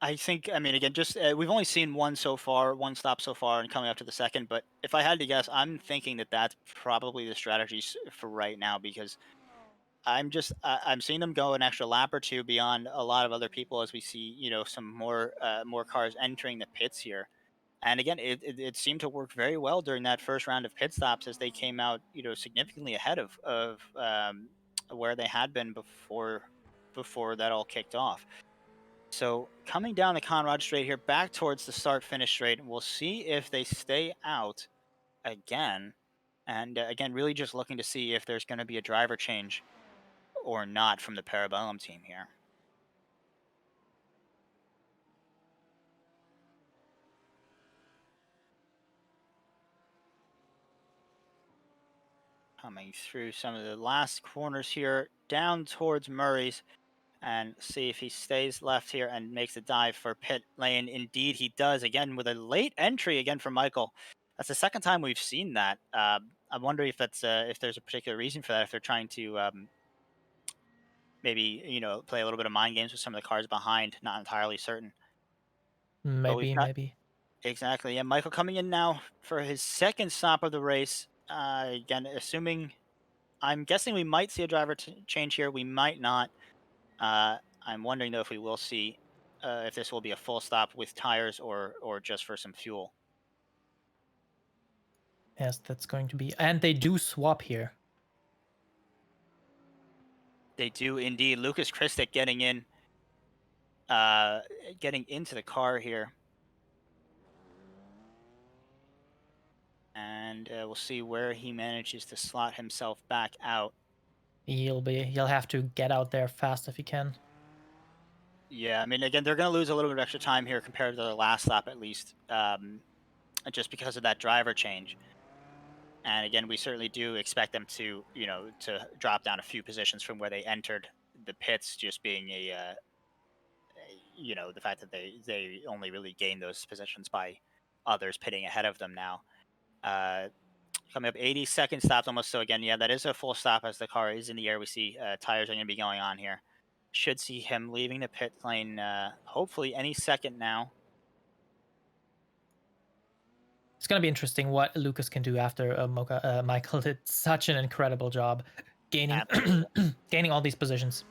I think, I mean, again, just we've only seen one so far, one stop so far, and coming up to the second. But if I had to guess, I'm thinking that that's probably the strategy for right now because I'm seeing them go an extra lap or two beyond a lot of other people as we see, some more cars entering the pits here. And again, it seemed to work very well during that first round of pit stops as they came out, significantly ahead of where they had been before that all kicked off. So coming down the Conrad straight here, back towards the start finish straight, and we'll see if they stay out again. And again, really just looking to see if there's going to be a driver change or not from the Parabellum team here. Coming through some of the last corners here, down towards Murray's, and see if he stays left here and makes a dive for pit lane. Indeed, he does again with a late entry again from Michael. That's the second time we've seen that. I wonder if there's a particular reason for that. If they're trying to maybe play a little bit of mind games with some of the cars behind. Not entirely certain. But we've Maybe, got maybe. exactly, yeah, Michael coming in now for his second stop of the race. Again, assuming I'm guessing we might see a driver change here. We might not. I'm wondering though if we will see if this will be a full stop with tires or just for some fuel. Yes, that's going to be. And they do swap here. They do indeed. Lucas Christic uh, getting into the car here, and we'll see where he manages to slot himself back out. He'll have to get out there fast if he can. Yeah, I mean, again, they're going to lose a little bit of extra time here compared to the last lap, at least, just because of that driver change. And again, we certainly do expect them to, to drop down a few positions from where they entered the pits, just being the fact that they only really gain those positions by others pitting ahead of them now. Uh, Coming up 80-second stops almost. So again, yeah, that is a full stop as the car is in the air. We see tires are going to be going on here. Should see him leaving the pit lane hopefully any second now. It's going to be interesting what Lucas can do after Michael did such an incredible job gaining Absolutely. gaining all these positions.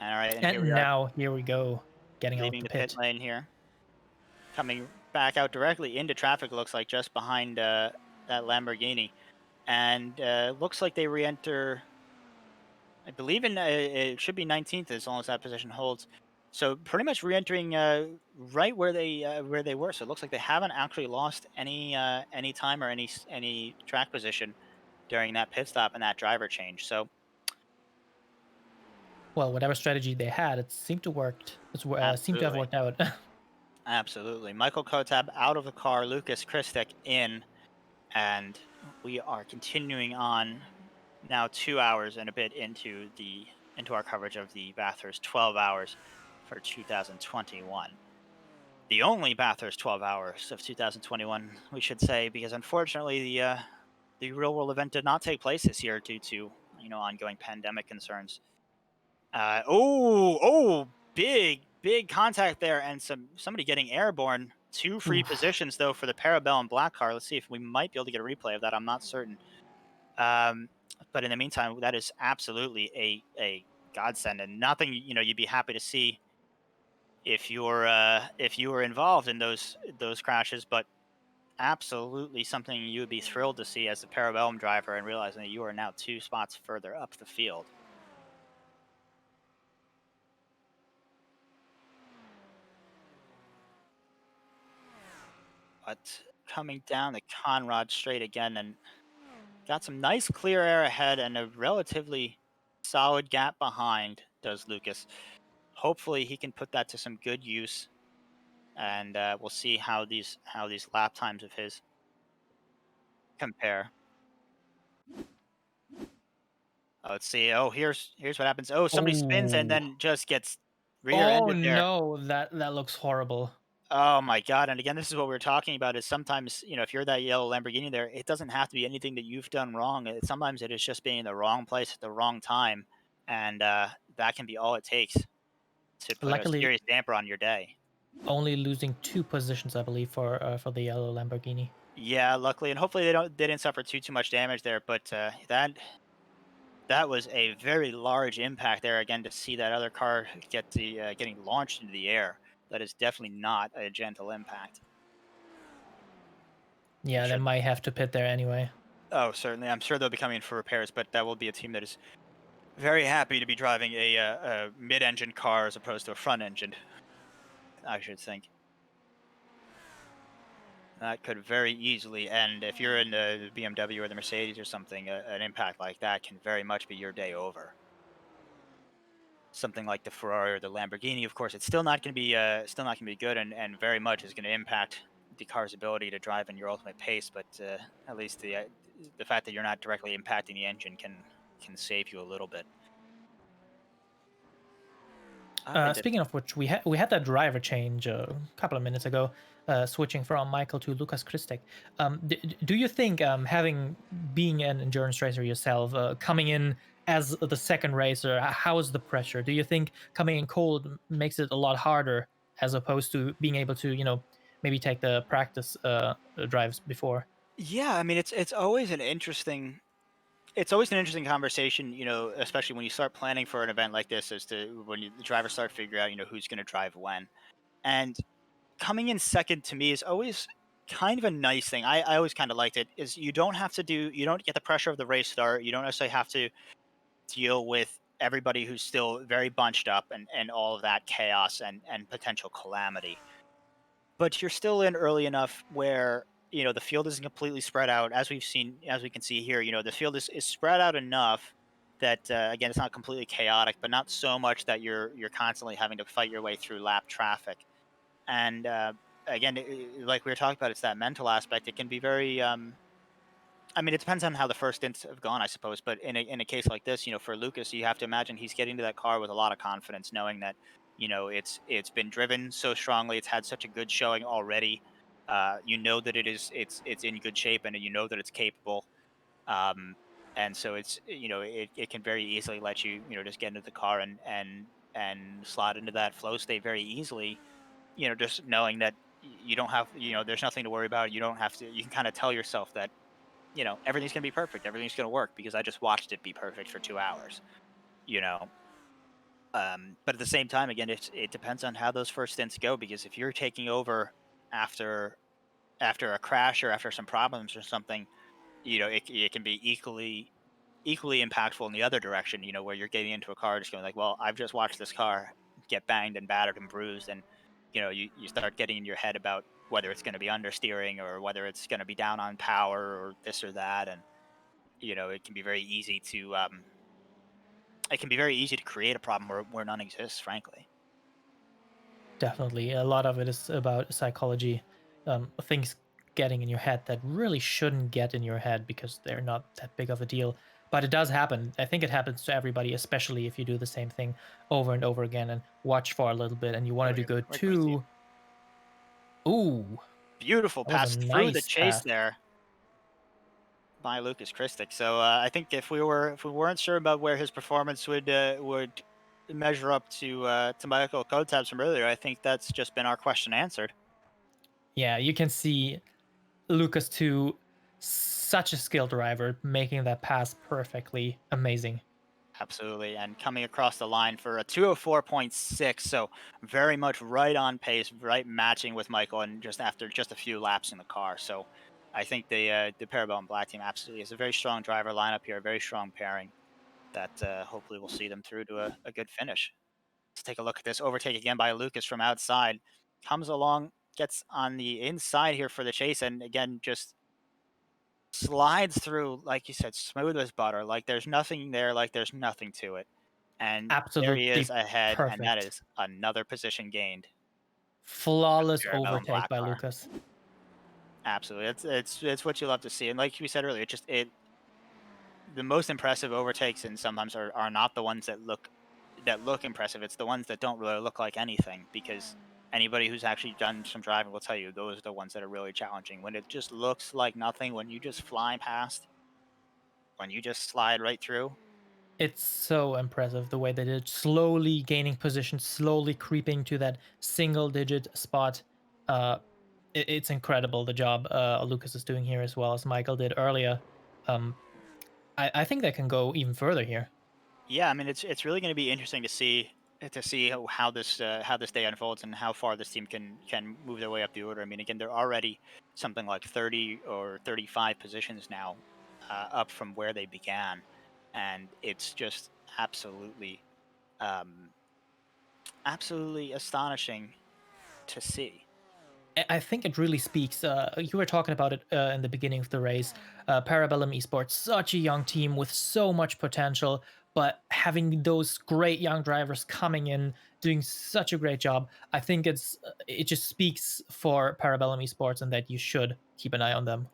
All right, and here we And are now here we go, getting out leaving the the pit pit. lane here. Coming back out directly into traffic, looks like just behind that Lamborghini. And looks like they re-enter. I believe it should be 19th as long as that position holds. So pretty much re-entering right where they were. So it looks like they haven't actually lost any time or any track position during that pit stop and that driver change. So Well, whatever strategy they had, it seemed to seemed to have absolutely, worked out. absolutely. Michael Kotab out of the car, Lucas Kristek in, and we are continuing on now 2 hours and a bit into our coverage of the Bathurst 12 hours for 2021. The only Bathurst 12 hours of 2021, we should say, because unfortunately the real world event did not take place this year due to ongoing pandemic concerns. Big contact there, and somebody getting airborne. Two free Oof. positions though for the Parabellum Black car. Let's see if we might be able to get a replay of that. I'm not certain. Um, but in the meantime, that is absolutely a godsend and nothing you'd be happy to see if you were involved in those crashes. But absolutely something you would be thrilled to see as the Parabellum driver and realizing that you are now two spots further up the field. But coming down the Conrad straight again and got some nice clear air ahead and a relatively solid gap behind, does Lucas. Hopefully he can put that to some good use, and we'll see how these lap times of his compare. Let's see. Oh, here's what happens. Oh, somebody spins and Oh. then just gets Oh rear-ended there. no, that looks horrible. Oh my god, and again, this is what we are talking about is sometimes, if you're that yellow Lamborghini there, it doesn't have to be anything that you've done wrong. Sometimes it is just being in the wrong place at the wrong time, and that can be all it takes to put a Luckily, serious damper on your day. only losing 2 positions, I believe, for the yellow Lamborghini. Yeah, luckily, and hopefully they didn't suffer too much damage there, but that was a very large impact there again to see that other car getting launched into the air. That is definitely not a gentle impact. I'm Yeah, they sure. might have to pit there anyway. Oh, certainly. I'm sure they'll be coming in for repairs, but that will be a team that is very happy to be driving a mid-engine car as opposed to a front-engined, I should think. That could very easily end if you're in the BMW or the Mercedes or something. An impact like that can very much be your day over. Something like the Ferrari or the Lamborghini, of course, it's still not going to be good, and very much is going to impact the car's ability to drive in your ultimate pace. But at least the fact that you're not directly impacting the engine can save you a little bit. Up into Speaking of which, we had that driver change a couple of minutes ago, switching from Michael to Lucas Kristek. Do you think having being an endurance racer yourself, coming in as the second racer, how is the pressure? Do you think coming in cold makes it a lot harder as opposed to being able to, maybe take the practice drives before? Yeah, I mean it's always an interesting conversation, especially when you start planning for an event like this, as to when the drivers start figuring out, who's going to drive when. And coming in second to me is always kind of a nice thing. I always kind of liked it. Is you don't get the pressure of the race start. You don't necessarily have to deal with everybody who's still very bunched up and all of that chaos and potential calamity. But you're still in early enough where, the field isn't completely spread out as we can see here, the field is spread out enough that, again, it's not completely chaotic, but not so much that you're constantly having to fight your way through lap traffic. And, again, like we were talking about, it's that mental aspect. It can be very, I mean, it depends on how the first stints have gone, I suppose. But in a case like this, for Lucas, you have to imagine he's getting to that car with a lot of confidence, knowing that, it's been driven so strongly, it's had such a good showing already. You know that it's in good shape, and you know that it's capable. Um, and so it can very easily let you, just get into the car and slot into that flow state very easily. Just knowing that you don't have, there's nothing to worry about. You don't have to. You can kind of tell yourself that, everything's gonna be perfect, everything's gonna work because I just watched it be perfect for 2 hours, you know? But at the same time, again, it depends on how those first stints go, because if you're taking over after after a crash or after some problems or something, it can be equally impactful in the other direction, where you're getting into a car just going like, "Well, I've just watched this car get banged and battered and bruised," and, you start getting in your head about whether it's gonna be understeering or whether it's gonna be down on power or this or that, and it can be very easy to create a problem where none exists, frankly. Definitely. A lot of it is about psychology, things getting in your head that really shouldn't get in your head because they're not that big of a deal. But it does happen. I think it happens to everybody, especially if you do the same thing over and over again and watch for a little bit and you want to do good Where can we see it? too. Ooh, Beautiful that was a pass through the nice chase pass. there by Lucas Kristic. So I think if we weren't sure about where his performance would measure up to Michael Kotab's from earlier, I think that's just been our question answered. Yeah, you can see Lucas too, such a skilled driver, making that pass perfectly amazing. Absolutely, and coming across the line for a 204.6, so very much right on pace, right matching with Michael, and just after just a few laps in the car. So I think the Parabellum Black team absolutely is a very strong driver lineup here, a very strong pairing that hopefully will see them through to a good finish. Let's take a look at this overtake again by Lucas from outside. Comes along, gets on the inside here for the chase, and again, just slides through, like you said, smooth as butter. Like there's nothing there, like there's nothing to it. And there he is Absolutely ahead, and that perfect. is another position gained for the Flawless Parabellum overtake Black by car. Lucas. Absolutely, it's what you love to see. And like we said earlier, it the most impressive overtakes and sometimes are not the ones that look impressive. It's the ones that don't really look like anything, because anybody who's actually done some driving will tell you those are the ones that are really challenging. When it just looks like nothing, when you just fly past, when you just slide right through. It's so impressive the way they did, slowly gaining position, slowly creeping to that single digit spot. Uh, it's incredible the job Lucas is doing here as well as Michael did earlier. Um, I think they can go even further here. Yeah, I mean it's really going to be interesting to see how this day unfolds and how far this team can move their way up the order. I mean, again, they're already something like 30 or 35 positions now up from where they began, and it's just um, absolutely astonishing to see. I think it really speaks. You were talking about it in the beginning of the race. Parabellum Esports, such a young team with so much potential, but having those great young drivers coming in, doing such a great job. I think it just speaks for Parabellum Esports and that you should keep an eye on them.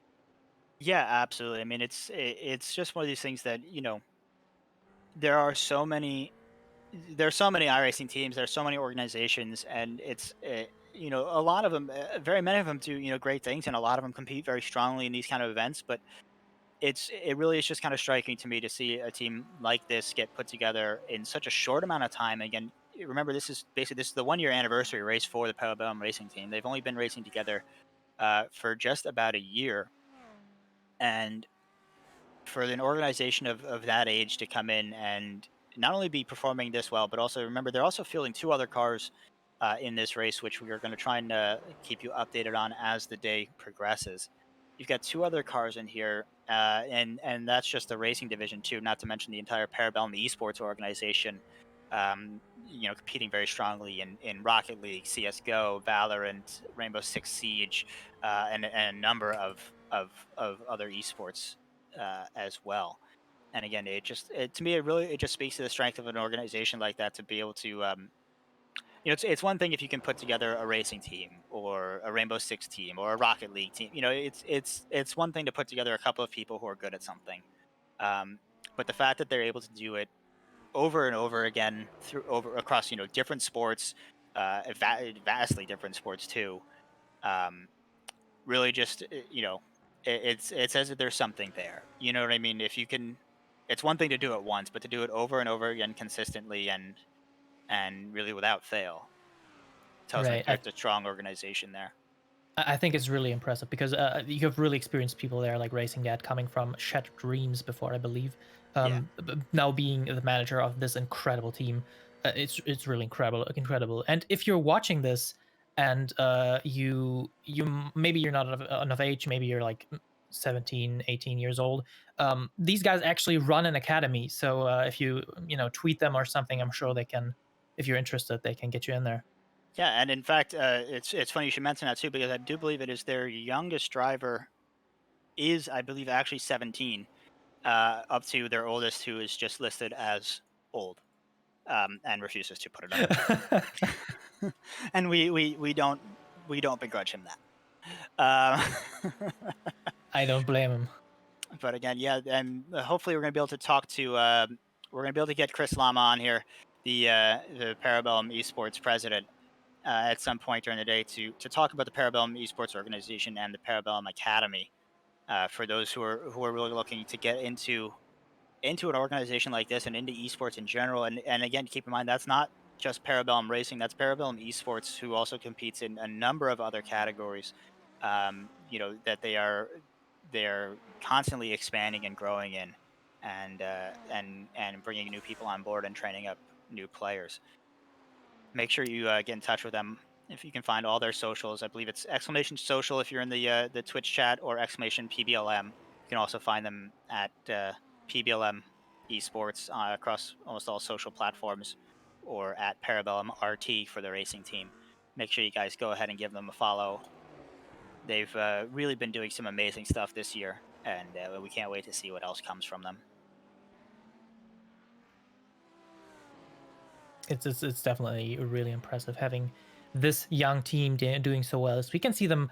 Yeah, absolutely. I mean, it's just one of these things that there are so many there's so many iRacing teams, there's so many organizations, and a lot of them, very many of them do great things, and a lot of them compete very strongly in these kind of events. But it really is just kind of striking to me to see a team like this get put together in such a short amount of time. Again, remember this is the 1 year anniversary race for the Parabellum Racing Team. They've only been racing together for just about a year, and for an organization of that age to come in and not only be performing this well, but also remember they're also fielding two other cars in this race, which we are going to try and keep you updated on as the day progresses. You've got two other cars in here, and that's just the racing division too. Not to mention the entire Parabellum Esports organization. Competing very strongly in Rocket League, CS:GO, Valorant, Rainbow Six Siege, and a number of other esports as well. And again, to me, it just speaks to the strength of an organization like that to be able to, it's one thing if you can put together a racing team or a Rainbow Six team or a Rocket League team. It's one thing to put together a couple of people who are good at something, um, but the fact that they're able to do it over and over again through over across different sports, vastly different sports too. Um, Really just, it says that there's something there, you know what I mean? If you can It's one thing to do it once, but to do it over and over again consistently and really without fail tells me Right. there's a strong organization there. I think it's really impressive because you have really experienced people there, like Racing Dad, coming from Shattered Dreams before, I believe. Yeah. Now being the manager of this incredible team, it's really incredible. And if you're watching this and maybe you're not enough age, maybe you're like 17, 18 years old. These guys actually run an academy, so if you tweet them or something, I'm sure they can. If you're interested, they can get you in there. Yeah, and in fact, it's funny you should mention that too, because I do believe it is their youngest driver is, I believe, actually 17, up to their oldest, who is just listed as old, and refuses to put it under 18. And we don't begrudge him that. I don't blame him. But again, yeah, and hopefully we're gonna be able to get Chris Lama on here, the Parabellum Esports president, at some point during the day to talk about the Parabellum Esports organization and the Parabellum Academy, for those who are really looking to get into an organization like this and into esports in general. And again, keep in mind that's not just Parabellum Racing; that's Parabellum Esports, who also competes in a number of other categories. That they're constantly expanding and growing in, and bringing new people on board and training up new players. Make sure you get in touch with them if you can find all their socials. I believe it's exclamation social if you're in the Twitch chat, or exclamation PBLM. You can also find them at PBLM Esports across almost all social platforms, or at Parabellum RT for the racing team. make sure you guys go ahead and give them a follow. They've really been doing some amazing stuff this year, and we can't wait to see what else comes from them. It's definitely really impressive having this young team doing so well. As we can see them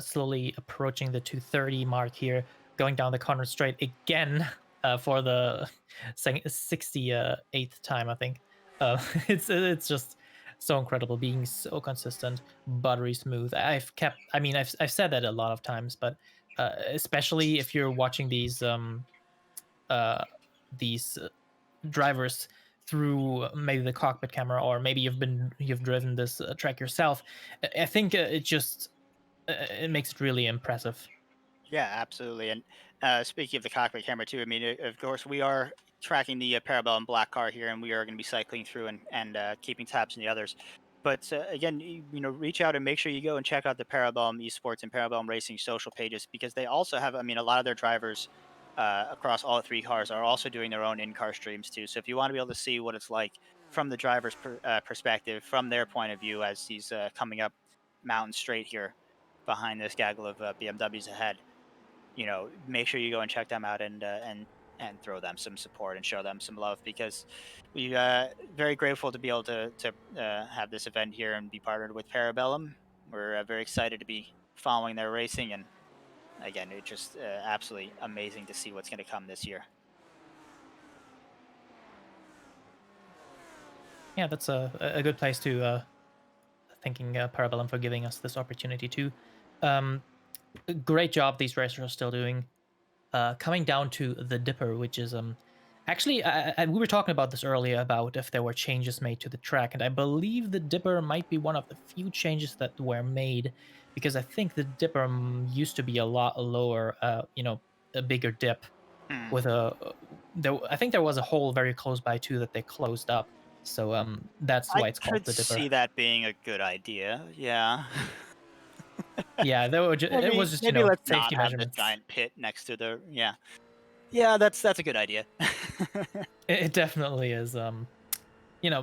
slowly approaching the 230 mark here, going down the corner straight again for the 68th time, I think. It's just so incredible, being so consistent, buttery smooth. I've said that a lot of times, but especially if you're watching uh, these drivers through maybe the cockpit camera, or maybe you've driven this track yourself. I think it makes it really impressive. Yeah, absolutely. And speaking of the cockpit camera too, I mean, of course, we are tracking the Parabellum Black car here, and we are going to be cycling through and keeping tabs on the others. But again, reach out and make sure you go and check out the Parabellum Esports and Parabellum Racing social pages, because they also have, I mean, a lot of their drivers across all three cars are also doing their own in-car streams too. So if you want to be able to see what it's like from the driver's perspective, from their point of view as he's coming up Mountain Straight here behind this gaggle of BMWs ahead, make sure you go and check them out and throw them some support and show them some love, because we very grateful to be able to have this event here and be partnered with Parabellum. We're very excited to be following their racing, and again, it's just absolutely amazing to see what's going to come this year. Yeah, that's a good place to thanking Parabellum for giving us this opportunity too. Um, Great job these racers are still doing. Coming down to the Dipper, which is actually we were talking about this earlier about if there were changes made to the track, and I believe the Dipper might be one of the few changes that were made, because I think the Dipper used to be a lot lower, a bigger dip Hmm. with I think there was a hole very close by too that they closed up. So that's I why it's called could the Dipper. see that being a good idea. Yeah. Yeah, it was just, Maybe let's not safety have this measurements. giant pit next to the, yeah. Yeah, that's a good idea. It definitely is.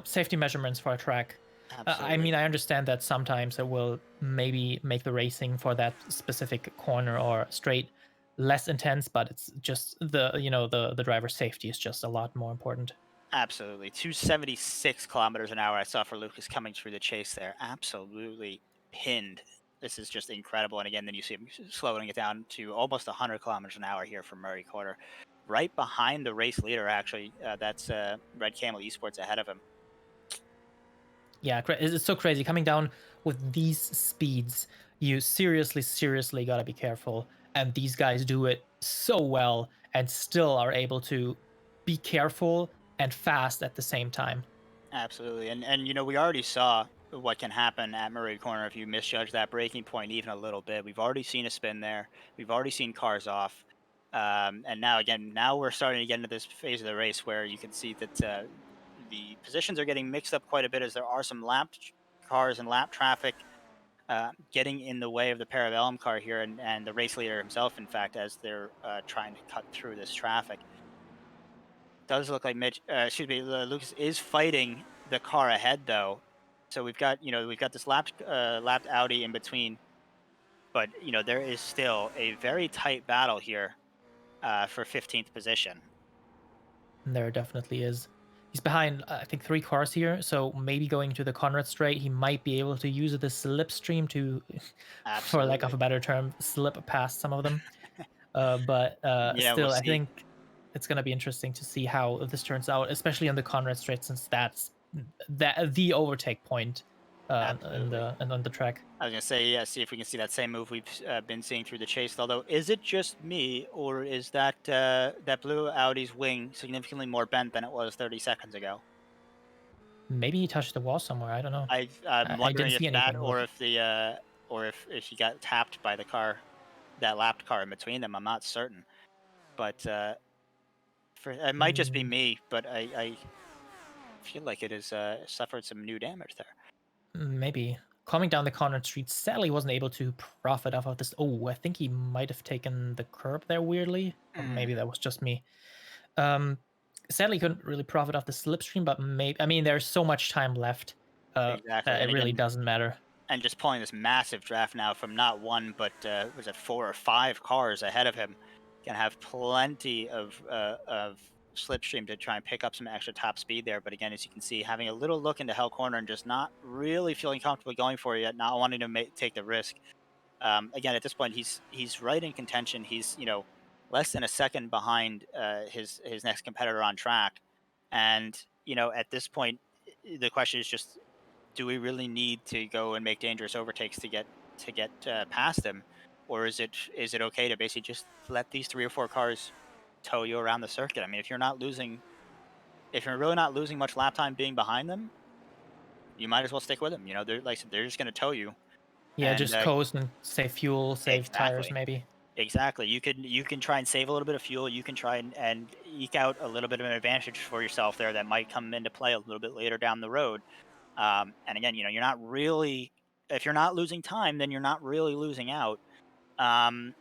Safety measurements for a track. I Absolutely. mean, I understand that sometimes it will maybe make the racing for that specific corner or straight less intense, but it's just the driver's safety is just a lot more important. Absolutely. 276 kilometers an hour I saw for Lucas coming through the chase there. Absolutely pinned. This is just incredible. And again, then you see him slowing it down to almost 100 kilometers an hour here from Murray Quarter. Right behind the race leader, actually. That's Red Camel Esports ahead of him. Yeah, it's so crazy coming down with these speeds. You seriously got to be careful, and these guys do it so well and still are able to be careful and fast at the same time. Absolutely. And we already saw what can happen at Murray Corner if you misjudge that braking point even a little bit. We've already seen a spin there. We've already seen cars off. And now again, now we're starting to get into this phase of the race where you can see that the positions are getting mixed up quite a bit, as there are some cars and lap traffic getting in the way of the Parabellum car here, and the race leader himself, in fact, as they're trying to cut through this traffic. Does look like Lucas is fighting the car ahead though. So we've got this lapped Audi in between, but there is still a very tight battle here for 15th position. There definitely is. He's behind, I think, 3 cars here, so maybe going to the Conrad Straight, he might be able to use the slipstream to, for lack of Absolutely. a better term, slip past some of them. But Yeah, we'll still, I see. think it's going to be interesting to see how this turns out, especially on the Conrad Straight, since that's the overtake point Absolutely. and on the track. I was gonna say, yeah. See if we can see that same move we've been seeing through the chase. Although, is it just me, or is that blue Audi's wing significantly more bent than it was 30 seconds ago? Maybe he touched the wall somewhere. I don't know. I'm I didn't wondering if see that, anything, or but if if he got tapped by the car, that lapped car in between them. I'm not certain, but it might just be mm, me. But I feel like it has suffered some new damage there. maybe. Coming down the Conrad Street, sadly wasn't able to profit off of this. Oh, I think he might have taken the curb there weirdly, or Mm, maybe that was just me. Um, Sadly couldn't really profit off the slipstream, but maybe, I mean, there's so much time left. exactly, it and really again, doesn't matter. and just pulling this massive draft now from not one, but was it 4 or 5 cars ahead of him, can have plenty of slipstream to try and pick up some extra top speed there. But again, as you can see, having a little look into Hell Corner and just not really feeling comfortable going for it yet, not wanting to take the risk. Again, at this point, he's right in contention. He's less than a second behind his next competitor on track, and at this point, the question is just, do we really need to go and make dangerous overtakes to get past him, or is it okay to basically just let these 3 or 4 cars tow you around the circuit? I mean, if you're really not losing much lap time being behind them, you might as well stick with them. They're like I said, they're just going to tow you, Yeah, and just coast and save fuel, save tires, exactly. maybe. Exactly. You can try and save a little bit of fuel. You can try and eke out a little bit of an advantage for yourself there that might come into play a little bit later down the road. And again, you're not really, if you're not losing time, then you're not really losing out. Um,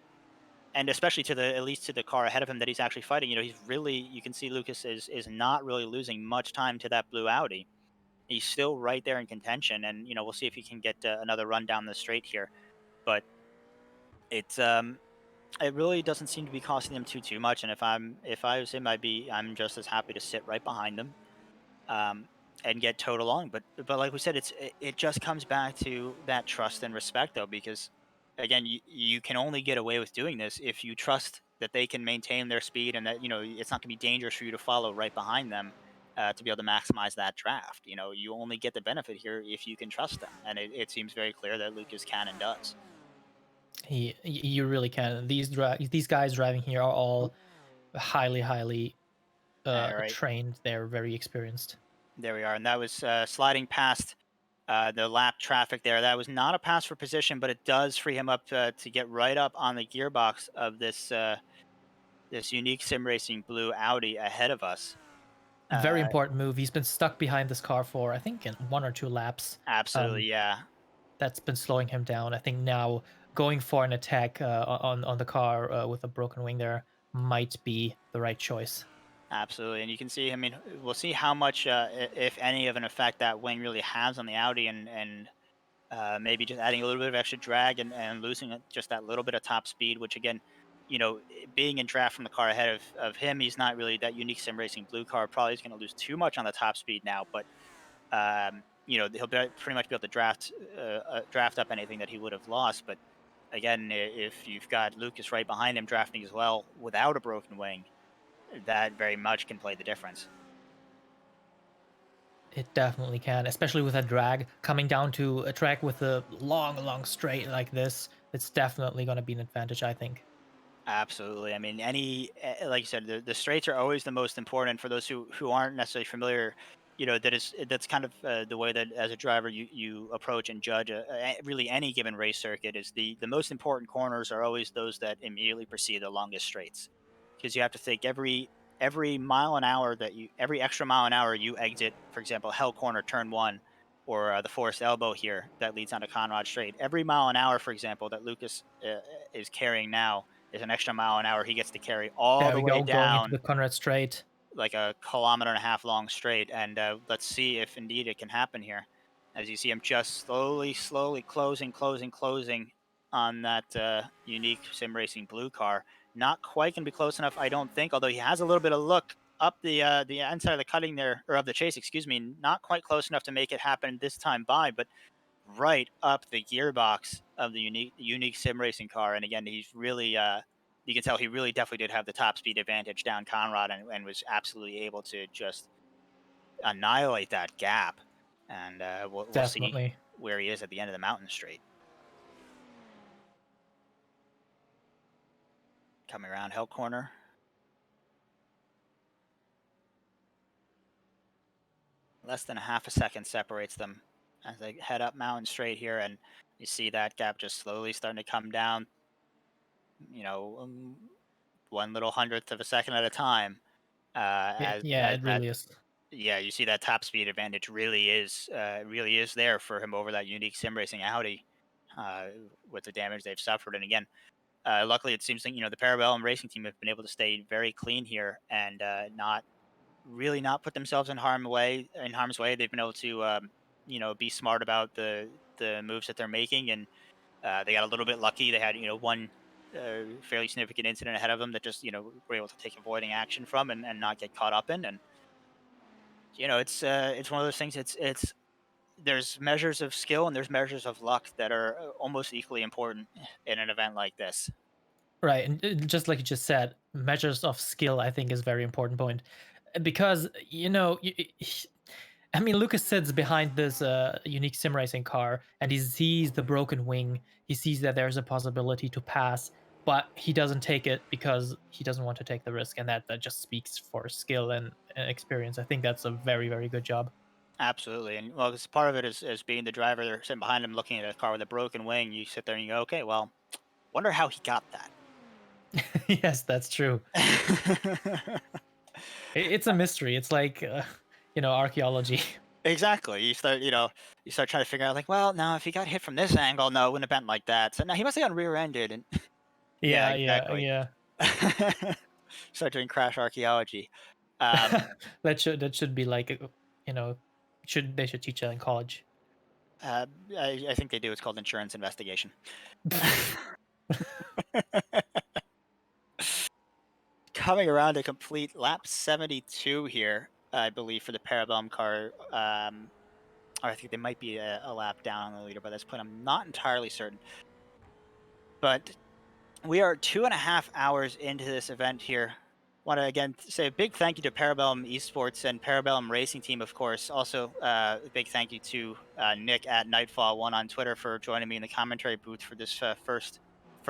and especially to the, at least to the car ahead of him that he's actually fighting. He's really, you can see Lucas is not really losing much time to that blue Audi. He's still right there in contention, and we'll see if he can get another run down the straight here. But it's it really doesn't seem to be costing them too much. And if I was him, I'm just as happy to sit right behind them, um, and get towed along. But like we said, it just comes back to that trust and respect, though, because again, you can only get away with doing this if you trust that they can maintain their speed and that it's not going to be dangerous for you to follow right behind them. To be able to maximize that draft, you only get the benefit here if you can trust them, and it seems very clear that Lucas can and does. You really can. These guys driving here are all highly, highly All right. trained. They're very experienced. There we are, and that was sliding past the lap traffic there. That was not a pass for position, but it does free him up to get right up on the gearbox of this unique sim racing blue Audi ahead of us. Very Uh, important move. He's been stuck behind this car for I think in 1 or 2 laps. Absolutely, Um, yeah, that's been slowing him down. I think now going for an attack on the car with a broken wing there might be the right choice. absolutely. And you can see, I mean, we'll see how much, if any, of an effect that wing really has on the Audi, and maybe just adding a little bit of extra drag and losing just that little bit of top speed, which again, being in draft from the car ahead of him, he's not really that unique sim racing blue car. Probably is going to lose too much on the top speed now, but he'll pretty much be able to draft up anything that he would have lost. But again, if you've got Lucas right behind him drafting as well without a broken wing, that very much can play the difference. It definitely can, especially with a drag coming down to a track with a long, long straight like this. It's definitely going to be an advantage, I think. Absolutely. I mean, like you said, the straights are always the most important for those who aren't necessarily familiar. That's kind of the way that as a driver you approach and judge really any given race circuit. Is the most important corners are always those that immediately precede the longest straights, because you have to think every mile an hour every extra mile an hour you exit, for example, Hell Corner Turn One, or the Forest Elbow here that leads onto Conrad Straight. Every mile an hour, for example, that Lucas is carrying now is an extra mile an hour he gets to carry all There the we way go, going into down the Conrad straight. like a kilometer and a half long straight. And let's see if indeed it can happen here. As you see him just slowly closing on that unique sim racing blue car. Not quite going to be close enough, I don't think, although he has a little bit of look up the inside of the cutting there, or of the chase, excuse me. Not quite close enough to make it happen this time by, but right up the gearbox of the unique sim racing car. And again, he's really you can tell he really definitely did have the top speed advantage down Conrad, and was absolutely able to just annihilate that gap. And we'll see Definitely. where he is at the end of the mountain straight. Coming around Hell Corner, less than a half a second separates them as they head up mountain straight here, and you see that gap just slowly starting to come down. You know, one little hundredth of a second at a time. Yeah, As it that, really is. yeah, you see that top speed advantage really is there for him over that unique sim racing Audi, uh, with the damage they've suffered. And again, luckily it seems like the Parabellum Racing Team have been able to stay very clean here, and not put themselves in harm's way. They've been able to be smart about the moves that they're making, and they got a little bit lucky. They had one fairly significant incident ahead of them that just were able to take avoiding action from and not get caught up in. And it's one of those things. It's there's measures of skill and there's measures of luck that are almost equally important in an event like this. Right, and just like you just said, measures of skill I think is very important point. Because I mean, Lucas sits behind this unique sim racing car, and he sees the broken wing. He sees that there's a possibility to pass, but he doesn't take it because he doesn't want to take the risk, and that just speaks for skill and experience. I think that's a very very good job. Absolutely, and well, 'cause part of it is being the driver there, sitting behind him, looking at a car with a broken wing. You sit there and you go, okay, well, wonder how he got that. Yes, that's true. It's a mystery. It's like archaeology. Exactly. You start trying to figure out like, well, now if he got hit from this angle, no, it wouldn't have been like that. So now he must have gotten rear-ended, and yeah, Yeah, yeah, exactly. yeah. Start doing crash archaeology. Um, That should be like you know should they should teach that in college. I think they do. It's called insurance investigation. Coming around to complete lap 72 here, I believe, for the Parabellum car. Or I think they might be a lap down on the leader by this point. I'm not entirely certain. But we are 2.5 hours into this event here. Want to again say a big thank you to Parabellum Esports and Parabellum Racing Team, of course. Also, a big thank you to Nick at Nightfall One on Twitter for joining me in the commentary booth for this first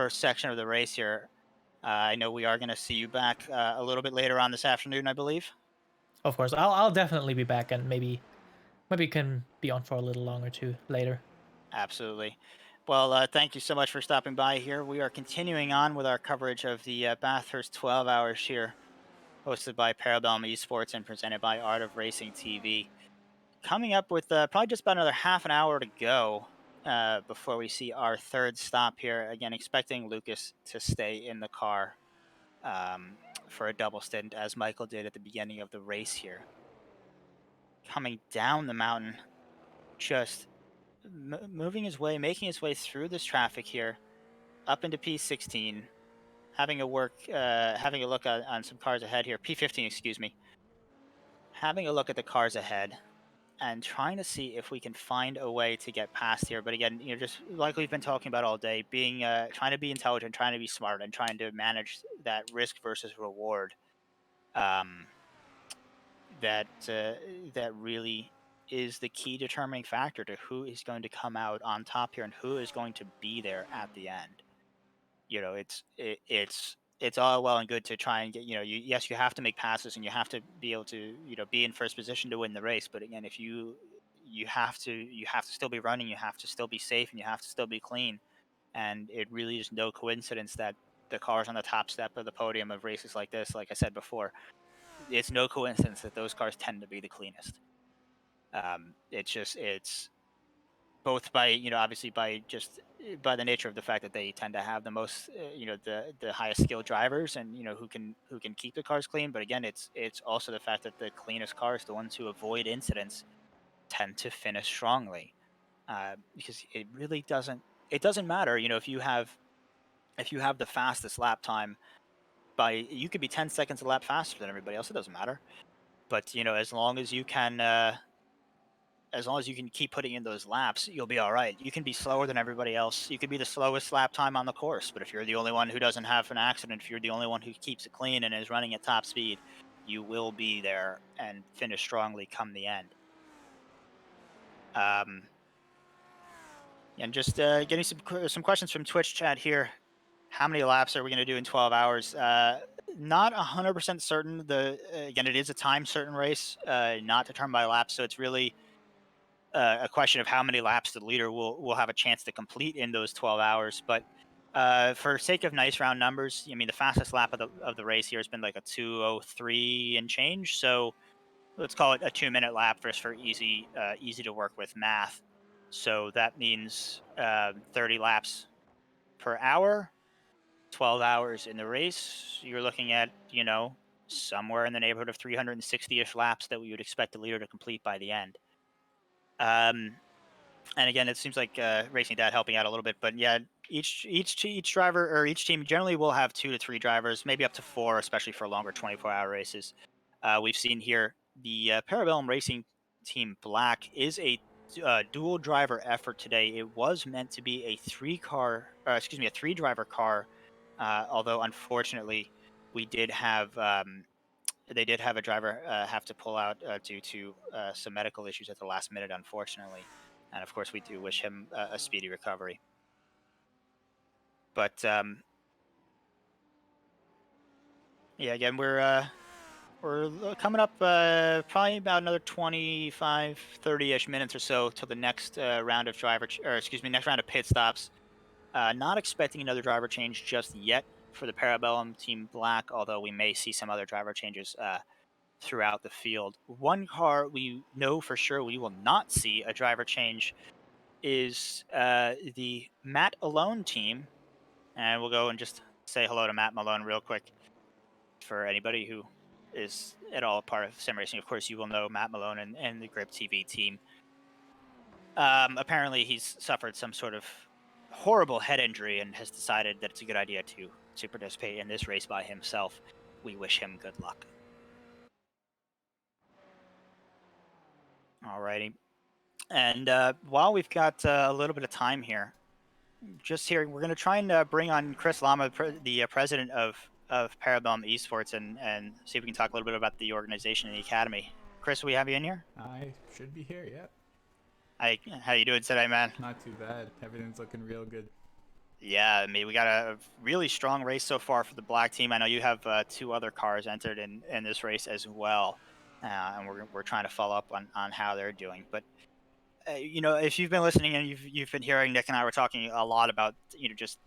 section of the race here. I know we are going to see you back a little bit later on this afternoon, I believe. Of course, I'll definitely be back, and maybe can be on for a little longer too later. Absolutely. Well, thank you so much for stopping by here. We are continuing on with our coverage of the Bathurst 12 hours here, hosted by Parabellum Esports and presented by Art of Racing TV. Coming up with probably just about another half an hour to go before we see our third stop here. Again, expecting Lucas to stay in the car um, for a double stint, as Michael did at the beginning of the race here. Coming down the mountain, just moving his way, making his way through this traffic here, up into P16, having a look on some cars ahead here. P15, excuse me. Having a look at the cars ahead and trying to see if we can find a way to get past here. But again, just like we've been talking about all day, being trying to be intelligent, trying to be smart, and trying to manage that risk versus reward. Um, that really is the key determining factor to who is going to come out on top here and who is going to be there at the end. It's all well and good to try and get yes, you have to make passes and you have to be able to be in first position to win the race. But again, if you have to still be running, you have to still be safe, and you have to still be clean. And it really is no coincidence that the cars on the top step of the podium of races like this, like I said before, it's no coincidence that those cars tend to be the cleanest. It's both by obviously by just by the nature of the fact that they tend to have the most the highest skilled drivers, and who can keep the cars clean. But again, it's also the fact that the cleanest cars, the ones who avoid incidents, tend to finish strongly, because it doesn't matter if you have the fastest lap time. You could be 10 seconds a lap faster than everybody else, it doesn't matter. But as long as you can keep putting in those laps, you'll be all right. You can be slower than everybody else. You could be the slowest lap time on the course, but if you're the only one who doesn't have an accident, if you're the only one who keeps it clean and is running at top speed, you will be there and finish strongly come the end. Um, and just getting some questions from Twitch chat here. How many laps are we going to do in 12 hours? Not 100% certain. Again, it is a time certain race, not determined by laps, so it's really a question of how many laps the leader will have a chance to complete in those 12 hours. But for sake of nice round numbers, I mean the fastest lap of the race here has been like a 2:03 and change. So let's call it a 2-minute lap just for easy to work with math. So that means 30 laps per hour, 12 hours in the race. You're looking at somewhere in the neighborhood of 360ish laps that we would expect the leader to complete by the end. Um, and again, it seems like Racing Dad helping out a little bit, but yeah, each driver or each team generally will have 2 to 3 drivers, maybe up to 4, especially for longer 24-hour races. We've seen here the Parabellum Racing Team Black is a dual driver effort today. It was meant to be a a 3 driver car, although unfortunately we did have they did have a driver have to pull out due to some medical issues at the last minute, unfortunately. And of course, we do wish him a speedy recovery. But yeah, again, we're coming up probably about another 25, 30-ish minutes or so till the next round of or excuse me, next round of pit stops. Not expecting another driver change just yet for the Parabellum Team Black, although we may see some other driver changes throughout the field. One car we know for sure we will not see a driver change is the Matt Alone team. And we'll go and just say hello to Matt Malone real quick for anybody who is at all a part of sim racing. Of course, you will know Matt Malone and the Grip TV team. Apparently, he's suffered some sort of horrible head injury and has decided that it's a good idea to participate in this race by himself. We wish him good luck. Alrighty. And while we've got a little bit of time here, just here, we're going to try and bring on Chris Lama, the president of Parabellum Esports, and see if we can talk a little bit about the organization and the academy. Chris, we have you in here. I should be here, yep. Hi, how you doing today, man? Not too bad. Everything's looking real good. Yeah, I mean, we got a really strong race so far for the black team. I know you have 2 other cars entered in this race as well, and we're trying to follow up on how they're doing. But if you've been listening and you've been hearing Nick and I were talking a lot about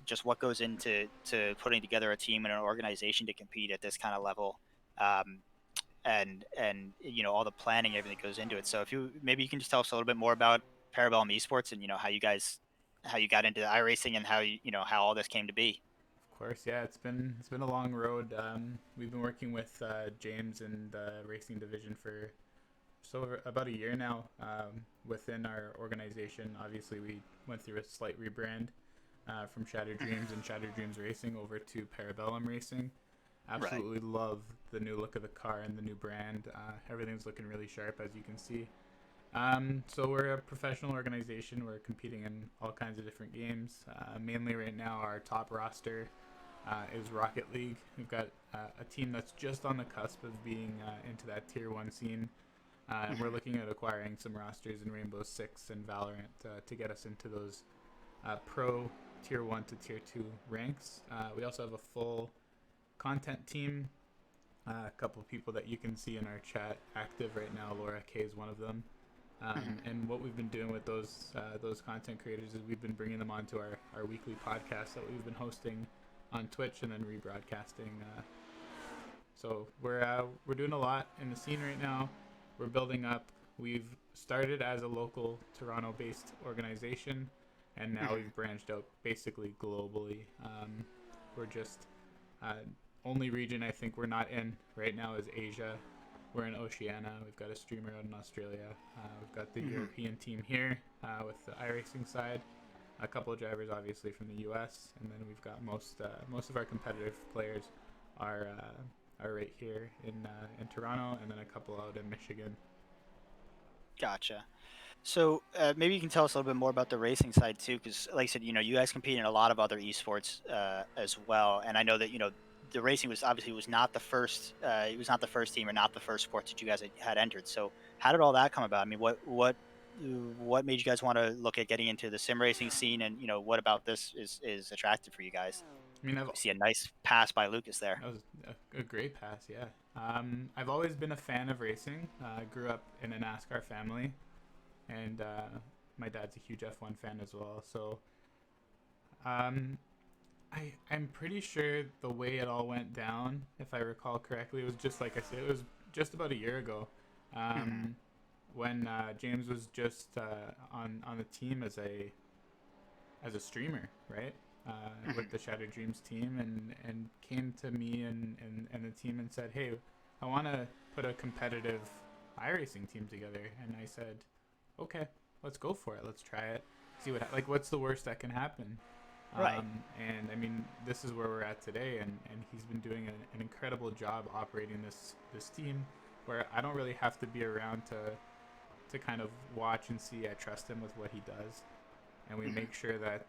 just what goes into putting together a team and an organization to compete at this kind of level, um, and all the planning, everything that goes into it. So if you maybe you can just tell us a little bit more about Parabellum Esports and how you got into iRacing and how how all this came to be. Of course, yeah, it's been a long road. We've been working with James and the racing division for about a year now. Within our organization, obviously, we went through a slight rebrand from Shattered Dreams and Shattered Dreams Racing over to Parabellum Racing. Right. Absolutely love the new look of the car and the new brand. Everything's looking really sharp, as you can see. So we're a professional organization. We're competing in all kinds of different games. Mainly right now, our top roster is Rocket League. We've got a team that's just on the cusp of being into that tier 1 scene. And we're Mhm. looking at acquiring some rosters in Rainbow Six and Valorant to get us into those pro tier 1 to tier 2 ranks. We also have a full content team. A couple of people that you can see in our chat active right now. Laura K is one of them. Mhm. And what we've been doing with those content creators is we've been bringing them onto our weekly podcast that we've been hosting on Twitch and then rebroadcasting. So we're doing a lot in the scene right now. We're building up. We've started as a local Toronto-based organization, and now Mhm. we've branched out basically globally. We're just only region I think we're not in right now is Asia. We're in Oceania. We've got a streamer out in Australia. We've got the Mhm. European team here with the iRacing side. A couple of drivers, obviously, from the U.S., and then we've got most of our competitive players are right here in Toronto, and then a couple out in Michigan. Gotcha. So maybe you can tell us a little bit more about the racing side too, because like I said, you guys compete in a lot of other esports as well, and I know that the racing was obviously was not the first. It was not the first team or not the first sport that you guys had entered. So how did all that come about? I mean, what made you guys want to look at getting into the sim racing scene, and what about this is attractive for you guys? I mean, We see a nice pass by Lucas there. that was a great pass, yeah. I've always been a fan of racing. I grew up in a NASCAR family, and my dad's a huge F1 fan as well. So um, I'm pretty sure the way it all went down, if I recall correctly, it was just like I said, it was just about a year ago, Hmm. um, when James was just on the team as a streamer, right? With Hmm. the Shattered Dreams team, and came to me and the team and said, "Hey, I want to put a competitive iRacing team together." And I said, okay, let's go for it. Let's try it. See what like what's the worst that can happen. Right. And I mean, this is where we're at today, and he's been doing an incredible job operating this team, where I don't really have to be around to kind of watch and see. I trust him with what he does, and we Mhm. make sure that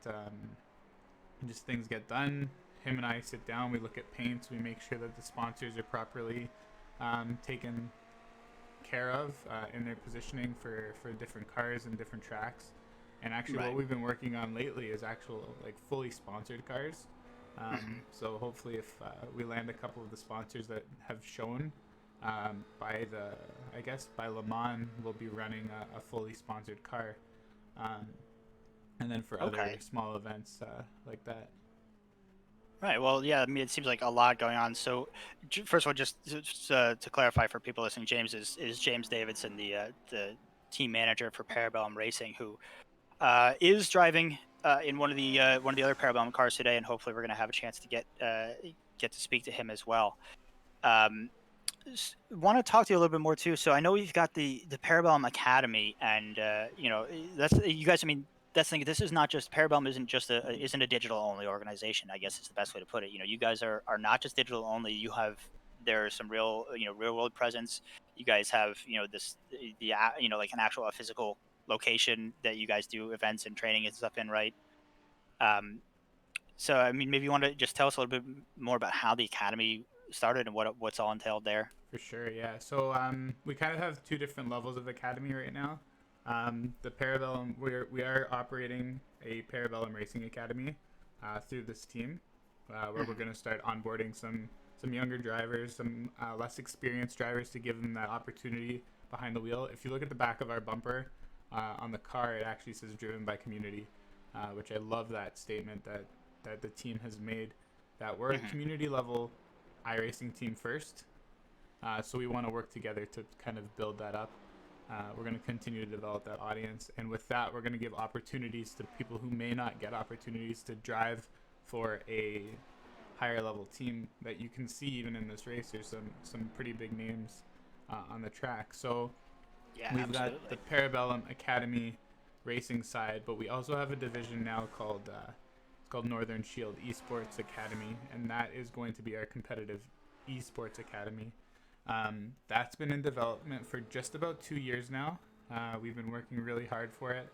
just things get done. Him and I sit down. We look at paints. We make sure that the sponsors are properly taken care of in their positioning for different cars and different tracks. And actually, what Right. we've been working on lately is actual like fully sponsored cars. Mhm. So hopefully, if we land a couple of the sponsors that have shown by the, I guess by Le Mans, we'll be running a fully sponsored car, um, and then for other Okay. small events like that. Right. Well, yeah. I mean, it seems like a lot going on. So, first of all, to clarify for people listening, James is James Davidson, the team manager for Parabellum Racing, who is driving in one of the other Parabellum cars today, and hopefully we're going to have a chance to get to speak to him as well. Um, Want to talk to you a little bit more too. So I know you've got the Parabellum Academy, and that's you guys. I mean, that's the thing. This is not just Parabellum. Isn't a digital only organization. I guess is the best way to put it. You know, you guys are not just digital only. You have there's some real real world presence. You guys have like an actual physical location that you guys do events and training and stuff in, right? Um, so I mean, maybe you want to just tell us a little bit more about how the academy started and what's all entailed there. For sure, yeah. So we kind of have two different levels of academy right now. The Parabellum, we are operating a Parabellum Racing Academy through this team, where we're Mhm. going to start onboarding some younger drivers, some less experienced drivers to give them that opportunity behind the wheel. If you look at the back of our bumper on the car, it actually says "Driven by Community," which I love that statement that the team has made. That we're a Mhm. community level iRacing team first, so we want to work together to kind of build that up. We're going to continue to develop that audience, and with that, we're going to give opportunities to people who may not get opportunities to drive for a higher level team. That you can see even in this race, there's some pretty big names on the track. So Yeah, we've got the absolutely. Parabellum Academy racing side, but we also have a division now called it's called Northern Shield Esports Academy, and that is going to be our competitive esports academy. That's been in development for just about 2 years now. We've been working really hard for it.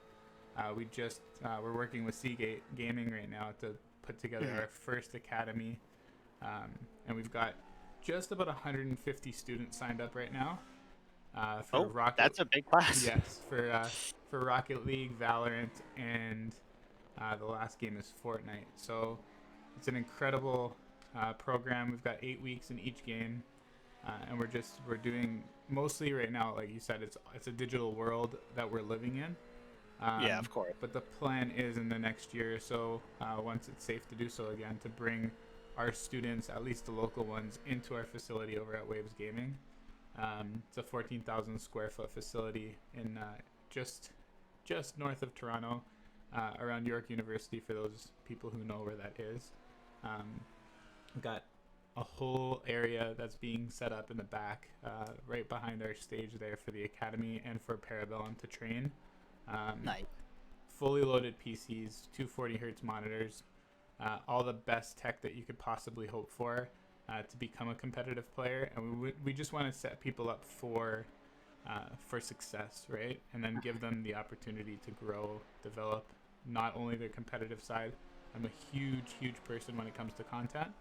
We're working with Seagate Gaming right now to put together Mhm. our first academy, um, and we've got just about 150 students signed up right now for Oh, Rocket. that's a big class. Yes, for Rocket League, Valorant, and the last game is Fortnite. So it's an incredible program. We've got 8 weeks in each game, and we're doing mostly right now, like you said, it's a digital world that we're living in. Yeah, Um, of course. but the plan is in the next year or so, once it's safe to do so again, to bring our students, at least the local ones, into our facility over at Waves Gaming. It's a 14,000 square foot facility in just just north of Toronto, around York University. For those people who know where that is, um, we've got a whole area that's being set up in the back, right behind our stage there for the academy and for Parabellum to train. Um, Nice. Fully loaded PCs, 240 hertz monitors, all the best tech that you could possibly hope for to become a competitive player, and we just want to set people up for success, right? And then give them the opportunity to grow, develop not only their competitive side. I'm a huge person when it comes to content,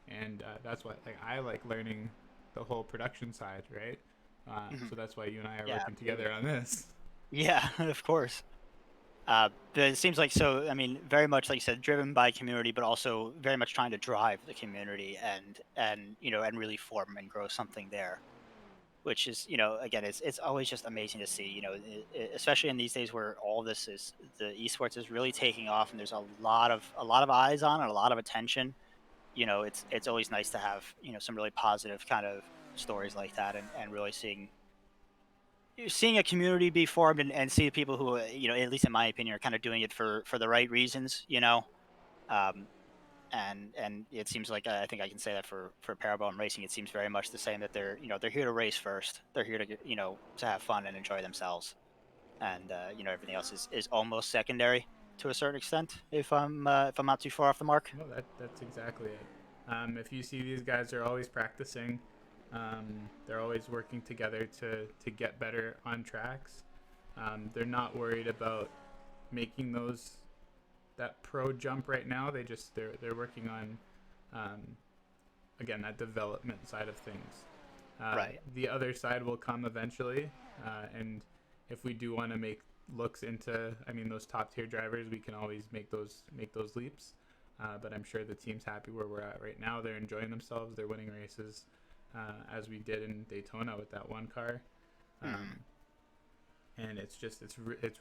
and that's why like I like learning the whole production side, right? Mhm. So that's why you and I are Yeah, working absolutely. together on this. Yeah, of course. But it seems like so. I mean, very much like you said, driven by community, but also very much trying to drive the community and really form and grow something there. Which is again, it's always just amazing to see. Especially in these days where all this is the esports is really taking off, and there's a lot of eyes on it, a lot of attention. It's always nice to have some really positive kind of stories like that, and really seeing a community be formed, and see the people who at least in my opinion are kind of doing it for the right reasons. um and it seems like I think I can say that for Parabellum Racing. It seems very much the same, that they're here to race first. They're here to to have fun and enjoy themselves. and everything else is almost secondary to a certain extent. If I'm not too far off the mark. Well, that's exactly it. If you see these guys are always practicing, they're always working together to get better on tracks. They're not worried about making that pro jump right now. They're working on um, again that development side of things. Right. The other side will come eventually, and if we do want to make looks into, I mean, those top tier drivers, we can always make those leaps. But I'm sure the team's happy where we're at right now. They're enjoying themselves. They're winning races, as we did in Daytona with that one car. Mhm. Um, and it's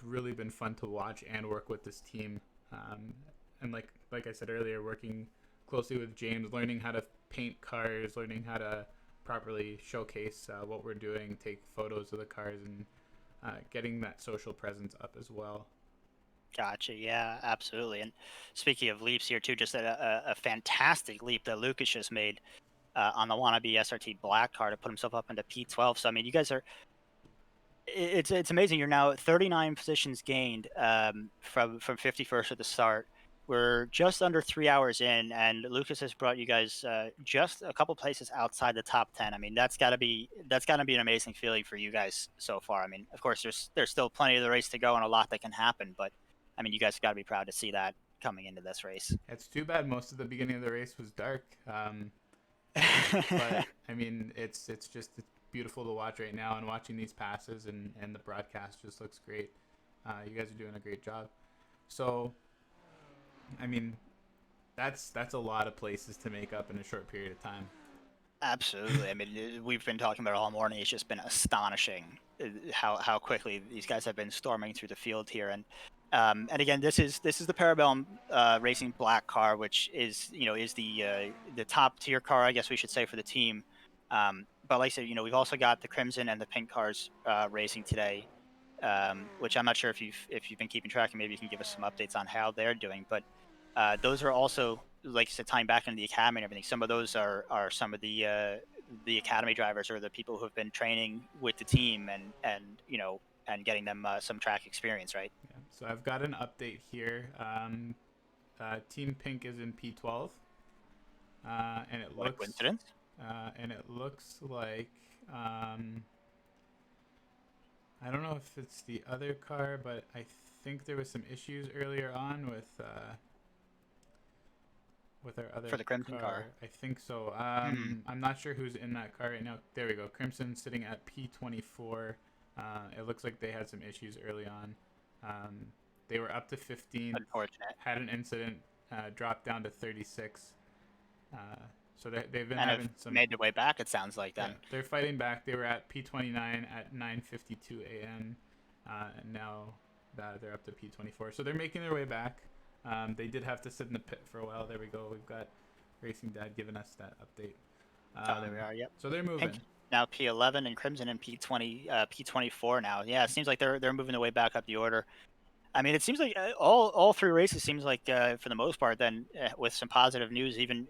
really been fun to watch and work with this team. And like I said earlier, working closely with James, learning how to paint cars, learning how to properly showcase what we're doing, take photos of the cars, and getting that social presence up as well. Gotcha. Yeah, absolutely. And speaking of leaps here too, just a fantastic leap that Lucas just made on the wannabe SRT Black car to put himself up into P12. So I mean, you guys are it's amazing. You're now at 39 positions gained from 51st at the start. We're just under 3 hours in, and Lucas has brought you guys just a couple places outside the top 10. I mean, that's got to be an amazing feeling for you guys so far. I mean, of course, there's still plenty of the race to go and a lot that can happen, but I mean, you guys got to be proud to see that coming into this race. It's too bad most of the beginning of the race was dark, but I mean, it's beautiful to watch right now, and watching these passes and the broadcast just looks great. You guys are doing a great job. So, I mean, that's a lot of places to make up in a short period of time. Absolutely. I mean, we've been talking about it all morning. It's just been astonishing how quickly these guys have been storming through the field here. And again, this is the Parabellum Racing Black car, which is the top tier car, I guess we should say, for the team. But like I said, we've also got the Crimson and the Pink cars racing today, which I'm not sure if you've been keeping track, and maybe you can give us some updates on how they're doing. But those are also, like you said, tying back into the academy and everything. Some of those are some of the academy drivers or the people who have been training with the team and getting them some track experience, right? Yeah. So I've got an update here. Team Pink is in P12, and it What a looks coincidence! like I don't know if it's the other car, but I think there was some issues earlier on with our other For the Crimson car. car. I think so. Hmm. I'm not sure who's in that car right now. There we go. Crimson sitting at P24. It looks like they had some issues early on. They were up to 15th, Unfortunate. had an incident, dropped down to 36. Uh, so they've been And have having some. made their way back. It sounds like Yeah, then. they're fighting back. They were at P29 at 9:52 a.m. And now they're up to P24. So they're making their way back. They did have to sit in the pit for a while. There we go. We've got Racing Dad giving us that update. Oh, there we are. Yep. So they're Pink moving. now P11 and Crimson in P24 now. Yeah, it seems like they're moving their way back up the order. I mean, it seems like all three races seems like for the most part, then with some positive news, even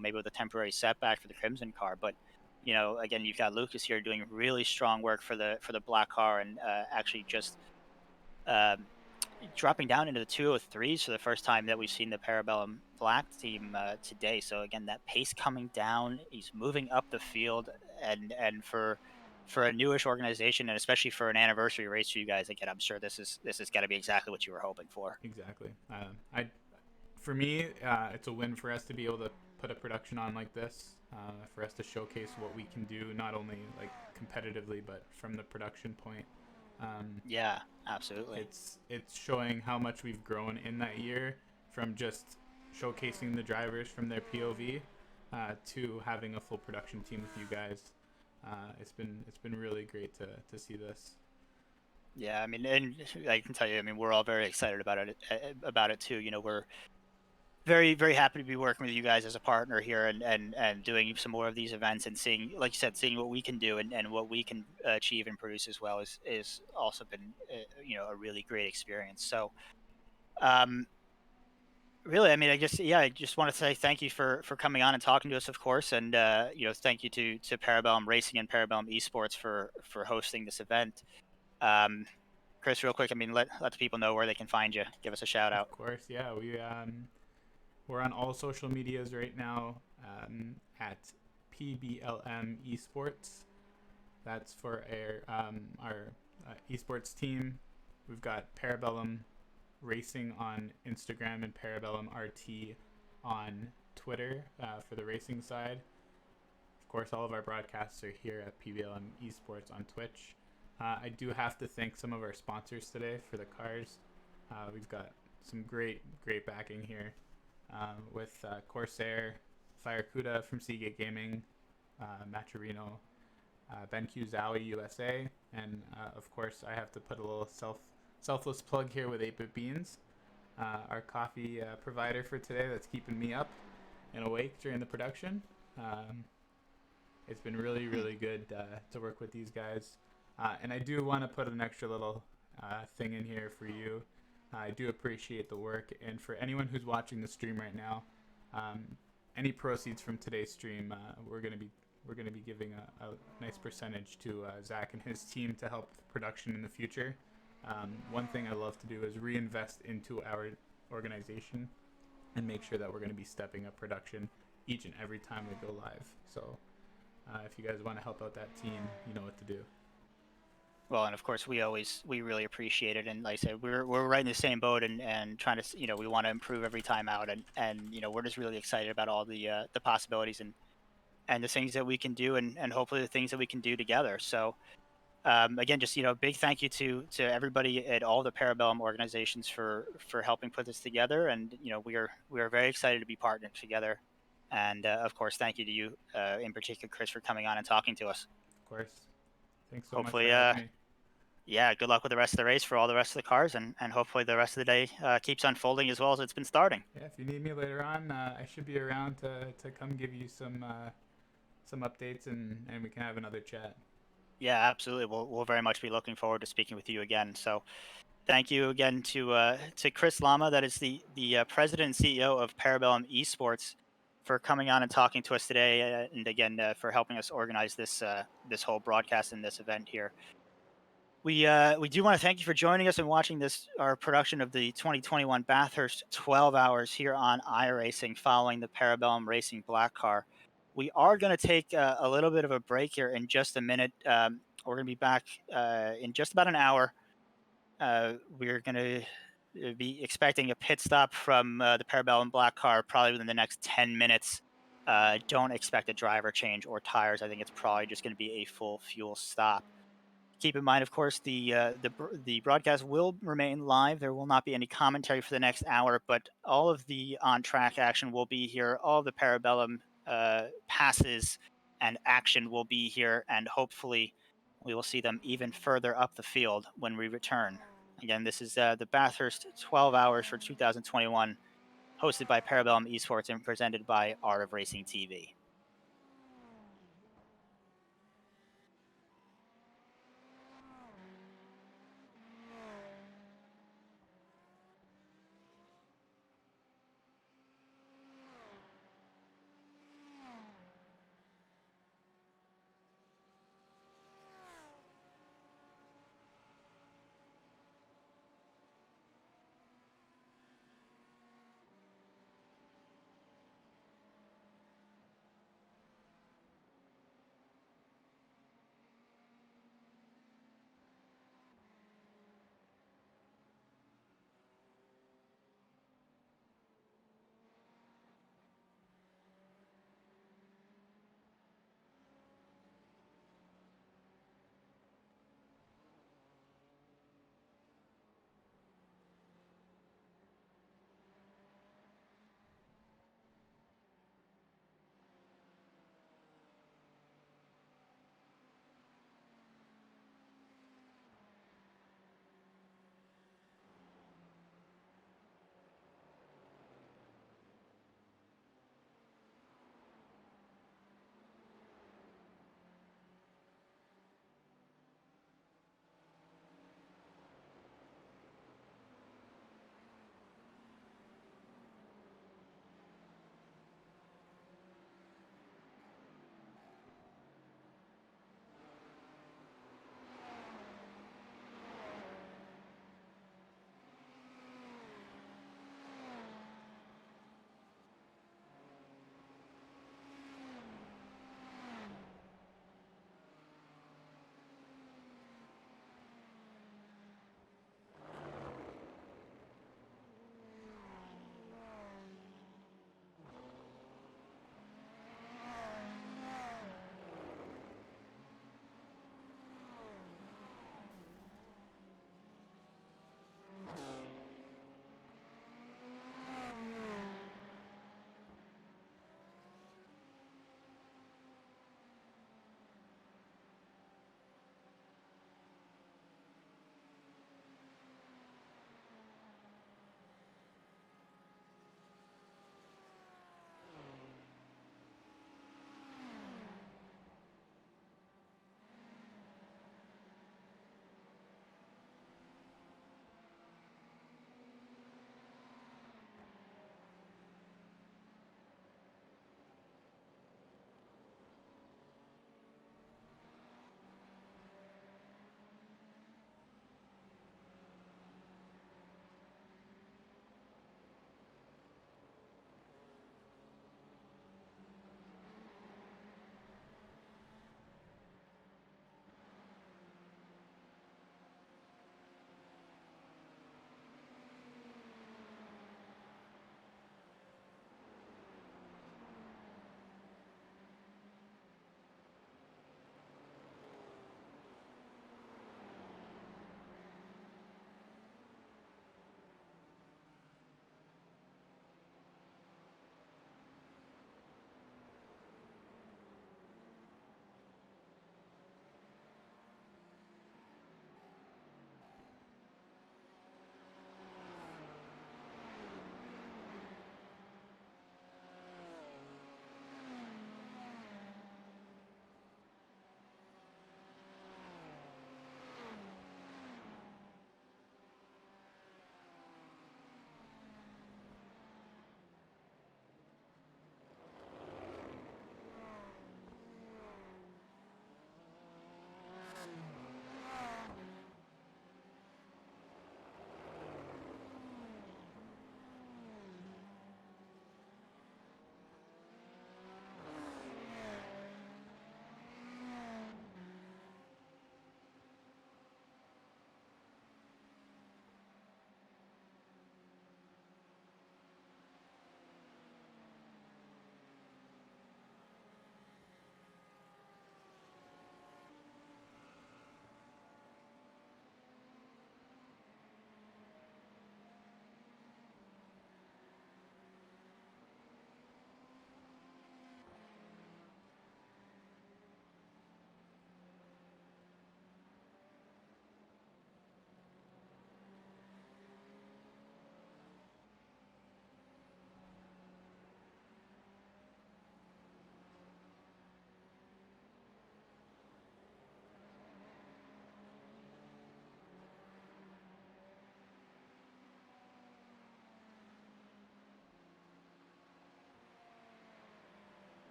maybe with a temporary setback for the Crimson car, but again, you've got Lucas here doing really strong work for the black car and actually just um, dropping down into the 203s for the first time that we've seen the Parabellum Black team today. So again, that pace coming down, he's moving up the field, and for a newish organization, and especially for an anniversary race for you guys, again, I'm sure this is got to be exactly what you were hoping for. Exactly. I For me, it's a win for us to be able to put a production on like this. For us to showcase what we can do, not only like competitively, but from the production point. Um, Yeah, absolutely. it's showing how much we've grown in that year from just showcasing the drivers from their POV to having a full production team with you guys. It's been really great to see this. Yeah, I mean, and I can tell you, I mean, we're all very excited about it too. We're very very happy to be working with you guys as a partner here and doing some more of these events and seeing, like you said, seeing what we can do and what we can achieve and produce as well is also been a really great experience. So um really, I mean, I just want to say thank you for coming on and talking to us, of course, and thank you to Parabellum Racing and Parabellum Esports for hosting this event. um Chris, real quick, I mean, let the people know where they can find you. Give us a shout Of out. course, yeah. We're on all social medias right now at PBLM Esports. That's for our esports team. We've got Parabellum Racing on Instagram and Parabellum RT on Twitter for the racing side. Of course, all of our broadcasts are here at PBLM Esports on Twitch. I do have to thank some of our sponsors today for the cars. We've got some great backing here with Corsair, Firecuda from Seagate Gaming, Maturino, BenQ Zowie USA, and of course I have to put a little selfless plug here with 8-Bit Beans, our coffee provider for today that's keeping me up and awake during the production. It's been really good to work with these guys, and I do want to put an extra little thing in here for you. I do appreciate the work, and for anyone who's watching the stream right now, any proceeds from today's stream, we're gonna be giving a nice percentage to Zach and his team to help production in the future. One thing I love to do is reinvest into our organization and make sure that we're going to be stepping up production each and every time we go live. So if you guys want to help out that team, you know what to do. Well, and of course, we really appreciate it. And like I said, we're right in the same boat, and trying to, we want to improve every time out, and we're just really excited about all the possibilities and the things that we can do, and hopefully the things that we can do together. So again, just big thank you to everybody at all the Parabellum organizations for helping put this together, and we are very excited to be partnered together, and of course, thank you to you in particular, Chris, for coming on and talking to us. Of course. Thanks so much for Hopefully, having me. yeah, good luck with the rest of the race for all the rest of the cars, and hopefully the rest of the day keeps unfolding as well as it's been starting. Yeah, if you need me later on, I should be around to come give you some updates, and we can have another chat. Yeah, absolutely. We'll very much be looking forward to speaking with you again. So, thank you again to Chris Lama, that is the president and CEO of Parabellum Esports, for coming on and talking to us today, and again for helping us organize this whole broadcast and this event here. We do want to thank you for joining us and watching our production of the 2021 Bathurst 12 Hours here on iRacing, following the Parabellum Racing Black car. We are going to take a little bit of a break here in just a minute. We're going to be back in just about an hour. We're going to be expecting a pit stop from the Parabellum Black car probably within the next 10 minutes. Don't expect a driver change or tires. I think it's probably just going to be a full fuel stop. Keep in mind, of course, the broadcast will remain live. There will not be any commentary for the next hour, but all of the on-track action will be here. All of the Parabellum passes and action will be here, and hopefully we will see them even further up the field when we return. Again, this is the Bathurst 12 Hours for 2021, hosted by Parabellum Esports and presented by Art of Racing TV.